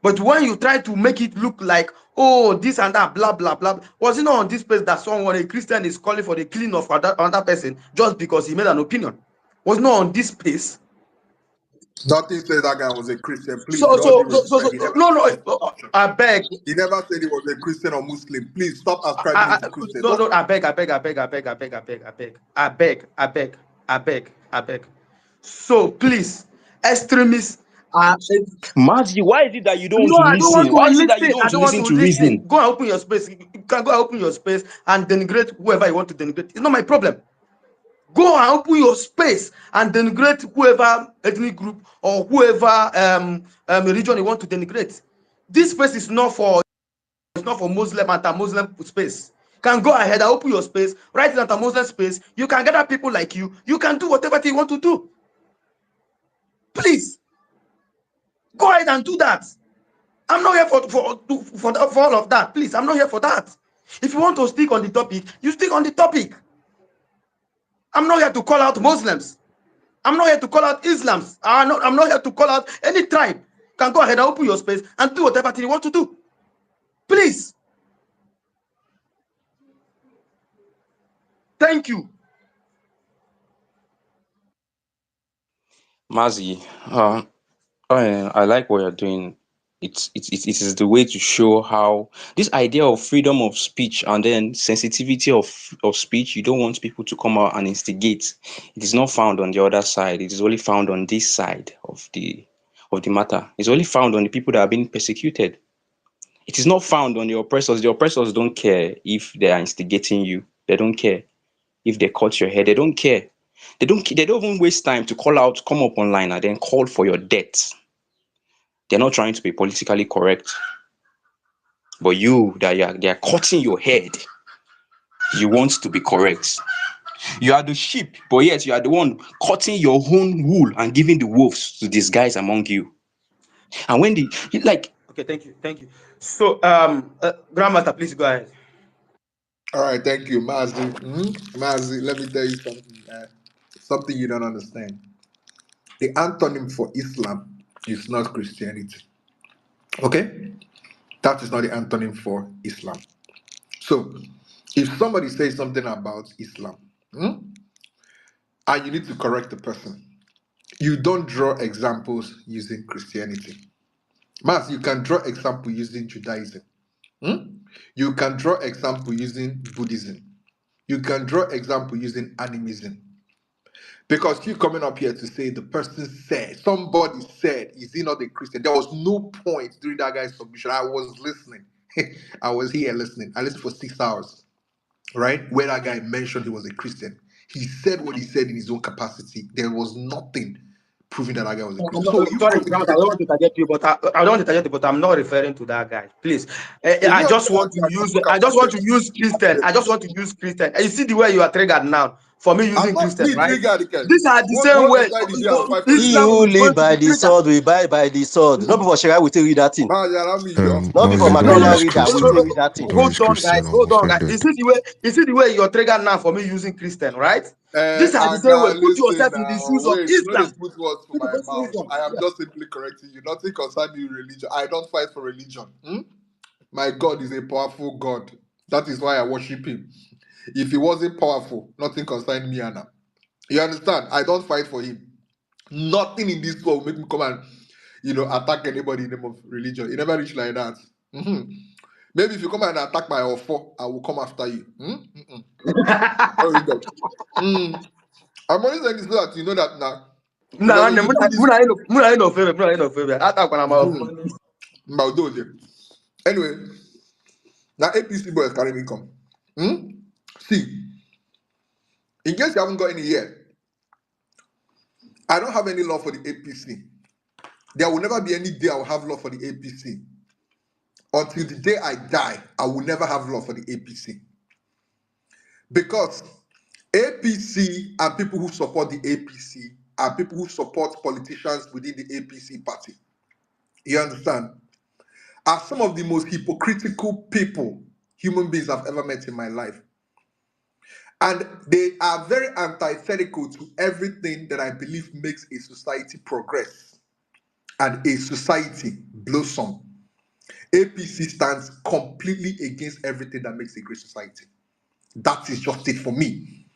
But when you try to make it look like, oh, this and that, blah, blah, blah, was it not on this place that someone, a Christian, is calling for the killing of another person just because he made an opinion? Was not on this place. Nothing says that guy was a Christian. Please, So, with all so, due so, so, respect, so he never no, said no, he was a Christian. I beg. He never said he was a Christian or Muslim. Please stop ascribing it to Christians. No, no, I beg, I beg, I beg, I beg, I beg, I beg, I beg, I beg, I beg, I beg, I beg. So please, extremists are. Mazi, why is it that you don't want No, to I don't want listen? to Why is it that you listen. don't I want to don't want listen to to listen. reason? Go and open your space. You can go and open your space and denigrate whoever you want to denigrate. It's not my problem. Go and open your space and denigrate whoever ethnic group or whoever religion you want to denigrate. This space is not for Muslim anti-Muslim space. You can go ahead and open your space, write it anti-Muslim space. You can gather people like you. You can do whatever you want to do. Please go ahead and do that. I'm not here for all of that. Please, I'm not here for that. If you want to stick on the topic, you stick on the topic. I'm not here to call out Muslims. I'm not here to call out Islams. I'm not here to call out any tribe. You can go ahead and open your space and do whatever you want to do. Please. Thank you. Mazi, I like what you're doing. It is the way to show how this idea of freedom of speech and then sensitivity of speech. You don't want people to come out and instigate. It is not found on the other side. It is only found on this side of the matter. It's only found on the people that are being persecuted. It is not found on the oppressors. The oppressors don't care if they are instigating you. They don't care if they cut your hair. They don't care. They don't even waste time to come up online and then call for your death. They're not trying to be politically correct. But they are cutting your head. You want to be correct. You are the sheep, but yet you are the one cutting your own wool and giving the wolves to these guys among you. And when Okay, thank you. So, Grandmaster, please go ahead. All right, thank you, Mazi. Mazi, let me tell you something. Something you don't understand. The antonym for Islam is not Christianity. Okay? That is not the antonym for Islam. So, if somebody says something about Islam, and you need to correct the person, you don't draw examples using Christianity. Mas, you can draw example using Judaism. You can draw example using Buddhism. You can draw example using animism. Because you coming up here to say the person said, somebody said, is he not a Christian? There was no point during that guy's submission. I was listening. I was here listening. I listened for 6 hours, right? Where that guy mentioned he was a Christian. He said what he said in his own capacity. There was nothing proving that guy was a Christian. So you Sorry, coming Grandmaster, I here, don't want to target you, but I don't want to target you, but I'm not referring to that guy. Please, if I you just want understand, to I use. spoke I just about want to it. use Christian. I just want to use Christian. You see the way you are triggered now for me I'm using not Christian, me right? triggered again. These are the same What way decide the day I'll fight for He Islam religion? who is going live to by be the triggered. sword will buy by the sword. Not before Shira we tell you that thing. Man, you allow me your Not before Mazi, don't No, Maguila use reader we Christian. tell you that thing. Don't hold use on, Christian. guys. I'm Hold on, guys. offended. You see the way you're triggered now for me using Christian, right? These are the I same way. can Put listen yourself in the now. shoes of Wait, no, they Islam. put words for Put my yourself in mouth. Islam. I am Yeah. just simply correcting you. Nothing concerning you religion. I don't fight for religion. My God is a powerful God. That is why I worship him. If he wasn't powerful, nothing concerned me, Anna. You understand? I don't fight for him. Nothing in this world will make me come and attack anybody in the name of religion. It never reach like that. Maybe if you come and attack my offer, I will come after you. Oh, you go. I'm only saying this so that you know that now. Because if you do this, Maudoje. Anyway, now APC boys carry me come. See, in case you haven't got any yet, I don't have any love for the APC. There will never be any day I will have love for the APC. Until the day I die, I will never have love for the APC. Because APC and people who support the APC are people who support politicians within the APC party. You understand? Are some of the most hypocritical human beings I've ever met in my life. And they are very antithetical to everything that I believe makes a society progress and a society blossom. APC stands completely against everything that makes a great society. That is just it for me.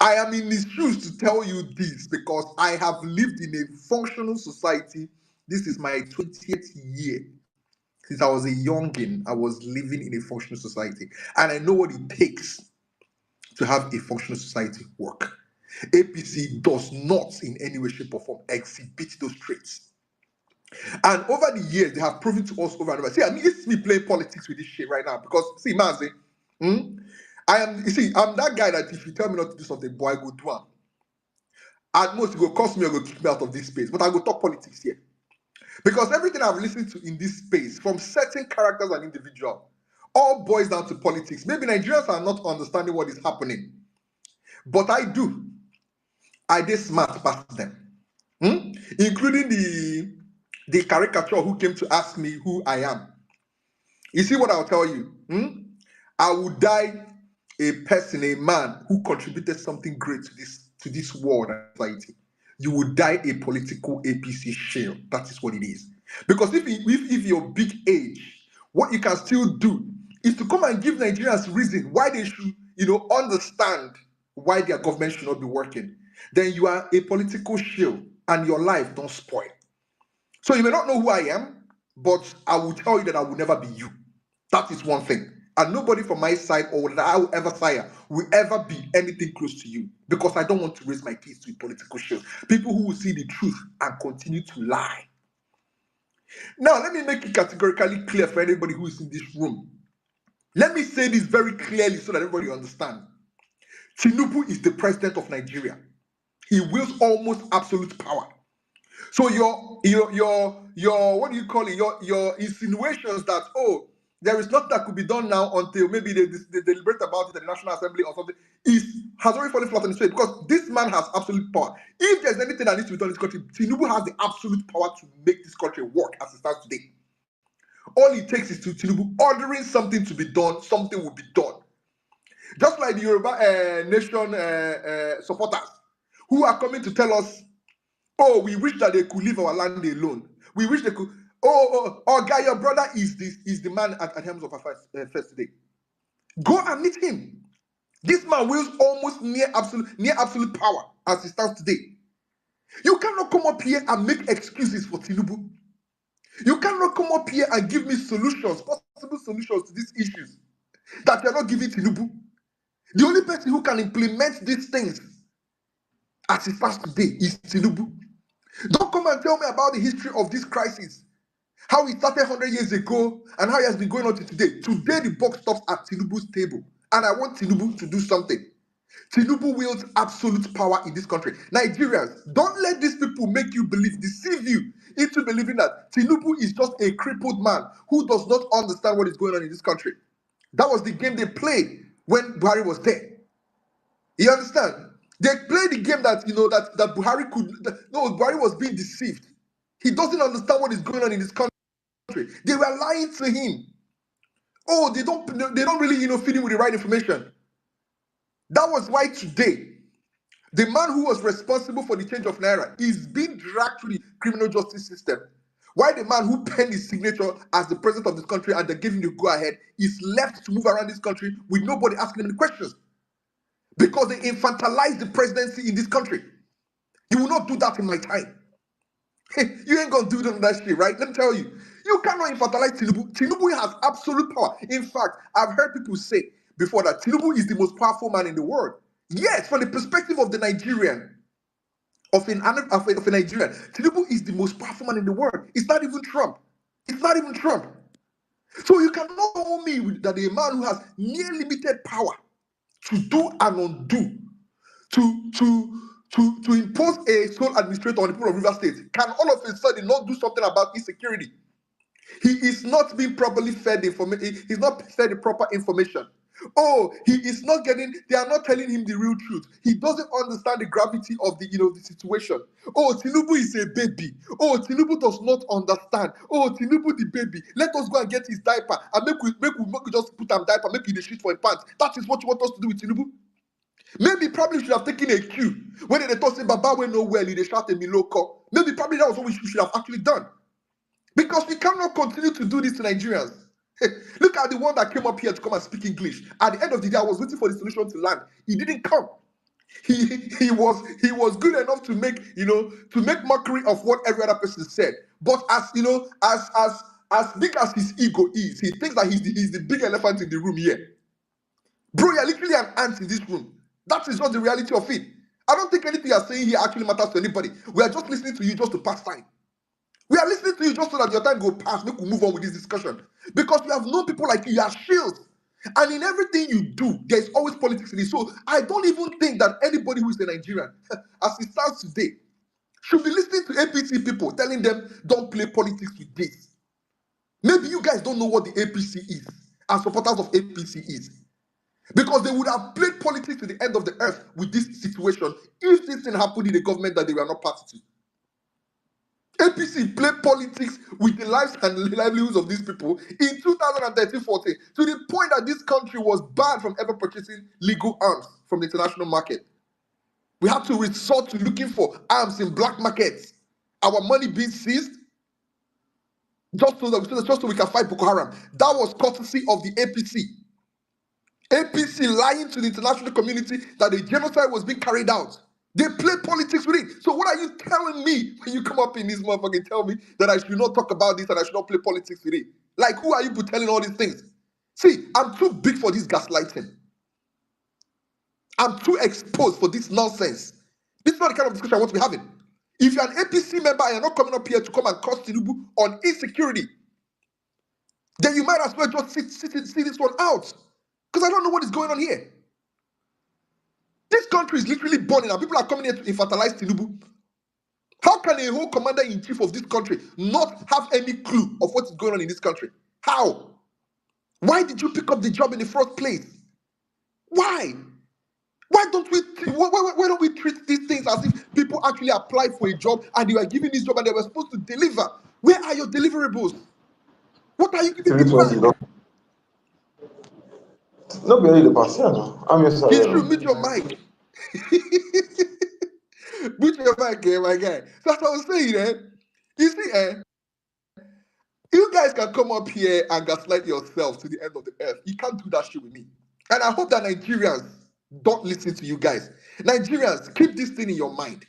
I am in his shoes to tell you this because I have lived in a functional society. This is my 20th year. Since I was a youngin, I was living in a functional society. And I know what it takes to have a functional society work. APC does not in any way, shape, or form exhibit those traits. And over the years, they have proven to us over and over. See, I mean, it's me playing politics with this shit right now. Because, see, Mazi, I'm that guy that if you tell me not to do something, boy, I go do it. At most, it will cost me or go kick me out of this space. But I go talk politics here. Because everything I've listened to in this space, from certain characters and individuals, all boils down to politics. Maybe Nigerians are not understanding what is happening. But I do. I did smart past them. Including the caricature who came to ask me who I am. You see what I'll tell you? I would die a person, a man who contributed something great to this world and society. You would die a political APC shell. That is what it is. Because if you're big age, what you can still do is to come and give Nigerians reason why they should, understand why their government should not be working. Then you are a political shield and your life don't spoil. So you may not know who I am, but I will tell you that I will never be you. That is one thing. And nobody from my side or that I will ever sire will ever be anything close to you because I don't want to raise my kids to a political shield. People who will see the truth and continue to lie. Now, let me make it categorically clear for anybody who is in this room. Let me say this very clearly so that everybody understands. Tinubu is the president of Nigeria. He wields almost absolute power. So your what do you call it? Your insinuations that there is nothing that could be done now until maybe they deliberate about it at the National Assembly or something has already fallen flat on its face because this man has absolute power. If there's anything that needs to be done in this country, Tinubu has the absolute power to make this country work as it stands today. All it takes is to Tinubu ordering something to be done, something will be done. Just like the Yoruba nation supporters who are coming to tell us, oh, we wish that they could leave our land alone. We wish they could. Guy, your brother is the man at Helms of Affairs first today. Go and meet him. This man wields almost near absolute power as he stands today. You cannot come up here and make excuses for Tinubu. You cannot come up here and give me solutions, possible solutions to these issues that you're not giving Tinubu. The only person who can implement these things as it stands today is Tinubu. Don't come and tell me about the history of this crisis, how it started 100 years ago and how it has been going on to today. Today, the buck stops at Tinubu's table, and I want Tinubu to do something. Tinubu wields absolute power in this country. Nigerians, don't let these people make you deceive you into believing that Tinubu is just a crippled man who does not understand what is going on in this country. That was the game they played when Buhari was there. You understand? They played the game that that Buhari Buhari was being deceived. He doesn't understand what is going on in this country. They were lying to him. Oh, they don't really feed him with the right information. That was why today, the man who was responsible for the change of Naira is being dragged through the criminal justice system. Why the man who penned his signature as the president of this country and they gave him the go-ahead is left to move around this country with nobody asking him any questions. Because they infantilized the presidency in this country. You will not do that in my time. You ain't gonna do that shit, right? Let me tell you. You cannot infantilize Tinubu. Tinubu has absolute power. In fact, I've heard people say before that Tinubu is the most powerful man in the world. Yes, from the perspective of the Nigerian, of a Nigerian, Tinubu is the most powerful man in the world. It's not even Trump. It's not even Trump. So you cannot tell me that a man who has near limited power to do and undo, to impose a sole administrator on the people of River State, can all of a sudden not do something about insecurity? He is not being properly fed information. He's not fed the proper information. Oh, he is not getting. They are not telling him the real truth. He doesn't understand the gravity of the situation. Oh, Tinubu is a baby. Oh, Tinubu does not understand. Oh, Tinubu the baby. Let us go and get his diaper and make we just put him diaper, make you the shit for him pants. That is what you want us to do with Tinubu. Maybe probably should have taken a cue when they thought say Baba will know well. They shout a Miloko. Maybe probably that was what we should have actually done. Because we cannot continue to do this to Nigerians. Look at the one that came up here to come and speak English. At the end of the day, I was waiting for the solution to land. He didn't come. He was good enough to make mockery of what every other person said. But as big as his ego is, he thinks that he's the big elephant in the room here. Bro, you're literally an ant in this room. That is not the reality of it. I don't think anything you're saying here actually matters to anybody. We are just listening to you just to pass time. We are listening to you just so that your time go past. Make we move on with this discussion. Because we have known people like you. You are shields. And in everything you do, there's always politics in it. So I don't even think that anybody who is a Nigerian, as it stands today, should be listening to APC people telling them, don't play politics with this. Maybe you guys don't know what the APC is and supporters of APC is. Because they would have played politics to the end of the earth with this situation if this thing happened in the government that they were not party to. APC played politics with the lives and livelihoods of these people in 2013-14 to the point that this country was banned from ever purchasing legal arms from the international market. We had to resort to looking for arms in black markets. Our money being seized just so we can fight Boko Haram. That was courtesy of the APC. APC lying to the international community that the genocide was being carried out. They play politics with it. So what are you telling me when you come up in this motherfucker and tell me that I should not talk about this and I should not play politics with it? Like, who are you telling all these things? See, I'm too big for this gaslighting. I'm too exposed for this nonsense. This is not the kind of discussion I want to be having. If you're an APC member and you're not coming up here to come and curse Tinubu on insecurity, then you might as well just see this one out. Because I don't know what is going on here. This country is literally burning and people are coming here to infantilize Tinubu. How can a whole commander-in-chief of this country not have any clue of what's going on in this country? How? Why did you pick up the job in the first place? Why? Why don't we treat these things as if people actually applied for a job and they were given this job and they were supposed to deliver? Where are your deliverables? What are you giving Three me twenty. back? No be only the pass. Yeah, no. I'm your He sorry. should mute your mic. Mute your mic, my guy. So as I was saying, you see, you guys can come up here and gaslight yourself to the end of the earth. You can't do that shit with me. And I hope that Nigerians don't listen to you guys. Nigerians, keep this thing in your mind.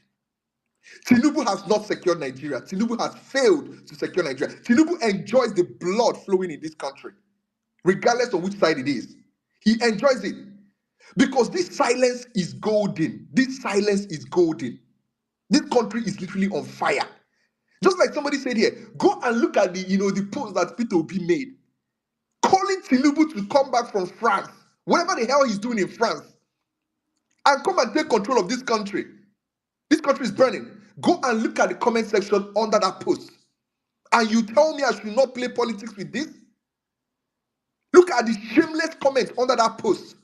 Tinubu has not secured Nigeria. Tinubu has failed to secure Nigeria. Tinubu enjoys the blood flowing in this country, regardless of which side it is. He enjoys it because this silence is golden. This silence is golden. This country is literally on fire. Just like somebody said here, go and look at the post that Peter Obi made, calling Tinubu to come back from France, whatever the hell he's doing in France, and come and take control of this country. This country is burning. Go and look at the comment section under that post. And you tell me I should not play politics with this? Look at the shameless comments under that post.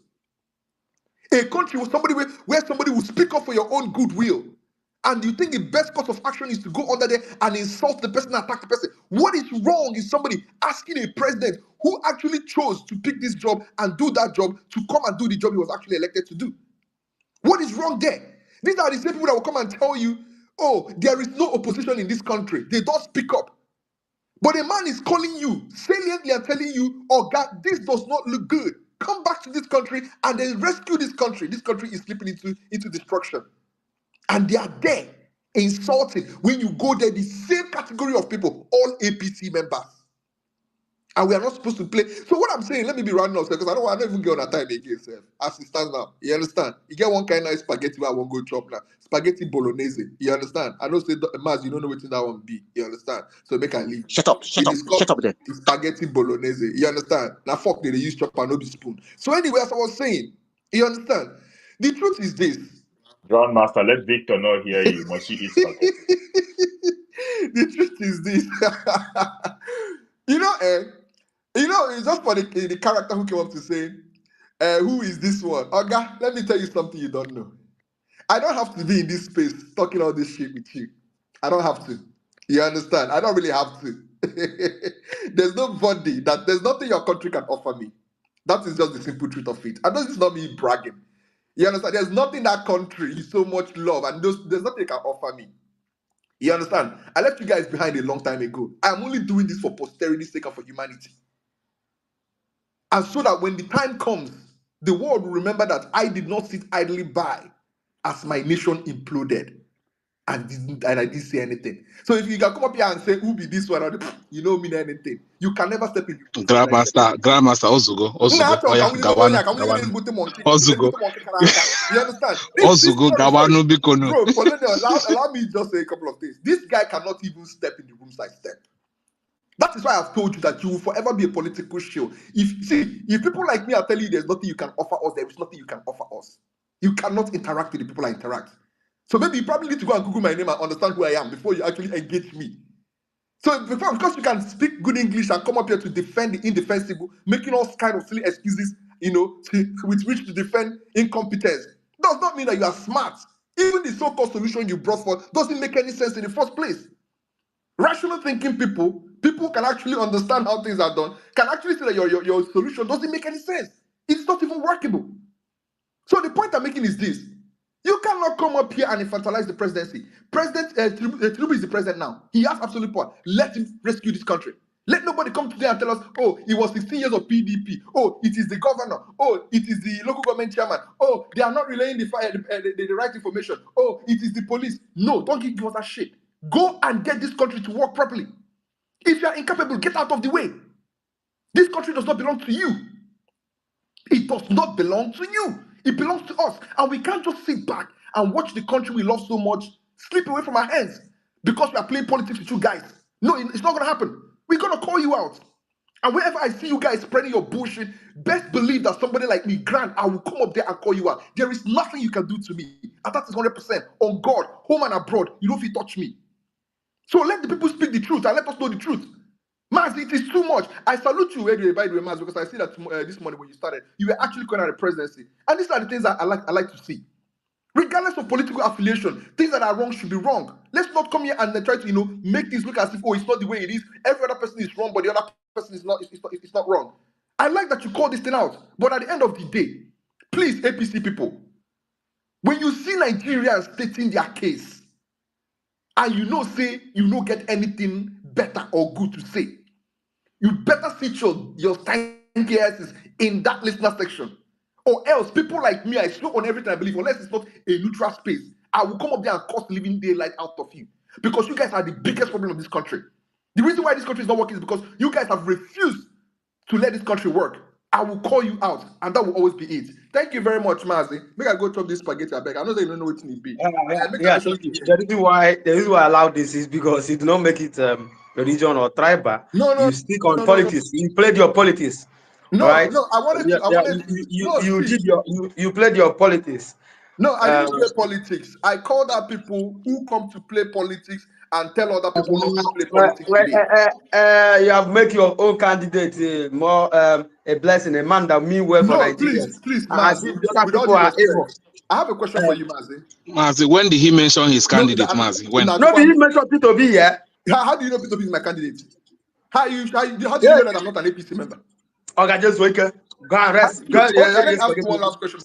A country where somebody will speak up for your own goodwill. And you think the best course of action is to go under there and insult the person, attack the person. What is wrong is somebody asking a president who actually chose to pick this job and do that job to come and do the job he was actually elected to do. What is wrong there? These are the same people that will come and tell you, oh, there is no opposition in this country. They don't speak up. But a man is calling you saliently and telling you, oh God, this does not look good. Come back to this country and then rescue this country. This country is slipping into destruction. And they are there insulting. When you go there, the same category of people, all APC members. And we are not supposed to play. So what I'm saying, let me be rounding up because I don't even get on a time again, sir. As it stands now. You understand? You get one kind of spaghetti where I won't go chop now. Spaghetti bolognese. You understand? I know say Maz, you don't know what that one be. You understand? So make I leave. Shut up, We shut up, discuss shut up there. the spaghetti bolognese. You understand? Now fuck they use chopper, no be spoon. So anyway, as I was saying, you understand? The truth is this. Grandmaster, let Victor not hear you. Must you eat spaghetti? The truth is this. It's just for the character who came up to say, who is this one? Oga, let me tell you something you don't know. I don't have to be in this space talking all this shit with you. I don't have to. You understand? I don't really have to. There's nothing your country can offer me. That is just the simple truth of it. And this is not me bragging. You understand? There's nothing that country you so much love, and there's nothing it can offer me. You understand? I left you guys behind a long time ago. I'm only doing this for posterity's sake and for humanity. And so that when the time comes, the world will remember that I did not sit idly by as my nation imploded and I didn't say anything. So if you can come up here and say, who be this one? You don't mean anything. You can never step in the room for Nigeria. Grandmaster Ozugo, Oya, Gawanu, Gawanu, Ozugo, You understand? Ozugo, Gawanu, Bikono. Bro, allow me just say a couple of things. This guy cannot even step in the rooms I step. That is why I've told you that you will forever be a political shield. If people like me are telling you there's nothing you can offer us, there is nothing you can offer us. You cannot interact with the people I interact. So maybe you probably need to go and Google my name and understand who I am before you actually engage me. So because you can speak good English and come up here to defend the indefensible, making all kinds of silly excuses, with which to defend incompetence, does not mean that you are smart. Even the so-called solution you brought forth doesn't make any sense in the first place. Rational thinking people can actually understand how things are done, can actually say that your solution doesn't make any sense. It's not even workable. So the point I'm making is this. You cannot come up here and infantilize the presidency. President Tinubu is the president now. He has absolute power. Let him rescue this country. Let nobody come today and tell us, oh, it was 16 years of PDP. Oh, it is the governor. Oh, it is the local government chairman. Oh, they are not relaying the right information. Oh, it is the police. No, don't give us that shit. Go and get this country to work properly. If you are incapable, get out of the way. This country does not belong to you. It does not belong to you. It belongs to us. And we can't just sit back and watch the country we love so much slip away from our hands because we are playing politics with you guys. No, it's not going to happen. We're going to call you out. And whenever I see you guys spreading your bullshit, best believe that somebody like me, Grant, I will come up there and call you out. There is nothing you can do to me. And that is 100% on God, home and abroad. You don't feel touch me. So let the people speak the truth and let us know the truth. Maz, it is too much. I salute you, anyway, by the way, Maz, because I see that this morning when you started, you were actually calling out the presidency. And these are the things that I like to see. Regardless of political affiliation, things that are wrong should be wrong. Let's not come here and try to, make things look as if, it's not the way it is. Every other person is wrong, but the other person is not. It's not wrong. I like that you call this thing out, but at the end of the day, please, APC people, when you see Nigerians stating their case, and say you don't get anything better or good to say, you better sit your stanky asses in that listener section. Or else, people like me, I swear on everything I believe, unless it's not a neutral space, I will come up there and curse living daylight out of you. Because you guys are the biggest problem of this country. The reason why this country is not working is because you guys have refused to let this country work. I will call you out, and that will always be it. Thank you very much, Mazi. Make I go chop this spaghetti, I beg. I know that you don't know what it be. Thank you. The reason why I allow this is because you do not make it religion or tribal. No, You speak on no. politics. You played your politics. No, Right? I wanted You see. did you played your politics. No, I Um, didn't play politics. I called out people who come to play politics and tell other people not to play politics today. You have made your own candidate more a blessing, a man that mean well for No, Nigerians. please, As Mazi, if the other with all people due are respect, able. I have a question for you, Mazi. Mazi, when did he mention his No, candidate, Mazi? When? No, be him mention P2B, yeah. How do you know Peter is my candidate? How did you Yeah. know that I'm not an APC member? Okay, just wake up. Go and rest. Go, Okay, let me just ask forget you one it. last question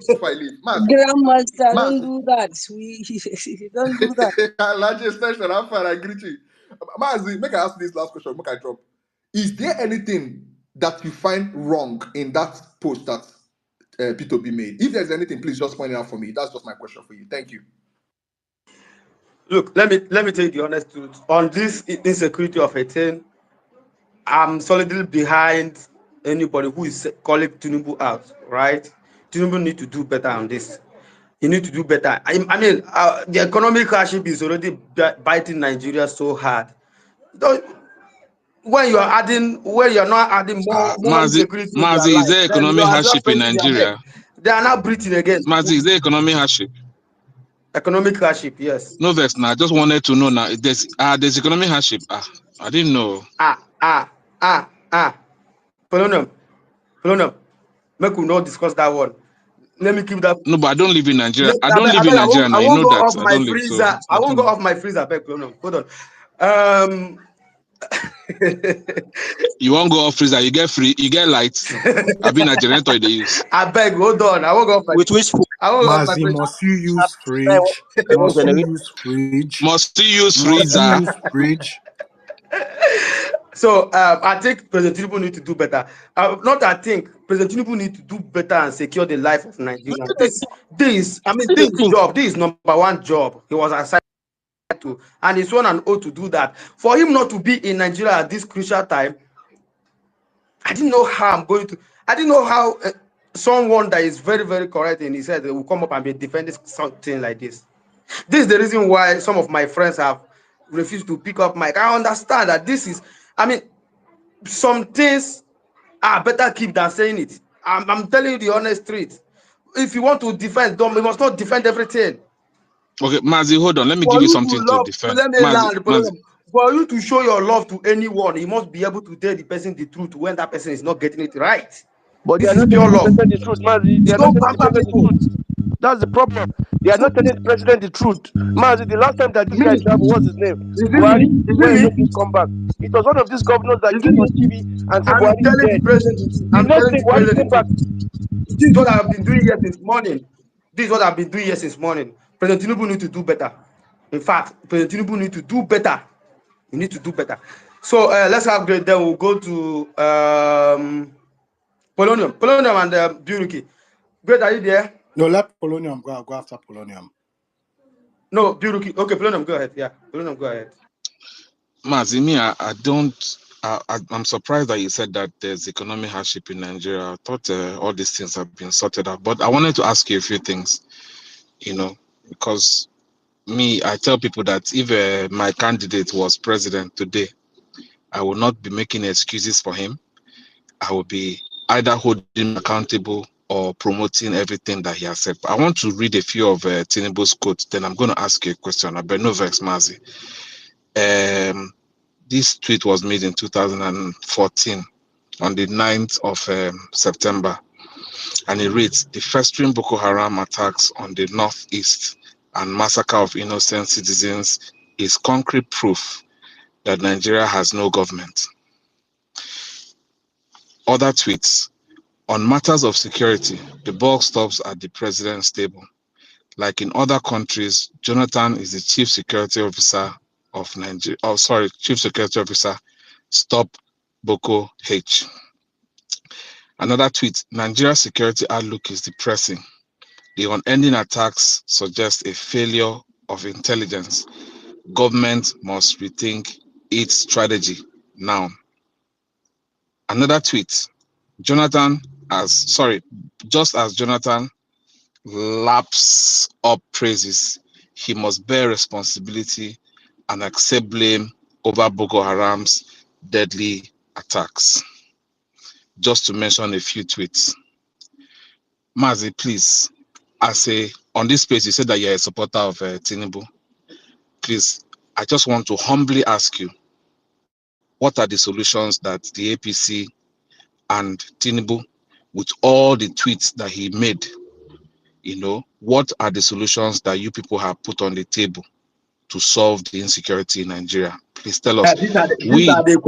before I leave. Grandmaster, don't Mazi, do that. We don't do that. large extension, I'm fine, I greet you. Mazi, make I ask you this last question, make I drop. Is there anything that you find wrong in that post that P2B made? If there's anything, please just point it out for me. That's just my question for you. Thank you. Look, let me tell you the honest truth. On this insecurity of a thing, I'm solidly behind anybody who is calling Tinubu out, right? Tinubu need to do better on this. You need to do better. I mean, the economic hardship is already biting Nigeria so hard. Don't, when you're not adding more insecurity in their Mazi, is life, there then you economic are just hardship in banging their head. Nigeria? They are not breathing again. Mazi, is there economic hardship? Economic hardship, yes. No vex now. I just wanted to know now. There's economic hardship. I didn't know. Polonium. Make we not discuss that one. Let me keep that. No, but I don't live in Nigeria. I I don't beg, live in Nigeria now. I You won't know go that. off I my don't live, so freezer. I I won't don't go know. off my freezer. Beg, Polonium. Hold on. You won't go off freezer. You get free. You get lights. I've been a generator they use. I beg, hold on. I won't go off my. With which food? I won't go off my Mazi, freezer. must you use fridge? Must you use fridge? Must you use Must you freezer? use fridge? So I think President Tinubu need to do better. I think President Tinubu need to do better and secure the life of Nigerians. This job. This is number one job. He was assigned to, and he's sworn an oath to do that. For him not to be in Nigeria at this crucial time, I didn't know how someone that is very, very correct in his head will come up and be defending something like this. This is the reason why some of my friends have refused to pick up mic. I understand that some things are better keep than saying it. I'm telling you the honest truth. If you want to defend, you must not defend everything. Okay, Mazi, hold on. Let me For give you you to something to love, defend. let me Mazi. land. For you to show your love to anyone, you must be able to tell the person the truth when that person is not getting it right. But they This are is not pure telling the love. president the truth, Mazi. They You are not don't telling the pamper president the people. truth. That's the problem. They are not telling the president the truth. Mazi, the last time that this guy traveled, what's his name? Is it Buhari, me? Is it when he made me? this comeback. It was one of these governors that Is it came on me? TV and said I'm Buhari is telling the dead. president the truth. The I'm next telling day, the Buhari president came the back. truth. This is what I've been doing here since morning. This is what I've been doing here since morning. President Tinubu need to do better. In fact, President Tinubu need to do better. You need to do better. So let's upgrade. Then we'll go to Polonium and Buruki. Great, are you there? No, let Polonium go. I'll go after Polonium. No, Buruki. Okay, Polonium, go ahead. Yeah, Polonium, go ahead. Mazi, I'm surprised that you said that there's economic hardship in Nigeria. I thought all these things have been sorted out. But I wanted to ask you a few things, because I tell people that if my candidate was president today, I will not be making excuses for him. I will be either holding him accountable or promoting everything that he has said. I want to read a few of Tinubu's quotes. Then I'm going to ask you a question. I bet no vex, Mazi. This tweet was made in 2014 on the 9th of September. And it reads, the festering Boko Haram attacks on the northeast and massacre of innocent citizens is concrete proof that Nigeria has no government. Other tweets, on matters of security, the buck stops at the president's table. Like in other countries, Jonathan is the chief security officer of Nigeria. Oh, sorry, chief security officer. Stop Boko H. Another tweet, Nigeria's security outlook is depressing. The unending attacks suggest a failure of intelligence. Government must rethink its strategy now. Another tweet, just as Jonathan laps up praises, he must bear responsibility and accept blame over Boko Haram's deadly attacks. Just to mention a few tweets. Mazi, please, on this page, you said that you're a supporter of Tinubu. Please, I just want to humbly ask you, what are the solutions that the APC and Tinubu, with all the tweets that he made, what are the solutions that you people have put on the table to solve the insecurity in Nigeria? Please tell us. These are the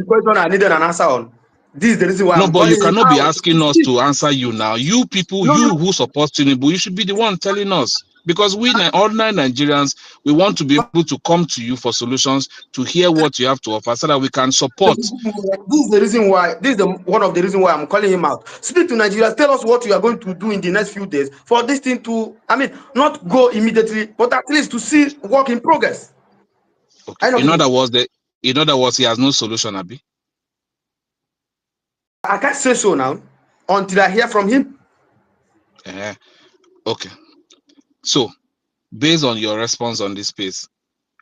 questions I needed an answer on. This is the reason why No, I'm but you calling him cannot be out. asking us to answer you now. You people, who support Tinubu, you should be the one telling us. Because we, ordinary Nigerians, we want to be able to come to you for solutions, to hear what you have to offer, so that we can support. This is the reason why. This is one of the reasons why I'm calling him out. Speak to Nigeria. Tell us what you are going to do in the next few days for this thing to, not go immediately, but at least to see work in progress. Okay. In other words, he has no solution, Abi. I can't say so now until I hear from him. Okay. So, based on your response on this space,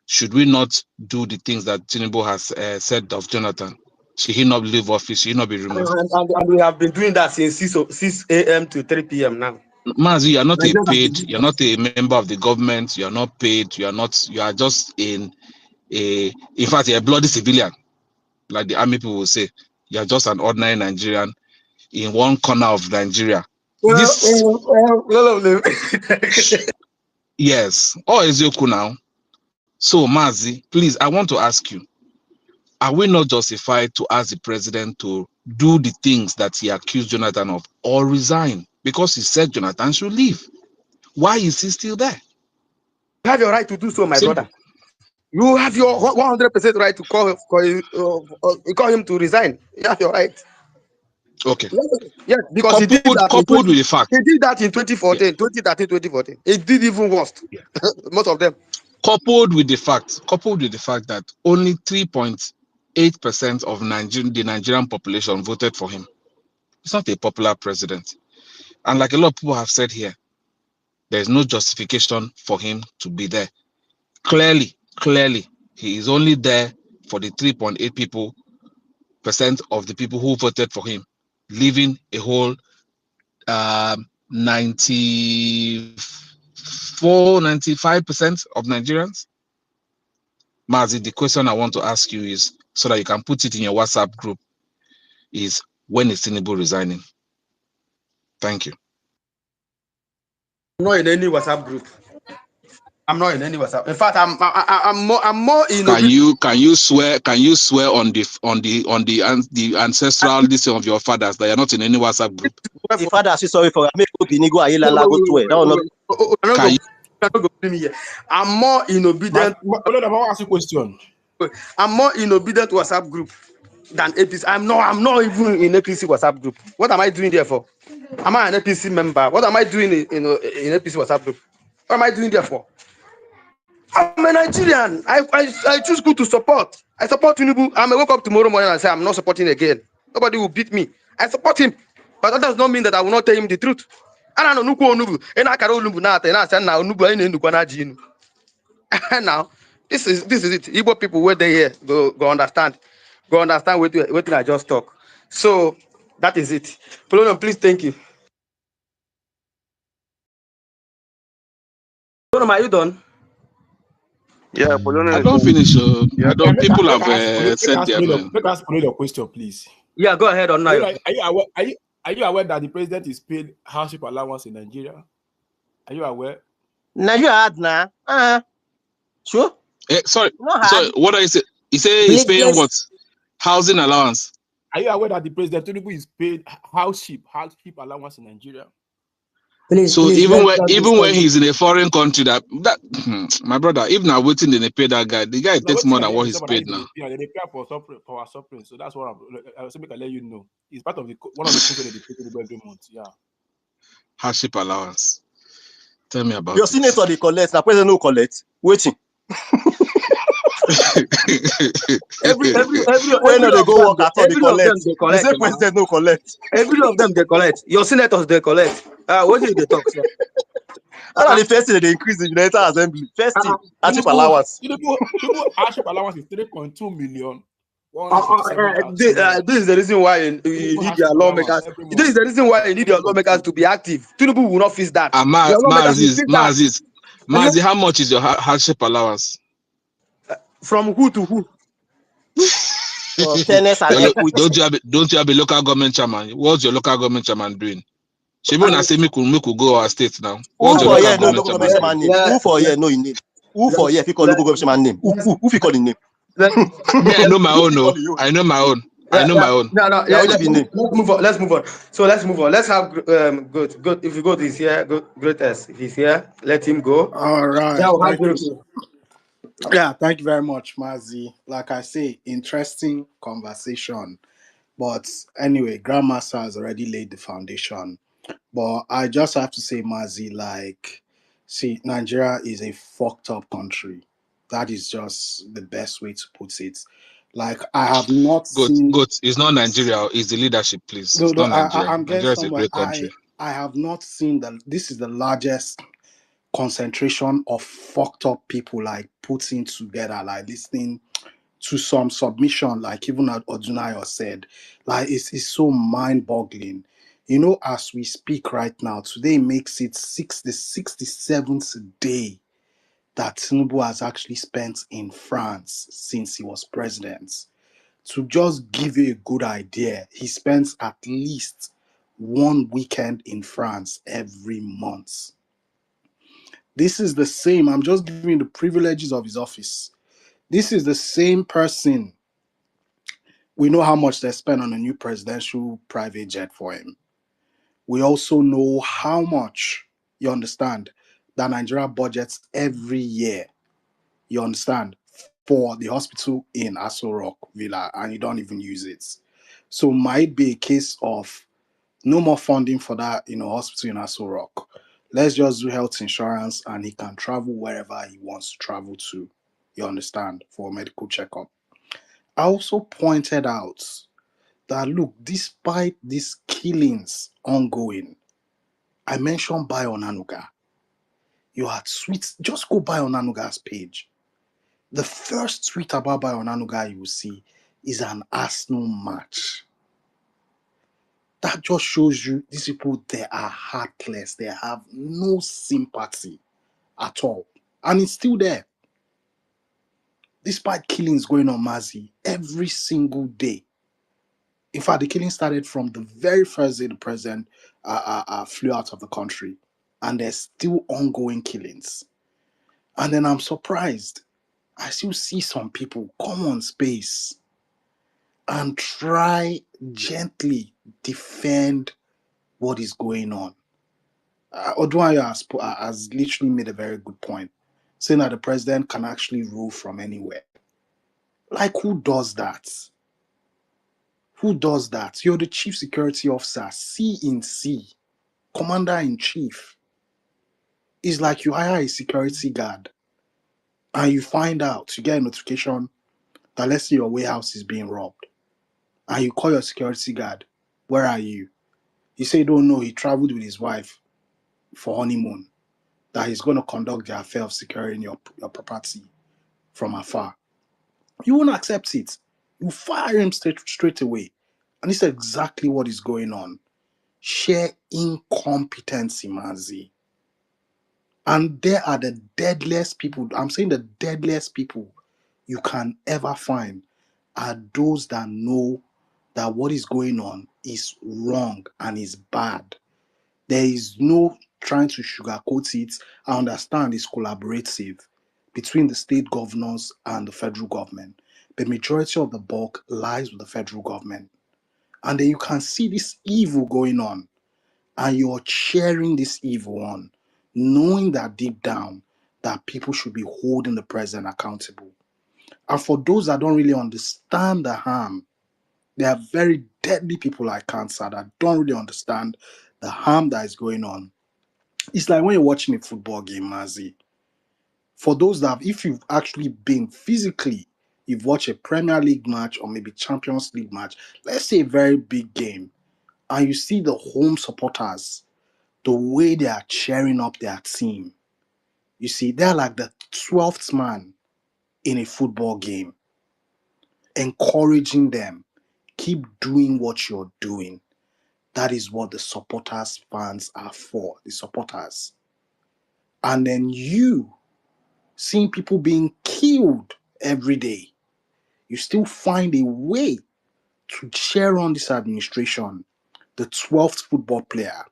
should we not do the things that Tinubu has said of Jonathan? Should he not leave office? Should he not be removed? And we have been doing that since 6 a.m. to 3 p.m. now. Mazi, you are not you're not a member of the government, you are not paid, you are just in fact, you're a bloody civilian, like the army people will say. You are just an ordinary Nigerian in one corner of Nigeria. Yes. Oh, Ezioku now. So, Mazi, please, I want to ask you, are we not justified to ask the president to do the things that he accused Jonathan of, or resign? Because he said Jonathan should leave. Why is he still there? You have your right to do so, my brother. You have your 100% right to call him to resign. You have your right. Okay. Yes, because coupled with the fact. He did that in 2014, 2013, 2014. It did even worse. Most of them. Coupled with the fact that only 3.8% of the Nigerian population voted for him. It's not a popular president. And like a lot of people have said here, there's no justification for him to be there. Clearly, he is only there for the 3.8% of the people who voted for him, leaving a whole 95% of Nigerians. Mazi, the question I want to ask you is, so that you can put it in your WhatsApp group, is when is Tinubu resigning? Thank you. I'm not in any WhatsApp group. I'm not in any WhatsApp. In fact, I'm more in. Can you swear on the ancestral list of your fathers that you're not in any WhatsApp group? The father say sorry for me. I'm more in obedient. I'll ask you a question. I'm more in obedient WhatsApp group than APC. I'm not even in APC WhatsApp group. What am I doing there for? Am I an APC member? What am I doing in APC WhatsApp group? What am I doing there for? I'm a Nigerian. I choose good to support. I support Tinubu. I may wake up tomorrow morning and say I'm not supporting again. Nobody will beat me. I support him. But that does not mean that I will not tell him the truth. I don't know Nubu. Now, this is it. Igbo people where they here go understand. go understand what I just talk. So that is it. Polonium, please, thank you. Polonium, are you done? Yeah, I Polonium is don't done. finish. Yeah. I don't. People have Make said us their follow man. your question, please. Yeah, go ahead on now. Are you aware that the president is paid hardship allowance in Nigeria? Are you aware? Nigeria hard now. Sure. Sorry. Not So hard. what I say? He say he's paying what? Biggest. Housing allowance. Are you aware that the president Tinubu is paid hardship allowance in Nigeria? So Please, let's not even when disturb he's in a foreign country, that my brother, if now waiting, then they pay that guy. The guy Now, takes what more thing I than hear what be he's somebody paid now. they pay for our suffering. So that's what I make I let you know. It's part of one of the things that they pay Tinubu every month. Yeah. Hardship allowance. Tell me about Your it. senator they collect. Now president no collect. Waiting. When Every they of go them, work at all, they collect. they You collect say now. president no collect. Every of them they collect. Your senators they collect. What did they talk, sir? That's not the first thing they increase in the entire assembly. First thing, hardship allowance. Tinubu hardship allowance is 3.2 million 147,000 naira. This is the reason why you Tinubu need hardship your allowance lawmakers. every This is month. the reason why you need your lawmakers 3.2. to be active. Tinubu will not fix that. And Your lawmakers will fix that. Mazi, how much is your hardship allowance? From who to who? For fairness and equity. Don't you have a local government chairman? What's your local government chairman doing? Shibuna say make we go our state now. Who What's your for local here know government local government chairman doing? chairman name? Who for here know his name? Who for here if he call local government chairman name? Who he call his name? Me, I know my Who own. he No, call his own? I know my own. I Yeah, know yeah, my own. no, Yeah, yeah. what be name? Let's move on. Let's move on. So let's move on. Let's have good. If you go, he's here. Good, greatest. If he's here, let him go. All Yeah, right. we'll have Thank you. good. Yeah, thank you very much, Mazi. Like I say, interesting conversation. But anyway, Grandmaster has already laid the foundation. But I just have to say, Mazi, like, see, Nigeria is a fucked up country. That is just the best way to put it. Like, I have not seen. Goat. It's not Nigeria. It's the leadership, please. No, It's no, not Nigeria. I'm getting Nigeria is a somewhere. great country. I have not seen that. This is the largest concentration of fucked up people like putting together, like listening to some submission, like even Odunayo said, like it's so mind-boggling. You know, as we speak right now, today makes it the 67th day that Tinubu has actually spent in France since he was president. To just give you a good idea, he spends at least one weekend in France every month. This is the same, I'm just giving you the privileges of his office. This is the same person. We know how much they spent on a new presidential private jet for him. We also know how much, you understand, that Nigeria budgets every year, you understand, for the hospital in Aso Rock Villa, and you don't even use it. So might be a case of no more funding for that, hospital in Aso Rock. Let's just do health insurance and he can travel wherever he wants to travel to, you understand, for a medical checkup. I also pointed out that look, despite these killings ongoing, I mentioned Bayo Nanuga. You had tweets, just go Bayo Nanuga's page. The first tweet about Bayo Nanuga you will see is an Arsenal match. That just shows you these people, they are heartless. They have no sympathy at all. And it's still there. Despite killings going on, Mazi, every single day. In fact, the killing started from the very first day the president flew out of the country, and there's still ongoing killings. And then I'm surprised. I still see some people come on space and try gently defend what is going on. Odunayo has literally made a very good point, saying that the president can actually rule from anywhere. Like, who does that? Who does that? You're the chief security officer, C in C. Commander in chief. It's like you hire a security guard and you find out, you get a notification that let's say your warehouse is being robbed. And you call your security guard, where are you? You say you don't know, he traveled with his wife for honeymoon, that he's going to conduct the affair of securing your property from afar. You won't accept it. You fire him straight away. And this is exactly what is going on. Sheer incompetency, Mazi. And there are the deadliest people. I'm saying the deadliest people you can ever find are those that know that what is going on is wrong and is bad. There is no trying to sugarcoat it. I understand it's collaborative between the state governors and the federal government. The majority of the bulk lies with the federal government. And then you can see this evil going on, and you're cheering this evil on, knowing that deep down that people should be holding the president accountable. And for those that don't really understand the harm, there are very deadly people like cancer that don't really understand the harm that is going on. It's like when you're watching a football game, Mazi. For those that, if you've actually been physically, you've watched a Premier League match or maybe Champions League match, let's say a very big game, and you see the home supporters, the way they are cheering up their team. You see, they're like the 12th man in a football game, encouraging them. Keep doing what you're doing. That is what the supporters, fans are for, the supporters. And then you, seeing people being killed every day, you still find a way to cheer on this administration, the 12th football player,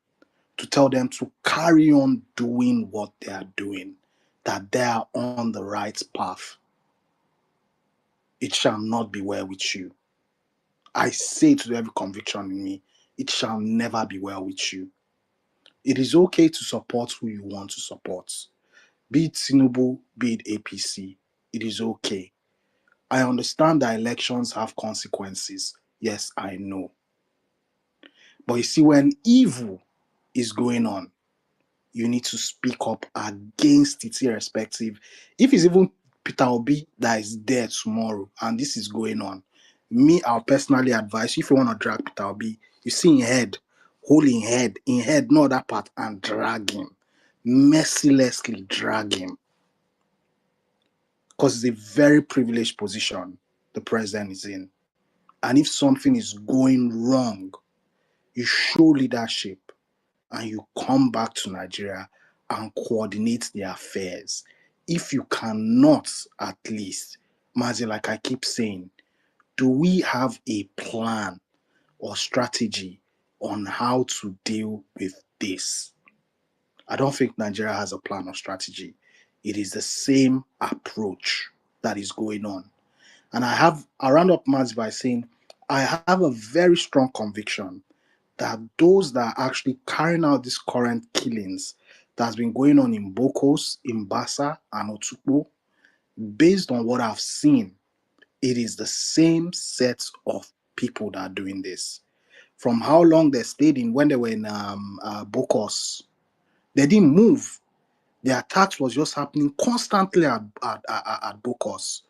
to tell them to carry on doing what they are doing, that they are on the right path. It shall not be well with you. I say to every conviction in me, it shall never be well with you. It is okay to support who you want to support. Be it Tinubu, be it APC. It is okay. I understand that elections have consequences. Yes, I know. But you see, when evil is going on, you need to speak up against it, irrespective. If it's even Peter Obi that is there tomorrow and this is going on, me, I'll personally advise you, if you want to drag Peter Obi, you see in head, hold in head, not that part, and drag him. Mercilessly drag him. Because it's a very privileged position the president is in. And if something is going wrong, you show leadership and you come back to Nigeria and coordinate the affairs. If you cannot, at least, Mazi, like I keep saying, do we have a plan or strategy on how to deal with this? I don't think Nigeria has a plan or strategy. It is the same approach that is going on. And I round up Mazi by saying, I have a very strong conviction that those that are actually carrying out these current killings that's been going on in Bokos, in Bassa, and Otukpo, based on what I've seen, it is the same set of people that are doing this. From how long they stayed in when they were in Bokos, they didn't move. The attacks was just happening constantly at Bokos.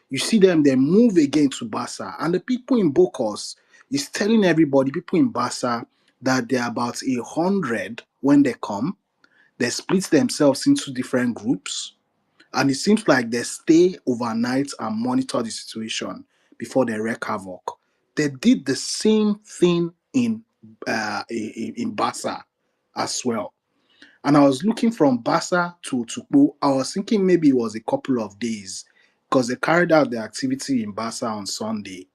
You see them, they move again to Bassa. And the people in Bokos is telling everybody, people in Bassa, that they're about 100 when they come. They split themselves into different groups. And it seems like they stay overnight and monitor the situation before they wreak havoc. They did the same thing in Bassa as well. And I was looking from Bassa to Tukpo. I was thinking maybe it was a couple of days because they carried out the activity in Bassa on Sunday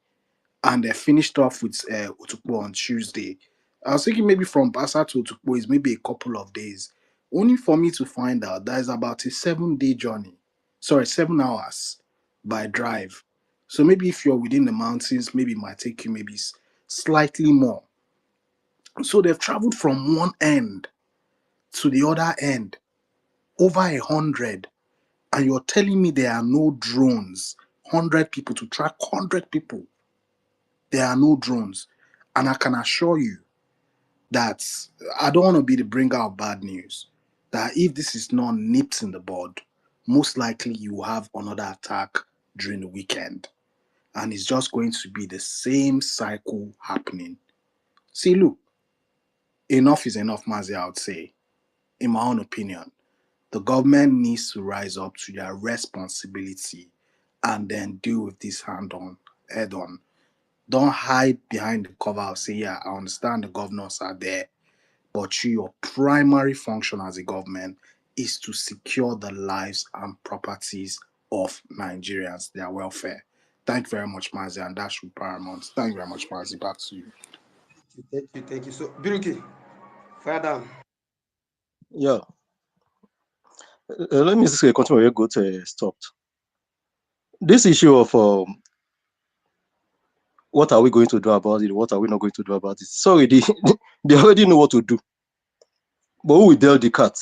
and they finished off with Utukpo on Tuesday. I was thinking maybe from Bassa to Utukpo is maybe a couple of days, only for me to find out that is about a 7-day journey. Sorry, 7 hours by drive. So maybe if you're within the mountains, maybe it might take you maybe slightly more. So they've traveled from one end to the other end, over 100, and you're telling me there are no drones, 100 people to track 100 people. There are no drones. And I can assure you that I don't want to be the bringer of bad news, that if this is not nipped in the bud, most likely you will have another attack during the weekend. And it's just going to be the same cycle happening. See, look, enough is enough, Mazi, I would say, in my own opinion. The government needs to rise up to their responsibility and then deal with this head on. Don't hide behind the cover of say, yeah, I understand the governors are there, but your primary function as a government is to secure the lives and properties of Nigerians, their welfare. Thank you very much, Mazi, and that should be paramount. Thank you very much, Mazi. Back to you. Thank you. So, Biruki, fire down. Yeah. Let me just continue where you go to stopped. This issue of what are we going to do about it? What are we not going to do about it? Sorry, they already know what to do. But who will bail the cat?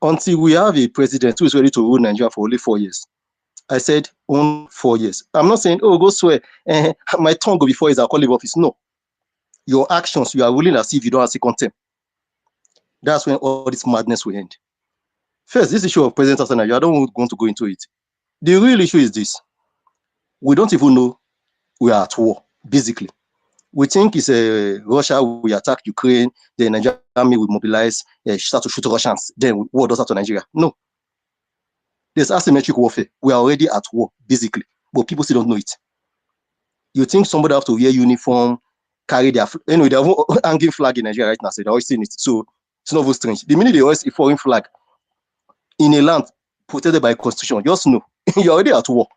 Until we have a president who is ready to rule Nigeria for only 4 years. I said only 4 years. I'm not saying, oh, go swear. My tongue go before is I'll call him office. No. Your actions, you are ruling as if you don't have second term. That's when all this madness will end. First, this issue of President Hassan, I don't want to go into it. The real issue is this. We don't even know we are at war, basically. We think it's Russia will attack Ukraine, the Nigerian army will mobilize, start to shoot Russians, then war does that to Nigeria. No. There's asymmetric warfare. We are already at war, basically, but people still don't know it. You think somebody have to wear uniform, carry their, anyway, they have a hanging flag in Nigeria right now, so they're always seeing it. So it's not very strange. The minute they hoist a foreign flag in a land protected by a constitution, just know you're already at war.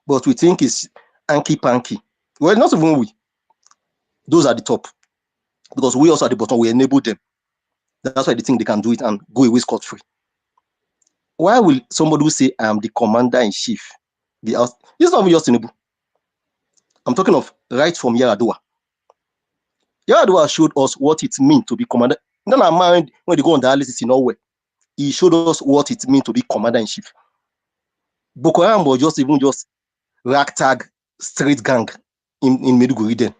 But we think it's hanky-panky. Well, not even we. Those are the top. Because we also at the bottom, we enable them. That's why they think they can do it and go away scot-free. Why will somebody who say, I'm the commander-in-chief be out? It's not even just Tinubu. I'm talking of right from Yaradua. Yaradua showed us what it means to be commander. Then I mind when they go on dialysis in Norway. He showed us what it means to be commander-in-chief. Boko Haram was just ragtag street gang in Maiduguri then.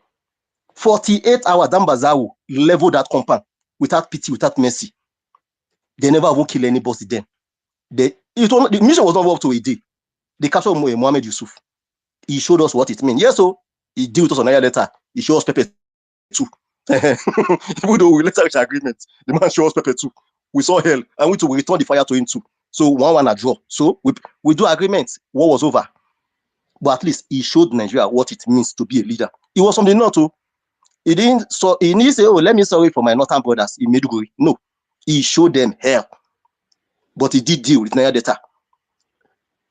48 hours, Dambazawu leveled that compound without pity, without mercy. They never even kill anybody then. The mission was not up to a day. They captured Mohammed Yusuf. He showed us what it means. Yes, so he dealt with us on another letter. He showed us Pepper 2. Even though we later reached agreement, the man showed us Pepper 2. We saw hell and we returned the fire to him too. So 1-1 a draw. So we do agreement. War was over. But at least he showed Nigeria what it means to be a leader. He was from the north too. He didn't say, oh, let me sorry for my northern brothers in Maiduguri. No. He showed them hell. But he did deal with Nigeria data.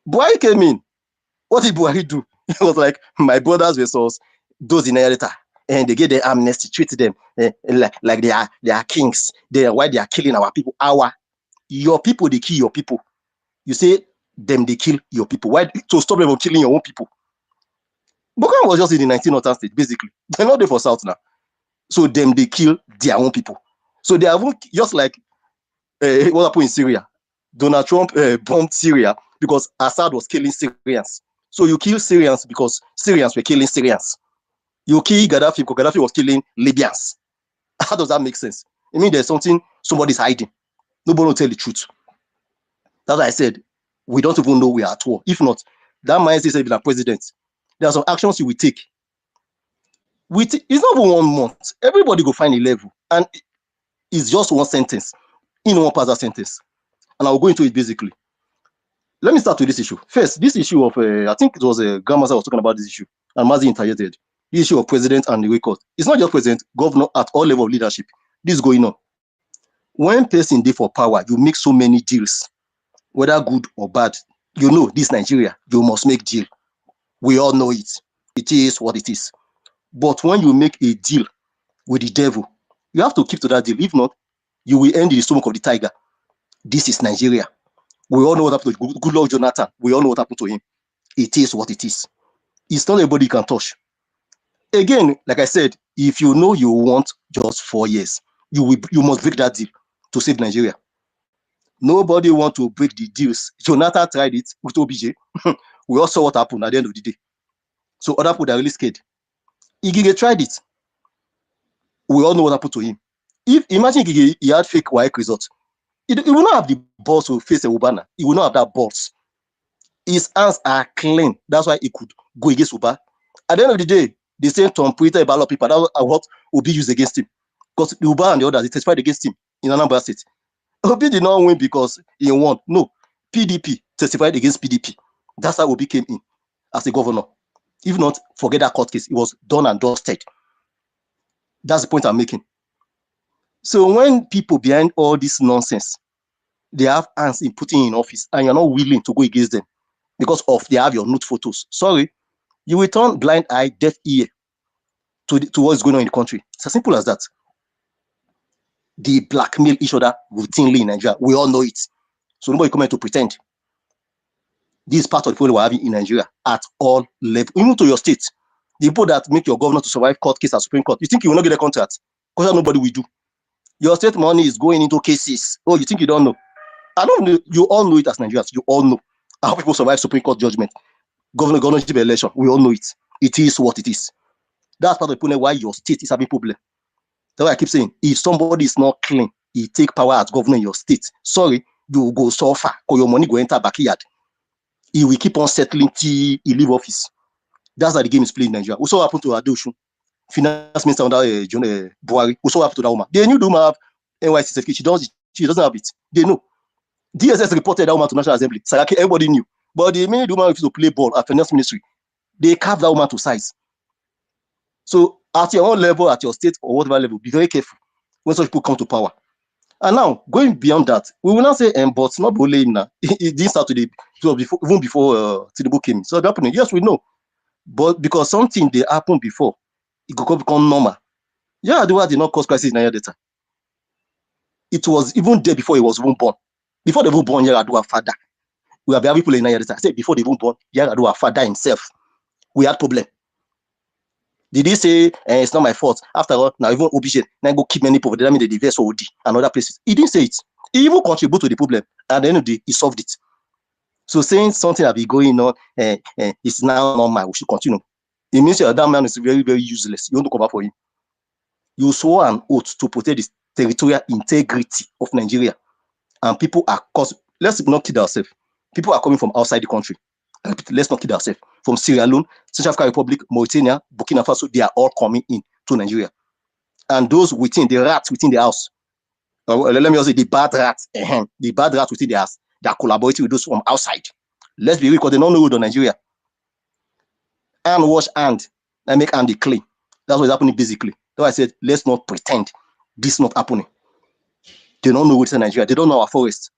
Buhari came in. What did Buhari do? It was like, my brothers versus those in Nigeria data. And they get their amnesty, treat them like they are kings. Why they are killing our people? Your people, they kill your people. You say them, they kill your people. Why? To stop them from killing your own people. Boko Haram was just in the 19 northern state, basically. They're not there for South now. So them, they kill their own people. So they are just like what happened in Syria. Donald Trump bombed Syria because Assad was killing Syrians. So you kill Syrians because Syrians were killing Syrians. You kill Gaddafi because Gaddafi was killing Libyans. How does that make sense? I mean, there's something somebody's hiding. Nobody will tell the truth. That's why I said, we don't even know we are at war. If not, that might say even a president. There are some actions you will take. It's not even 1 month. Everybody go find a level. And it's just one sentence. In one part of that sentence. And I'll go into it basically. Let me start with this issue. First, this issue of, I think it was Grandmaster was talking about this issue. And Mazi interjected. The issue of president and the record. It's not just president, governor at all level of leadership. This is going on. When person dey for power, you make so many deals, whether good or bad. You know, this Nigeria, you must make deal. We all know it. It is what it is. But when you make a deal with the devil, you have to keep to that deal. If not, you will end in the stomach of the tiger. This is Nigeria. We all know what happened to Goodluck Jonathan. We all know what happened to him. It is what it is. It's not everybody you can touch. Again, like I said, if you know you want just 4 years, you must break that deal to save Nigeria. Nobody want to break the deals. Jonathan tried it with OBJ. We all saw what happened at the end of the day. So other people are really scared. Igige tried it. We all know what happened to him. Imagine Igige, he had fake WAEC results. He will not have the balls to face a Ubana. He will not have that balls. His hands are clean. That's why he could go against Uba. At the end of the day, the same Tom Peter, a lot of people, that's what Obi used against him. Because Uba and the others, they testified against him in Anambra State. Obi did not win because he won. No, PDP testified against PDP. That's how Obi came in as a governor. If not, forget that court case. It was done and dusted. That's the point I'm making. So when people behind all this nonsense, they have hands in putting in office, and you're not willing to go against them because of they have your nude photos. Sorry, you will turn blind eye, deaf ear to what's going on in the country. It's as simple as that. They blackmail each other routinely in Nigeria. We all know it. So nobody come here to pretend. This is part of the problem we're having in Nigeria at all levels, even to your state. The people that make your governor to survive court case at Supreme Court, you think you will not get a contract? Because nobody will do. Your state money is going into cases. Oh, you think you don't know? I don't know. You all know it as Nigerians. You all know how people survive Supreme Court judgment, governorship election. We all know it. It is what it is. That's part of the problem why your state is having problem. That's why I keep saying, if somebody is not clean, he take power as governor in your state. Sorry, you will go suffer because your money go enter backyard. He will keep on settling till he leave office. That's how the game is played in Nigeria. Also happened to Adeosun, finance minister under John Buhari. Also happened to that woman. They knew the woman have NYC certificate. She doesn't have it. They know. DSS reported that woman to National Assembly. Saraki, everybody knew. But the minute the woman refused to play ball at finance ministry, they carved that woman to size. So at your own level, at your state or whatever level, be very careful when such people come to power. And now, going beyond that, we will not say, but not only him now. It didn't start today. It was before, even before Tinubu came. So it's happening. Yes, we know. But because something they happened before, it could become normal. Yeah, the did not cause crisis in Nigeria data. It was even there before he was even born. Before they even born, Yaradua father. We have people in Nigeria data. I said before they even born, Yaradua father himself. We had problem. Did he say it's not my fault? After all, now even obedient, now go keep many people. That mean the diverse OD and other places. He didn't say it. He even contribute to the problem. At the end of the day, he solved it. So saying something that be going on is now normal, we should continue. It means that man is very, very useless. You want to cover for him. You swore an oath to protect the territorial integrity of Nigeria. And people are let's not kid ourselves. People are coming from outside the country. Let's not kid ourselves. From Sierra Leone, Central African Republic, Mauritania, Burkina Faso, they are all coming in to Nigeria. And those within, the rats within the house, let me also say the bad rats within the house, they are collaborating with those from outside. Let's be real, because they don't know Nigeria. And wash hand and make hand clean. That's what's happening basically. So I said, let's not pretend this is not happening. They don't know what's in Nigeria. They don't know our forest.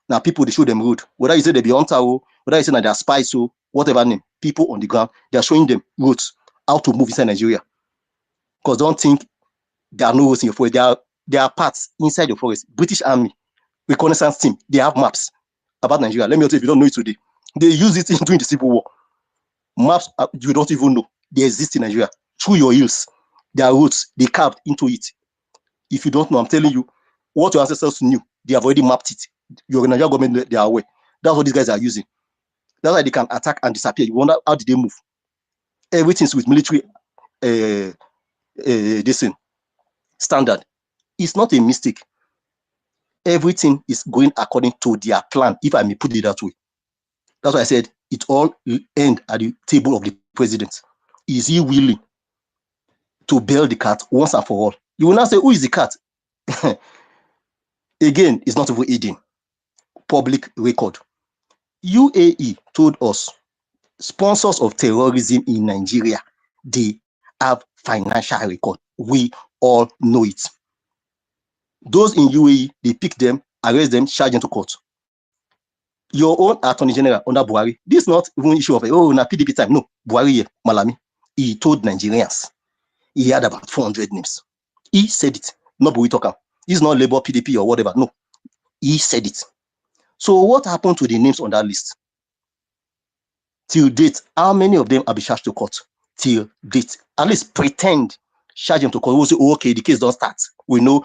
Now people, they show them road. Whether you say they be hunter, whether you say that they are spies, whatever name, people on the ground, they are showing them roads, how to move inside Nigeria. Because don't think there are no roads in your forest. There are parts inside your forest. British Army, reconnaissance team, they have maps about Nigeria. Let me tell you, if you don't know it today, they use it during the Civil War. Maps you don't even know they exist in Nigeria. Through your hills, there are roads they carved into it. If you don't know, I'm telling you, what your ancestors knew, they have already mapped it. Your Nigerian government, they are aware. That's what these guys are using. That's why they can attack and disappear. You wonder how did they move? Everything's with military this thing, standard. It's not a mistake. Everything is going according to their plan, if I may put it that way. That's why I said it all end at the table of the president. Is he willing to bail the cat once and for all? You will not say, who is the cat? Again, it's not even hidden. Public record. UAE told us sponsors of terrorism in Nigeria, they have financial record. We all know it. Those in UAE, they pick them, arrest them, charge them to court. Your own Attorney General under Buhari, this is not even issue of, na PDP time. No, Buhari, Malami, he told Nigerians, he had about 400 names. He said it. Not we talk. He's not Labour, PDP or whatever. No, he said it. So what happened to the names on that list? Till date, how many of them have been charged to court? Till date, at least pretend charge them to court. We'll say, okay, the case don't start. We know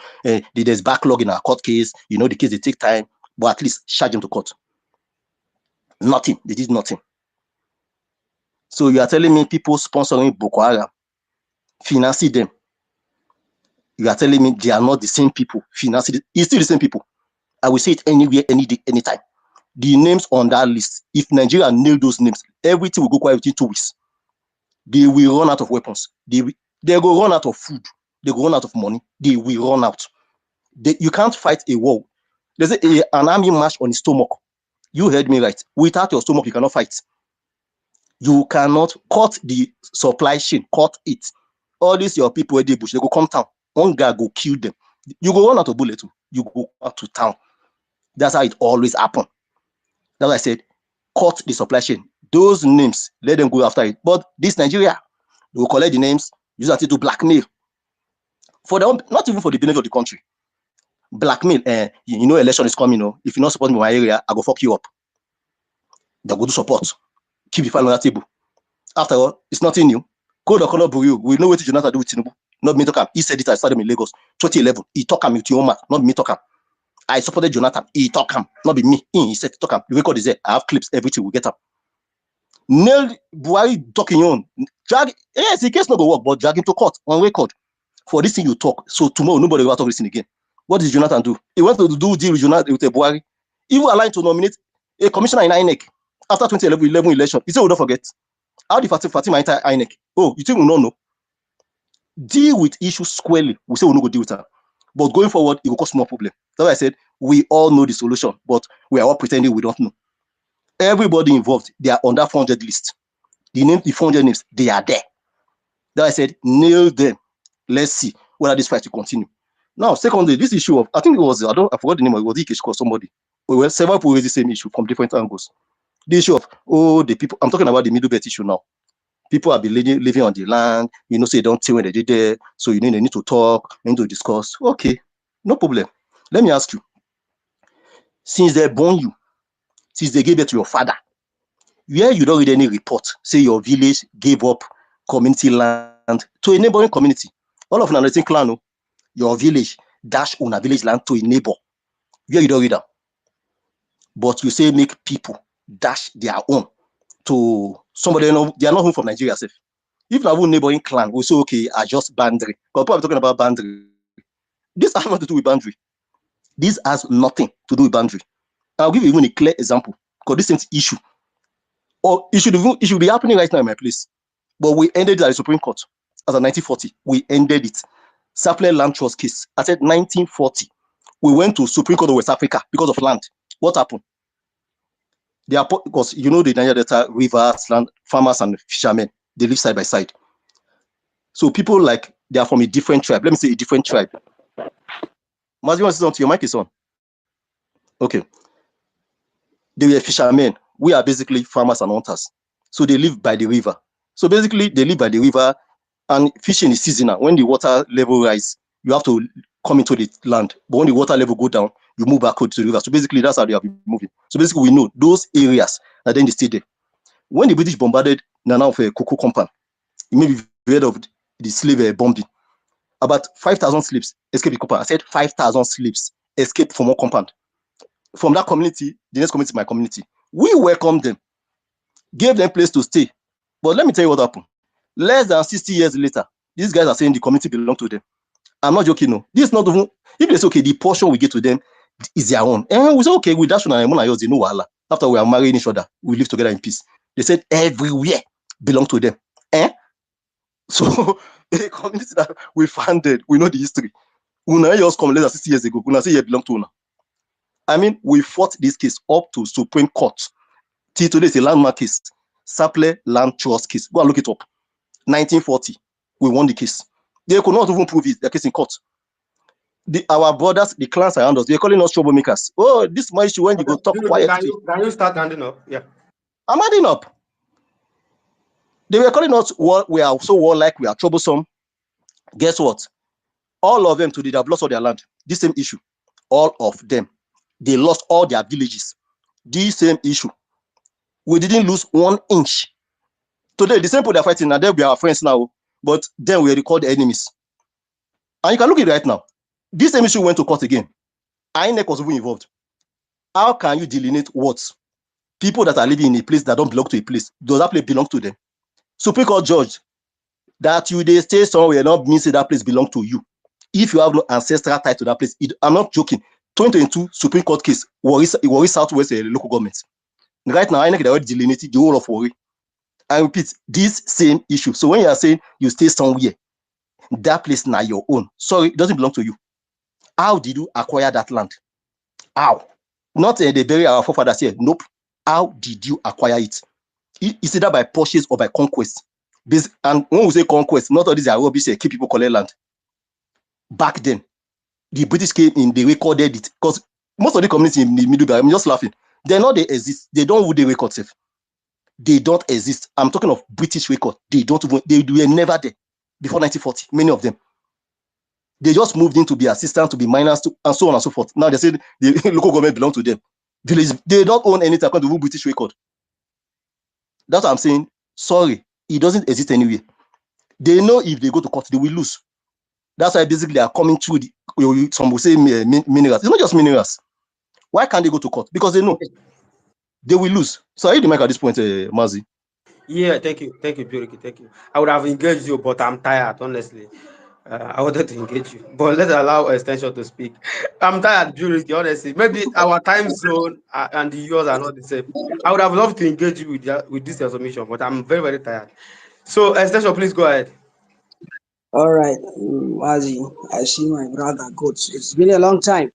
there's backlog in our court case. You know, the case, they take time, but at least charge them to court. Nothing. They did nothing. So you are telling me people sponsoring Boko Haram, financing them. You are telling me they are not the same people financing it. It's still the same people. I will say it anywhere, any day, anytime. The names on that list, if Nigeria nail those names, everything will go quiet within 2 weeks. They will run out of weapons. They will run out of food. They will run out of money. They will run out. You can't fight a war. There's an army march on his stomach. You heard me right. Without your stomach, you cannot fight. You cannot cut the supply chain, cut it. All these your people where they bush, they go come town. One guy go kill them. You go run out of bullet too. You go out to town. That's how it always happen. That's why I said, cut the supply chain. Those names, let them go after it. But this Nigeria, they will collect the names, use it to blackmail. For the not even for the benefit of the country. Blackmail, you know, election is coming. If you're not supporting my area, I go fuck you up. They go do support. Keep the file on the table. After all, it's nothing new. Code of Color Bureau, we know what Jonathan do with Tinubu. Not me talk him. He said it, I started in Lagos, 2011. He talk him with Tioma, not me talk him. I supported Jonathan. He talk him, not be me. He said talk him. The record is there. I have clips, everything we get up. Nail Buhari talking on. Drag, yes, the case not go work, but drag him to court on record. For this thing you talk, so tomorrow nobody will talk this thing again. What did Jonathan do? He went to do deal with Jonathan with Buhari. He was aligned to nominate a commissioner in INEC after 2011 election. He said, "We don't forget." How did Fatima enter INEC? Oh, you think we don't know? Deal with issues squarely. We say we no go deal with her. But going forward, it will cause more problem. That's why I said we all know the solution, but we are all pretending we don't know. Everybody involved, they are on that 400 list. The 400 names, they are there. That's why I said nail them. Let's see whether this fight will continue. Now, secondly, this issue of, I think it was, I forgot the name, it was Ikechi or somebody. Well, several people raised the same issue from different angles. The issue of, the people, I'm talking about the middle belt issue now. People have been living on the land, say don't tell when they did there, so they need to talk, they need to discuss. Okay, no problem. Let me ask you, since they born you, since they gave it to your father, where you don't read any report, say your village gave up community land to a neighboring community. All of them clan, your village dash on a village land to a neighbor. Where you don't read that. But you say make people dash their own to somebody, they are not home from Nigeria. If I have neighboring clan, we say, okay, adjust boundary. Because people are talking about boundary. This has nothing to do with boundary. This has nothing to do with boundary. I'll give you even a clear example. Because this same issue, or it should be happening right now in my place. But we ended it at the Supreme Court as of 1940. We ended it. Sapler Land Trust case. I said 1940. We went to Supreme Court of West Africa because of land. What happened? They are, because the Niger Delta rivers, land, farmers and fishermen, they live side by side. So people they are from a different tribe. Let me say a different tribe. Mazi, you want to say something? Your mic is on. Okay. They were fishermen. We are basically farmers and hunters. So they live by the river. So basically they live by the river, and fishing is seasonal. When the water level rise, you have to come into the land. But when the water level go down, you move back to the river. So basically that's how they have been moving. So basically we know those areas that then they stay there. When the British bombarded Nana of a cocoa compound, you may be heard of the slave bombing. About 5,000 slaves escaped the compound. I said 5,000 slaves escaped from one compound. From that community, the next community, my community, we welcomed them, gave them place to stay. But let me tell you what happened. Less than 60 years later, these guys are saying the community belongs to them. I'm not joking, no. This is not even, if they say, okay, the portion we give to them is their own. And we say, okay, with that, they know Allah. After we are marrying each other, we live together in peace. They said everywhere belongs to them. So the community that we founded, we know the history. Una just come less than 60 years ago. Una say you belong to Una. I mean, we fought this case up to Supreme Court. Till today, it's a landmark case. Sapler Land Trust case. Go and look it up. 1940, we won the case. They could not even prove it. The case in court. Our brothers, the clans around us, they're calling us troublemakers. Oh, this is my issue when you go talk quietly. Can you start handing up? Yeah. I'm adding up. They were calling us, we are so warlike, we are troublesome. Guess what? All of them today, they have lost all their land. This same issue. All of them. They lost all their villages. This same issue. We didn't lose 1 inch. Today, the same people they're fighting, now they'll be our friends now, but then we recall the enemies. And you can look at it right now. This same issue went to court again. INEC was even involved. How can you delineate what? People that are living in a place that don't belong to a place, does that place belong to them? Supreme Court judge, that you they stay somewhere not means that place belong to you. If you have no ancestral tie to that place, I'm not joking. 2022 Supreme Court case, Warri Southwest local government. Right now, INEC already delineated the whole of Warri. I repeat, this same issue. So when you are saying you stay somewhere, that place now your own. Sorry, it doesn't belong to you. How did you acquire that land? How? Not they bury our forefathers here. Nope. How did you acquire it? It's either by purchase or by conquest. And when we say conquest, not all these are rubbish, keep people collect land. Back then, the British came in, they recorded it. Because most of the communities in the Middle Belt, I'm just laughing. They're not, they exist. They don't would they record safe. They don't exist. I'm talking of British record. They were never there before 1940. Many of them. They just moved in to be assistants, to be miners, and so on and so forth. Now they say the local government belong to them. They don't own anything according to British record. That's what I'm saying. Sorry, it doesn't exist anywhere. They know if they go to court, they will lose. That's why basically they are coming through some will say minerals. It's not just minerals. Why can't they go to court? Because they know they will lose. So I hit the mic at this point, Mazi. Yeah, thank you, Purity, thank you. I would have engaged you, but I'm tired, honestly. I wanted to engage you, but let's allow extension to speak. I'm tired, Purity, honestly. Maybe our time zone and the yours are not the same. I would have loved to engage you with this submission, but I'm very, very tired. So, extension, please go ahead. All right, Mazi, I see my brother Goats. It's been a long time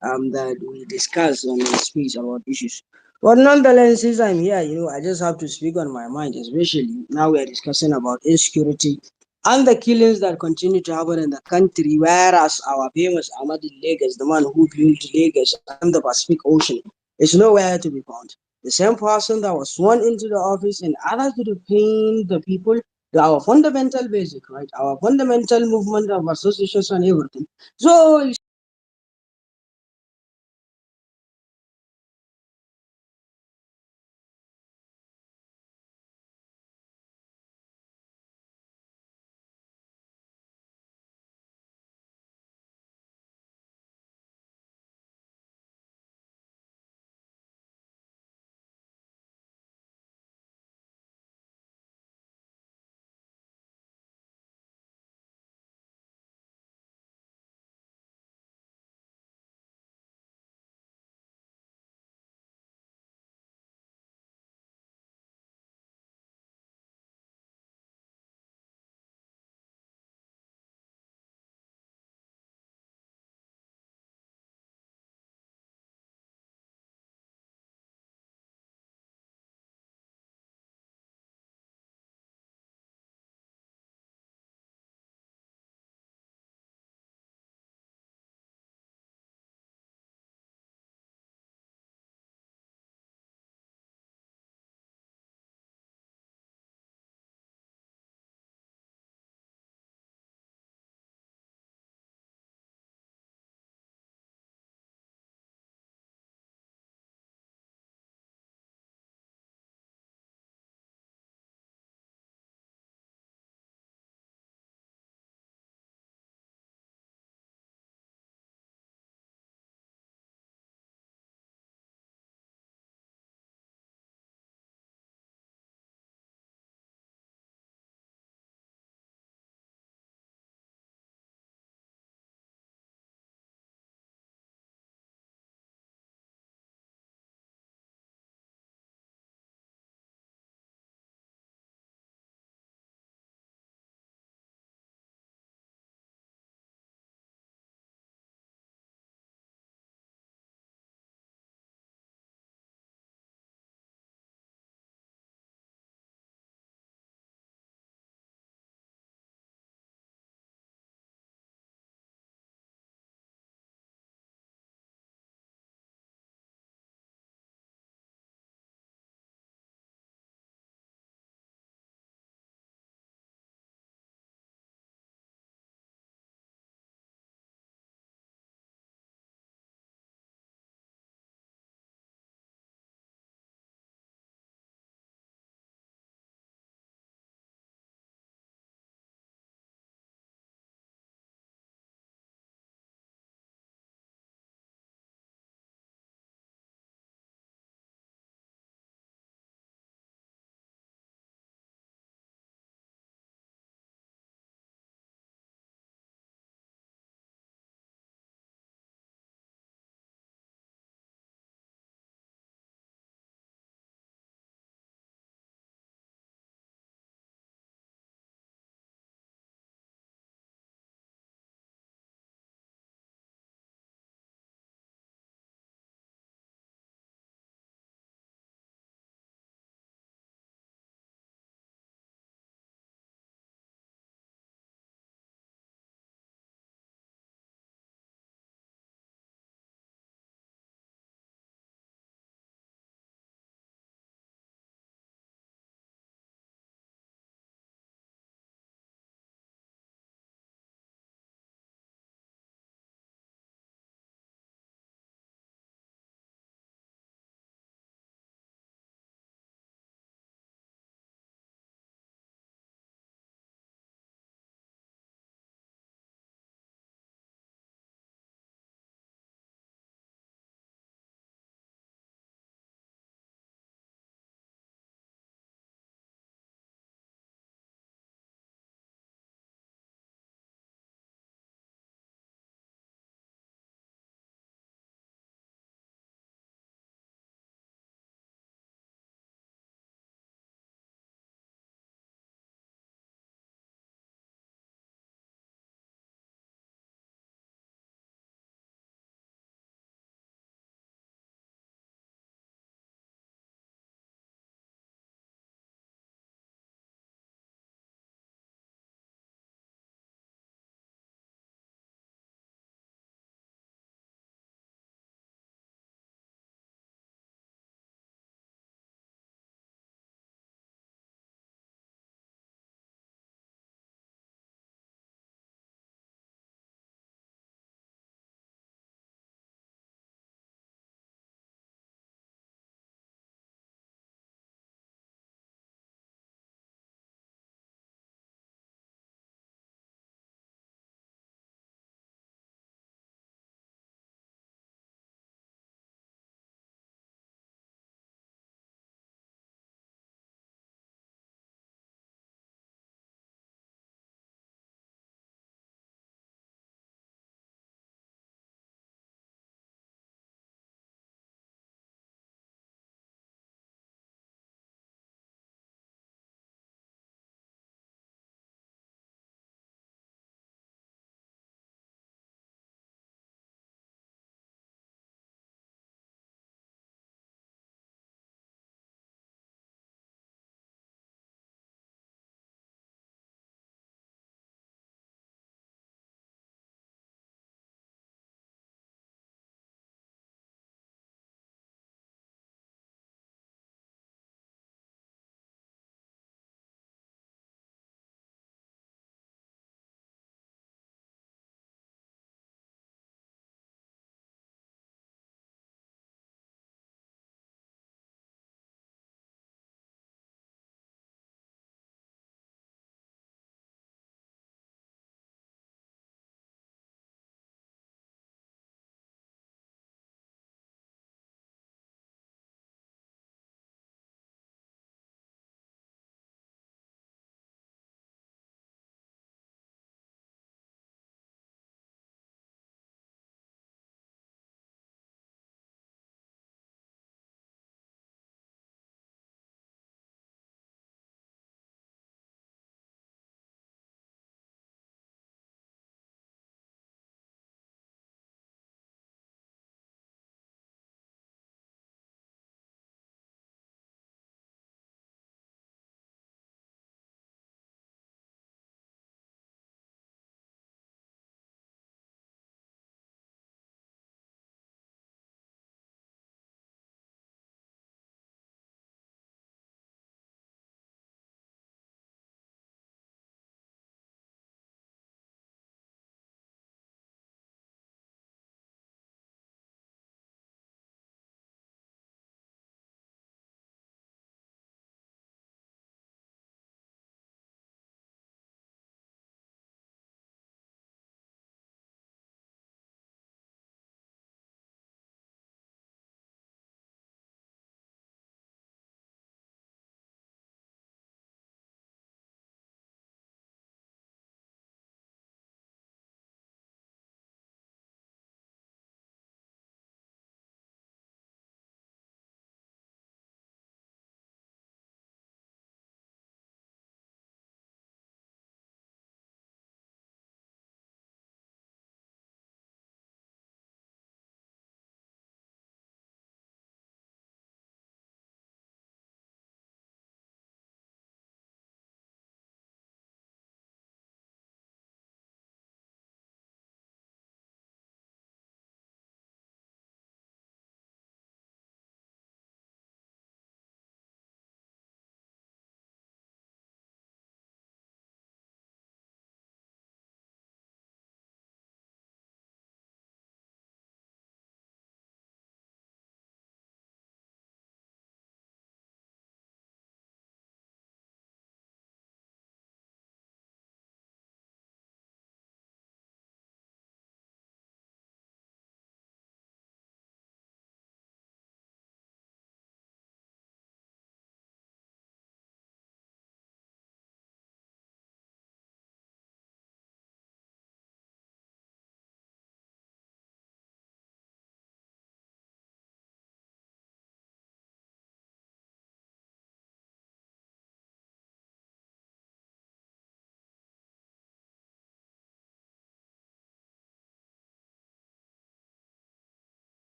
that we discussed and we speak about issues. But nonetheless, since I'm here, I just have to speak on my mind, especially now we are discussing about insecurity and the killings that continue to happen in the country, whereas our famous Ahmadi Lagos, the man who built Lagos and the Pacific Ocean, is nowhere to be found. The same person that was sworn into the office in order to paint the people our fundamental basic, right? Our fundamental movement of associations and everything. So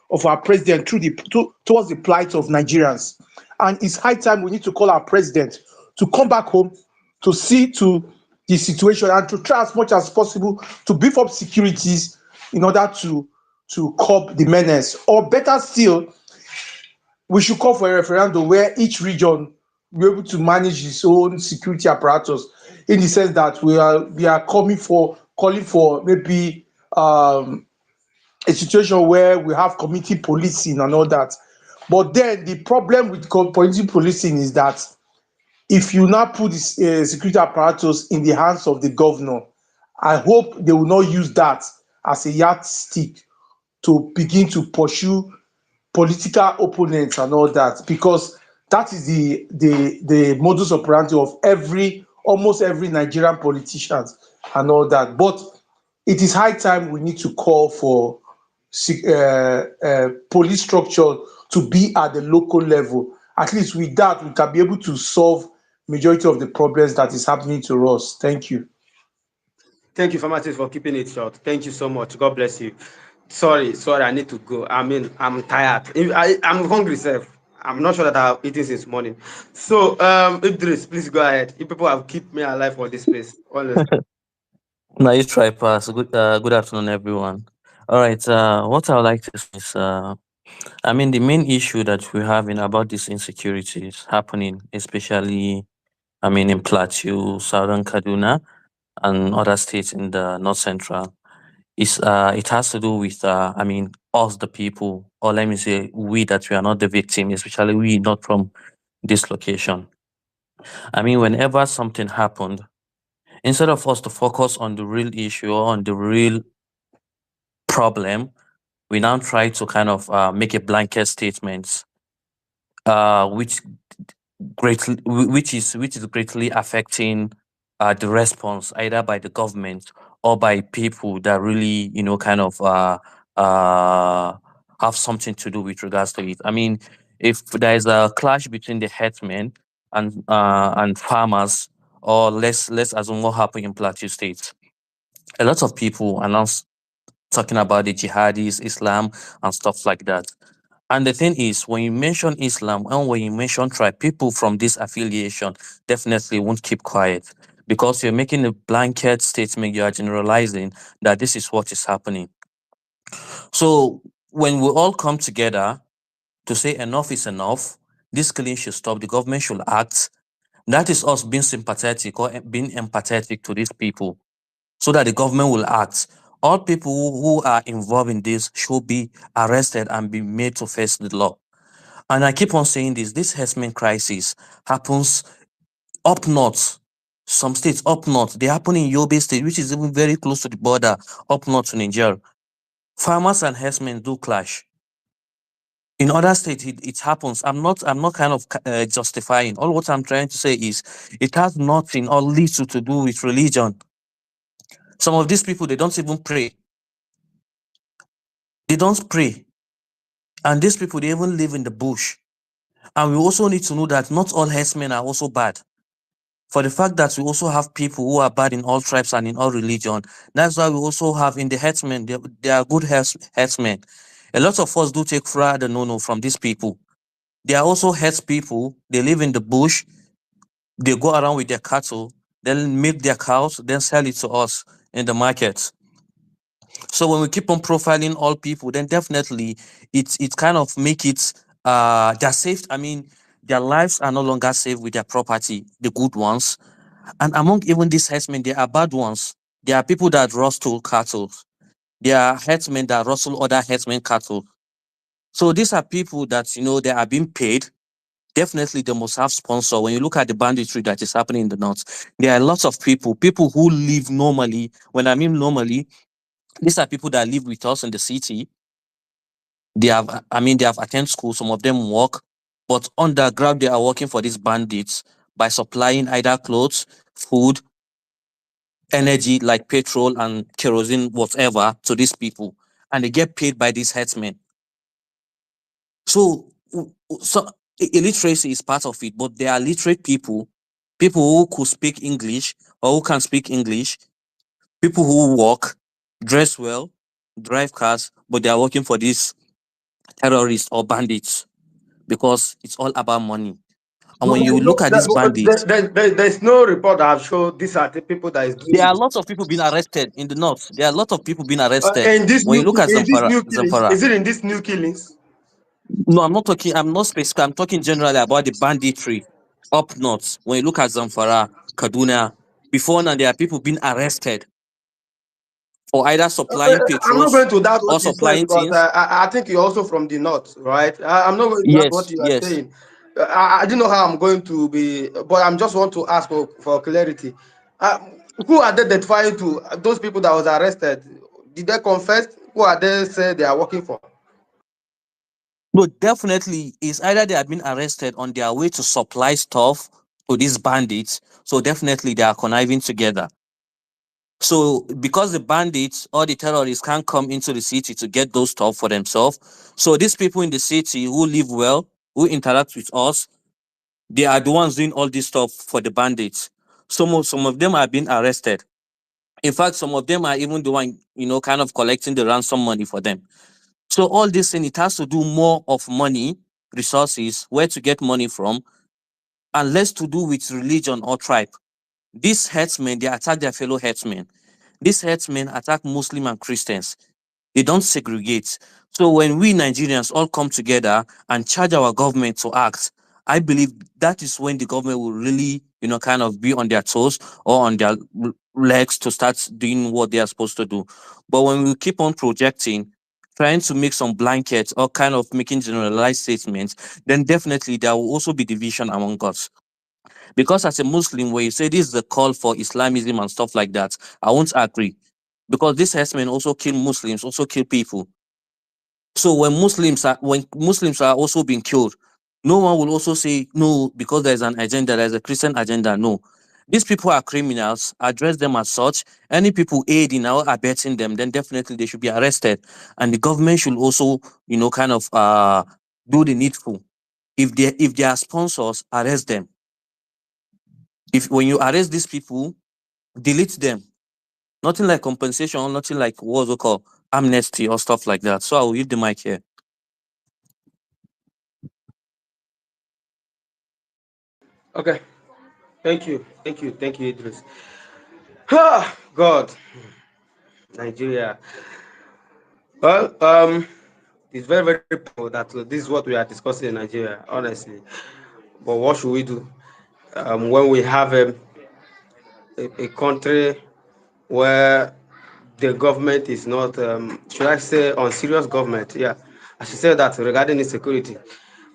of our president through towards the plight of Nigerians. And it's high time we need to call our president to come back home to see to the situation and to try as much as possible to beef up securities in order to curb the menace. Or better still, we should call for a referendum where each region will be able to manage its own security apparatus, in the sense that we are calling for maybe a situation where we have community policing and all that. But then the problem with community policing is that if you now put this security apparatus in the hands of the governor, I hope they will not use that as a yardstick to begin to pursue political opponents and all that, because that is the modus operandi of almost every Nigerian politician and all that. But it is high time we need to call for police structure to be at the local level. At least with that, we can be able to solve majority of the problems that is happening to us. Thank you. Thank you, pharmacist, for keeping it short. Thank you so much. God bless you. Sorry, I need to go. I mean, I'm tired. I'm hungry, self. I'm not sure that I've eaten since morning. So, Idris, please go ahead. You people have kept me alive for this place. Honestly. Now you try pass. Good afternoon, everyone. All right. What I would like to say is, I mean, the main issue that we're having about this insecurity is happening, especially, I mean, in Plateau, Southern Kaduna, and other states in the North Central. Is it has to do with, I mean, us, the people, or let me say, we that we are not the victim, especially we not from this location. I mean, whenever something happened, instead of us to focus on the real issue or on the real problem, we now try to kind of make a blanket statement, which which is greatly affecting the response either by the government or by people that really kind of have something to do with regards to it. I mean, if there is a clash between the herdsmen and farmers, or let's assume what happened in Plateau State, a lot of people are now talking about the jihadis, Islam, and stuff like that. And the thing is, when you mention Islam and when you mention tribe, people from this affiliation definitely won't keep quiet, because you're making a blanket statement, you are generalizing that this is what is happening. So when we all come together to say enough is enough, this killing should stop, the government should act, that is us being sympathetic or being empathetic to these people, so that the government will act. All people who are involved in this should be arrested and be made to face the law. And I keep on saying this herdsmen crisis happens up north. Some states up north, they happen in Yobe State, which is even very close to the border, up north to Niger. Farmers and herdsmen do clash. In other states, it happens. I'm not kind of justifying. All what I'm trying to say is it has nothing or little to do with religion. Some of these people, they don't even pray. They don't pray. And these people, they even live in the bush. And we also need to know that not all herdsmen are also bad. For the fact that we also have people who are bad in all tribes and in all religion, that's why we also have in the herdsmen, they are good herdsmen. A lot of us do take fra the no from these people. They are also herds people. They live in the bush. They go around with their cattle, then milk their cows, then sell it to us in the market. So when we keep on profiling all people, then definitely it kind of make it they're safe. I mean, their lives are no longer safe with their property, the good ones. And among even these herdsmen, there are bad ones. There are people that rustle cattle. There are herdsmen that rustle other herdsmen cattle. So these are people that they are being paid. Definitely they must have sponsor. When you look at the banditry that is happening in the north, there are lots of people who live normally. When I mean normally, these are people that live with us in the city. They have, they have attended school. Some of them work, but underground they are working for these bandits by supplying either clothes, food, energy like petrol and kerosene, whatever, to these people, and they get paid by these herdsmen. So illiteracy is part of it, but there are literate people who could speak English or who can speak English, people who work, dress well, drive cars, but they are working for these terrorists or bandits, because it's all about money. And No, when you look at these bandits, there's no report that have shown these are the people that is there doing are it. lots of people being arrested in the north. There are a lot of people being arrested. In this When you look at in this new killings, Zamfara. is it in these new killings? No, I'm not talking. I'm not specific. I'm talking generally about the banditry up north. When you look at Zamfara, Kaduna, before now there are people being arrested for either supplying I'm not petrols going to doubt or what you said, supplying because things. I think you're also from the north, right? I'm not going to doubt what Yes, you are yes. saying. I don't know how I'm going to be, but I'm just want to ask for clarity. Uh, who are they identifying to? Those people that was arrested, did they confess? Who are they say they are working for? No, definitely, it's either they have been arrested on their way to supply stuff to these bandits. So definitely they are conniving together. So because the bandits or the terrorists can't come into the city to get those stuff for themselves, so these people in the city who live well, who interact with us, they are the ones doing all this stuff for the bandits. Some of them are being arrested. In fact, some of them are even the one, kind of collecting the ransom money for them. So all this thing, it has to do more of money, resources, where to get money from, and less to do with religion or tribe. These herdsmen, they attack their fellow herdsmen. These herdsmen attack Muslim and Christians. They don't segregate. So when we Nigerians all come together and charge our government to act, I believe that is when the government will really, kind of be on their toes or on their legs to start doing what they are supposed to do. But when we keep on projecting, trying to make some blankets or kind of making generalized statements, then definitely there will also be division among us. Because as a Muslim, when you say this is a call for Islamism and stuff like that, I won't agree. Because these herdsmen also kill Muslims, also kill people. So when Muslims are also being killed, no one will also say no because there's an agenda, there's a Christian agenda. No. These people are criminals, address them as such. Any people aiding or abetting them, then definitely they should be arrested. And the government should also, kind of do the needful. If they are sponsors, arrest them. If when you arrest these people, delete them. Nothing like compensation, nothing like what's it called amnesty or stuff like that. So I will leave the mic here. Okay, thank you, Idris. Ah, God, Nigeria. Well, it's very, very painful that this is what we are discussing in Nigeria, honestly. But what should we do when we have a country where the government is not, should I say, on serious government? Yeah, I should say that regarding insecurity,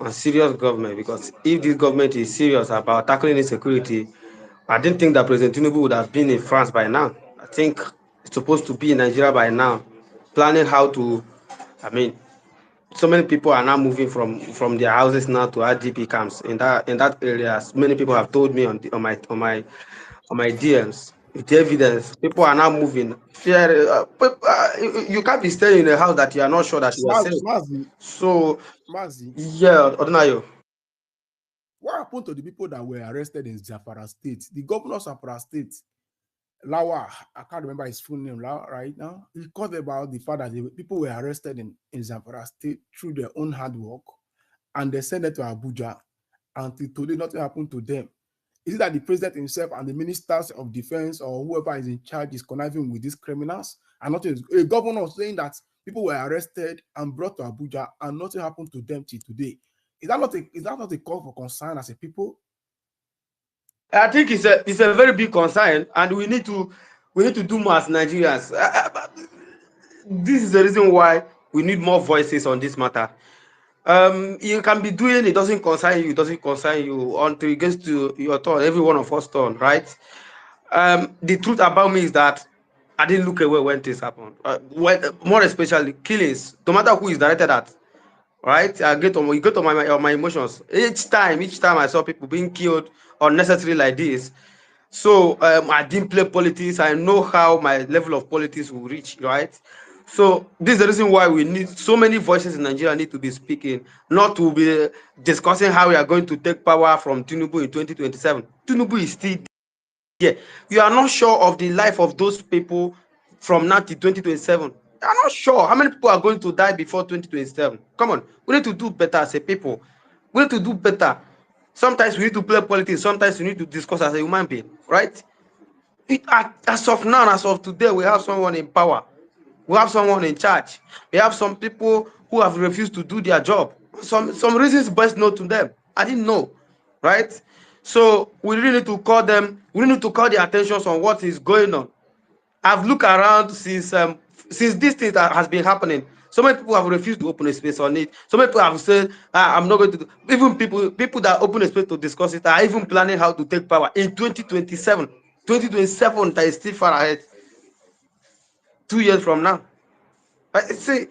on serious government, because if this government is serious about tackling insecurity, I didn't think that President Tinubu would have been in France by now. I think it's supposed to be in Nigeria by now, planning how to, I mean, so many people are now moving from their houses now to IDP camps in that area. As many people have told me on my DMs with evidence. People are now moving. Fear, you can't be staying in a house that you are not sure that you are safe. Mazi, So Mazi, yeah, Odunayo. what happened to the people that were arrested in Zamfara State? The governor of Zamfara State, Lawa, I can't remember his full name right now. He called about the fact that the people were arrested in Zamfara State through their own hard work, and they sent it to Abuja. Until today, nothing happened to them. Is it that the president himself and the ministers of defense or whoever is in charge is conniving with these criminals? And nothing, a governor saying that people were arrested and brought to Abuja and nothing happened to them till today. Is that not a call for concern as a people? I think it's a very big concern, and we need to do more as Nigerians. This is the reason why we need more voices on this matter. You can be doing it, doesn't concern you, doesn't concern you until it gets to your turn, every one of us turn, right? The truth about me is that I didn't look away when things happen. More especially killings, no matter who is directed at, right? You get on my emotions. Each time I saw people being killed unnecessarily like this. So I didn't play politics. I know how my level of politics will reach, right? So this is the reason why we need so many voices in Nigeria need to be speaking, not to be discussing how we are going to take power from Tinubu in 2027. Tinubu is still there. You are not sure of the life of those people from now to 2027. I'm not sure how many people are going to die before 2027. Come on, we need to do better as a people. We need to do better. Sometimes we need to play politics. Sometimes we need to discuss as a human being, right? As of now, as of today, we have someone in power. We have someone in charge. We have some people who have refused to do their job. Some reasons best known to them. I didn't know, right? So we really need to call them. We need to call their attention on what is going on. I've looked around since this thing that has been happening. So many people have refused to open a space on it. So many people have said, "I'm not going to." Even people that open a space to discuss it are even planning how to take power in 2027. 2027 that is still far ahead. 2 years from now. See,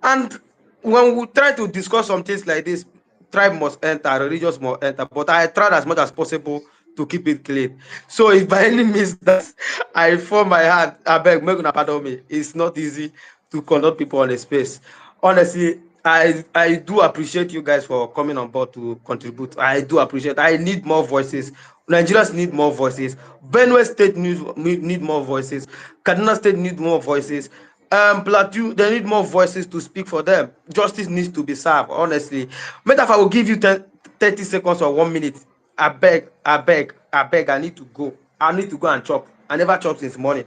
and when we try to discuss some things like this, tribe must enter, religious must enter. But I tried as much as possible to keep it clean. So if by any means that I form my hand, I beg, make una pardon me. It's not easy to conduct people on a space. Honestly, I do appreciate you guys for coming on board to contribute. I do appreciate. I need more voices. Nigerians need more voices. Benue State need more voices. Kaduna State need more voices. Plateau, they need more voices to speak for them. Justice needs to be served, honestly. Matter if I will give you 30 seconds or 1 minute. I need to go. I need to go and chop. I never chop since morning.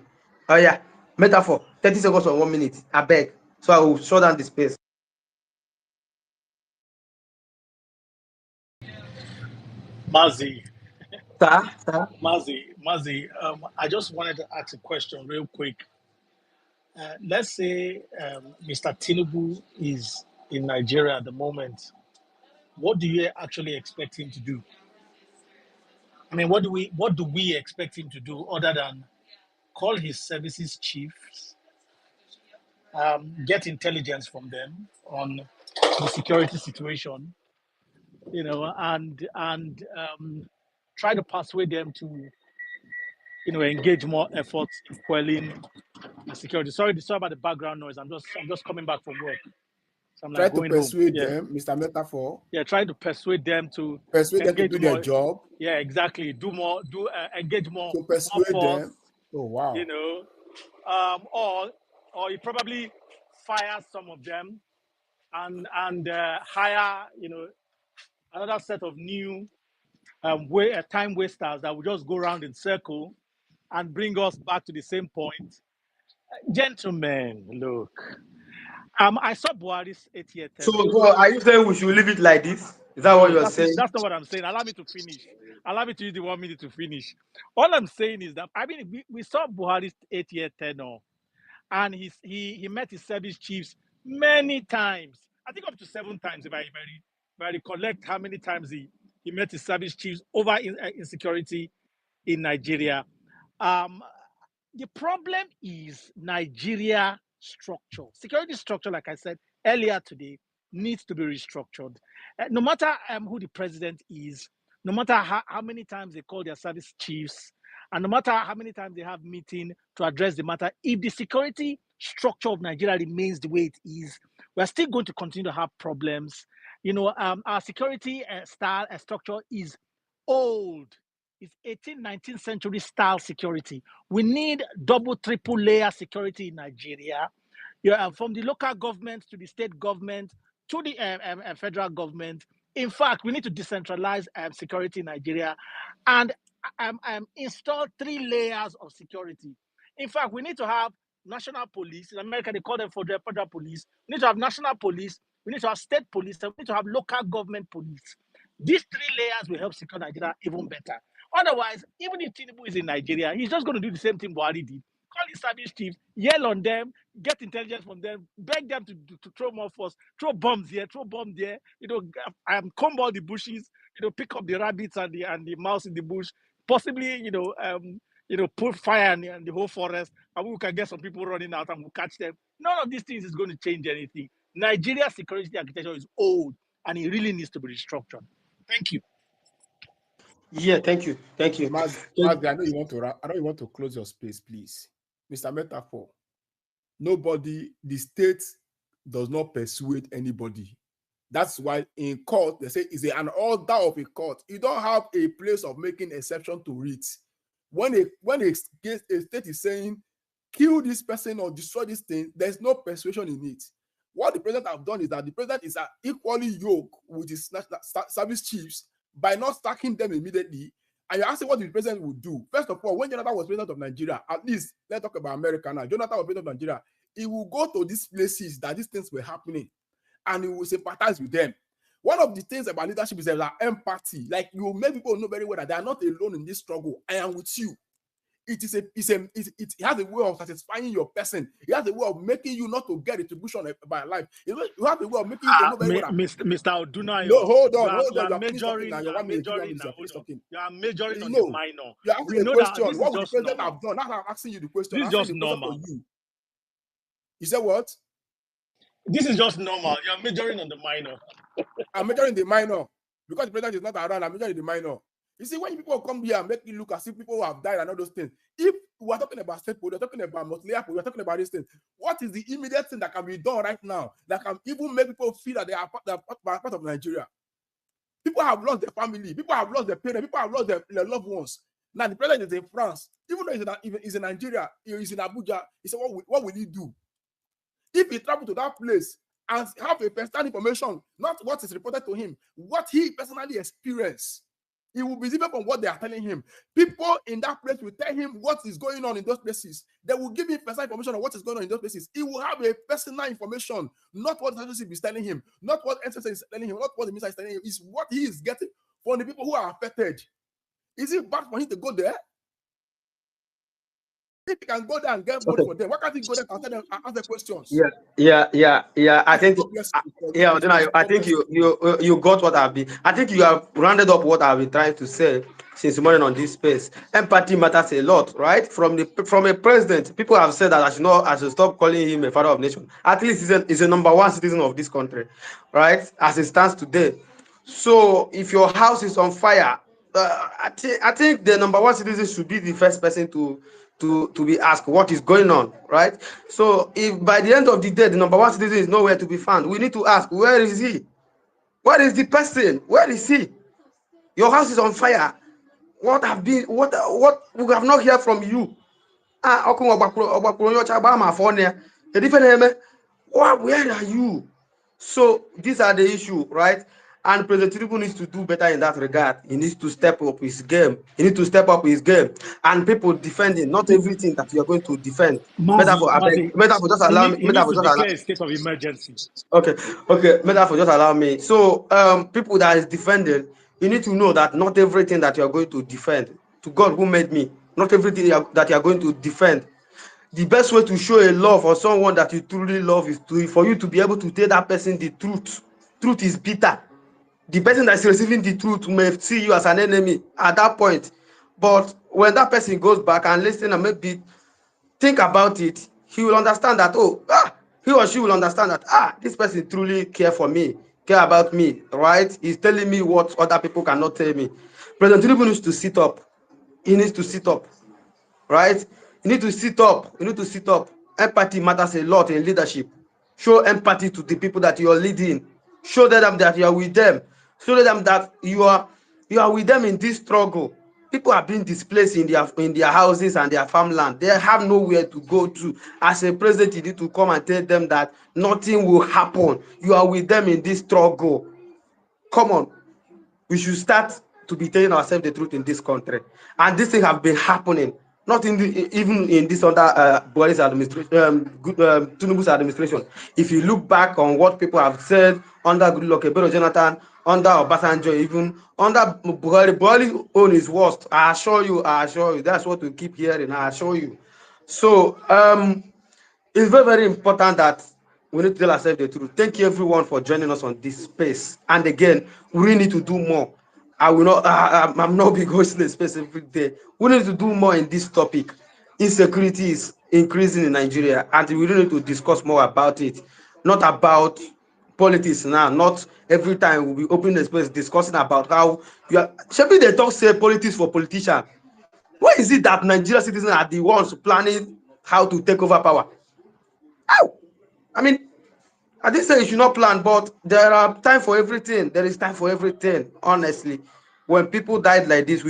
Oh yeah. Metaphor, 30 seconds or 1 minute. I beg. So I will shut down the space. Mazi, Sir? Mazi, I just wanted to ask a question real quick. Let's say Mr. Tinubu is in Nigeria at the moment. What do you actually expect him to do? I mean, what do we expect him to do other than call his services chiefs, get intelligence from them on the security situation, and try to persuade them to, engage more efforts in quelling the security. Sorry about the background noise. I'm just coming back from work, so I'm Try like to going home. persuade Yeah, them, Mr. Metaphor, yeah. Trying to persuade them to persuade them to engage do their more. job, Yeah, exactly. Engage more, to more persuade force. them. Oh, wow. You know, or he probably fires some of them and hire another set of new time wasters that will just go around in circle and bring us back to the same point. Gentlemen, look, I saw Buhari's 8-year So, tenure. so are you saying we should leave it like this? Is that what No, you're that's saying? not what I'm saying. Allow me to finish. Allow me to use the 1 minute to finish. All I'm saying is that we saw Buhari's 8-year tenure, and he met his service chiefs many times. I think up to 7 times, if I recollect how many times he met his service chiefs over insecurity in Nigeria. Um, the problem is Nigeria structure. Security structure, like I said earlier today, needs to be restructured. No matter who the president is, no matter how many times they call their service chiefs, and no matter how many times they have meeting to address the matter, if the security structure of Nigeria remains the way it is, we're still going to continue to have problems. Our security style structure is old. It's 18th, 19th century style security. We need double, triple layer security in Nigeria. From the local government to the state government to the federal government. In fact, we need to decentralize security in Nigeria and install 3 layers of security. In fact, we need to have national police. In America, they call them federal police. We need to have national police. We need to have state police. And we need to have local government police. These 3 layers will help secure Nigeria even better. Otherwise, even if Tinubu is in Nigeria, he's just going to do the same thing Buhari did. Call his service chiefs, yell on them, get intelligence from them, beg them to throw more force, throw bombs here, throw bombs there, comb all the bushes, pick up the rabbits and the mouse in the bush, possibly, put fire in the whole forest, and we can get some people running out and we'll catch them. None of these things is going to change anything. Nigeria's security architecture is old and it really needs to be restructured. Thank you. Yeah, thank you. Thank you. Mazi, I know you want to close your space, please. Mr. Metaphor, the state does not persuade anybody. That's why in court, they say it's an order of a court. You don't have a place of making exception to it. When a state is saying kill this person or destroy this thing, there's no persuasion in it. What the president have done is that the president is equally yoked with his service chiefs by not stacking them immediately. And you're asking what the president would do. First of all, when Jonathan was president of Nigeria, at least let's talk about America now. Jonathan was president of Nigeria. He will go to these places that these things were happening, and he will sympathize with them. One of the things about leadership is like empathy. Like, you make people know very well that they are not alone in this struggle. I am with you. It has a way of satisfying your person. It has a way of making you not to get retribution by life. You have a way of making you to know very well that, Mr. Odunayo, no, hold on. you are You are finished talking now. majoring, You're 1 minute, majoring you're now. finished talking. You are majoring on the No, minor. you're asking We a know question. that this What is would the just president normal. have done? That's how I'm asking you the question. This is I'm asking just the question normal. for you. You said what? This is just normal. You are majoring on the minor. I'm majoring the minor. Because the president is not around, I'm majoring the minor. You see, when people come here and make you look as if people who have died and all those things, if we are talking about state police, we're talking about multi-layer police, we're talking about these things, what is the immediate thing that can be done right now that can even make people feel that they are part of Nigeria? People have lost their family, people have lost their parents, people have lost their loved ones. Now the president is in France, even though he's in Nigeria, he's in Abuja. He said, what will he do? If he travel to that place and have a personal information, not what is reported to him, what he personally experienced, he will be different from what they are telling him. People in that place will tell him what is going on in those places. They will give him personal information on what is going on in those places. He will have a personal information, not what the leadership is telling him, not what NSS is telling him, not what the minister is telling him. It's what he is getting from the people who are affected. Is it bad for him to go there? If he can go there and get vote for them, why can't he go there and tell them, ask the questions? Yeah. I think, I think you got what I've been. I think you have rounded up what I've been trying to say since morning on this space. Empathy matters a lot, right? From a president, people have said that I should stop calling him a father of nation. At least he's a number one citizen of this country, right? As it stands today. So if your house is on fire, I think the number one citizen should be the first person to be asked what is going on, right? So if by the end of the day the number one citizen is nowhere to be found, we need to ask, where is he? Where is the person? Where is he? Your house is on fire. What we have not heard from you? Where are you? So these are the issue, right? And President Tinubu needs to do better in that regard. He needs to step up his game. And people defending, not everything that you are going to defend. Metaphor, just allow me. He needs to declare a state of emergency. Okay. Metaphor, just allow me. So, people that is defending, you need to know that not everything that you are going to defend, to God who made me, not everything that you are going to defend. The best way to show a love for someone that you truly love is for you to be able to tell that person the truth. Truth is bitter. The person that is receiving the truth may see you as an enemy at that point. But when that person goes back and listen and maybe think about it, he will understand that, he or she will understand that, this person truly care for me, care about me, right? He's telling me what other people cannot tell me. President Tinubu needs to sit up. He needs to sit up, right? You need to sit up. Empathy matters a lot in leadership. Show empathy to the people that you are leading. Show them that you are with them. Show them that you are with them in this struggle. People are being displaced in their houses and their farmland. They have nowhere to go to. As a president, you need to come and tell them that nothing will happen. You are with them in this struggle. Come on. We should start to be telling ourselves the truth in this country. And this thing have been happening, not even in this under Boris administration, Tinubu's administration. If you look back on what people have said under Goodluck Ebele Jonathan, under Obasanjo, even under Buhari own is worst. I assure you, that's what we keep hearing. I assure you. So it's very, very important that we need to tell ourselves the truth. Thank you, everyone, for joining us on this space. And again, we really need to do more. I will not. I'm not be going to the space every day. We need to do more in this topic. Insecurity is increasing in Nigeria, and we really need to discuss more about it. Not about politics now. Not every time we'll be opening the space discussing about how you are. Maybe they talk say politics for politicians. Why is it that Nigerian citizens are the ones planning how to take over power? How? I mean, I didn't say you should not plan, but there are time for everything. There is time for everything, honestly. When people died like this, we need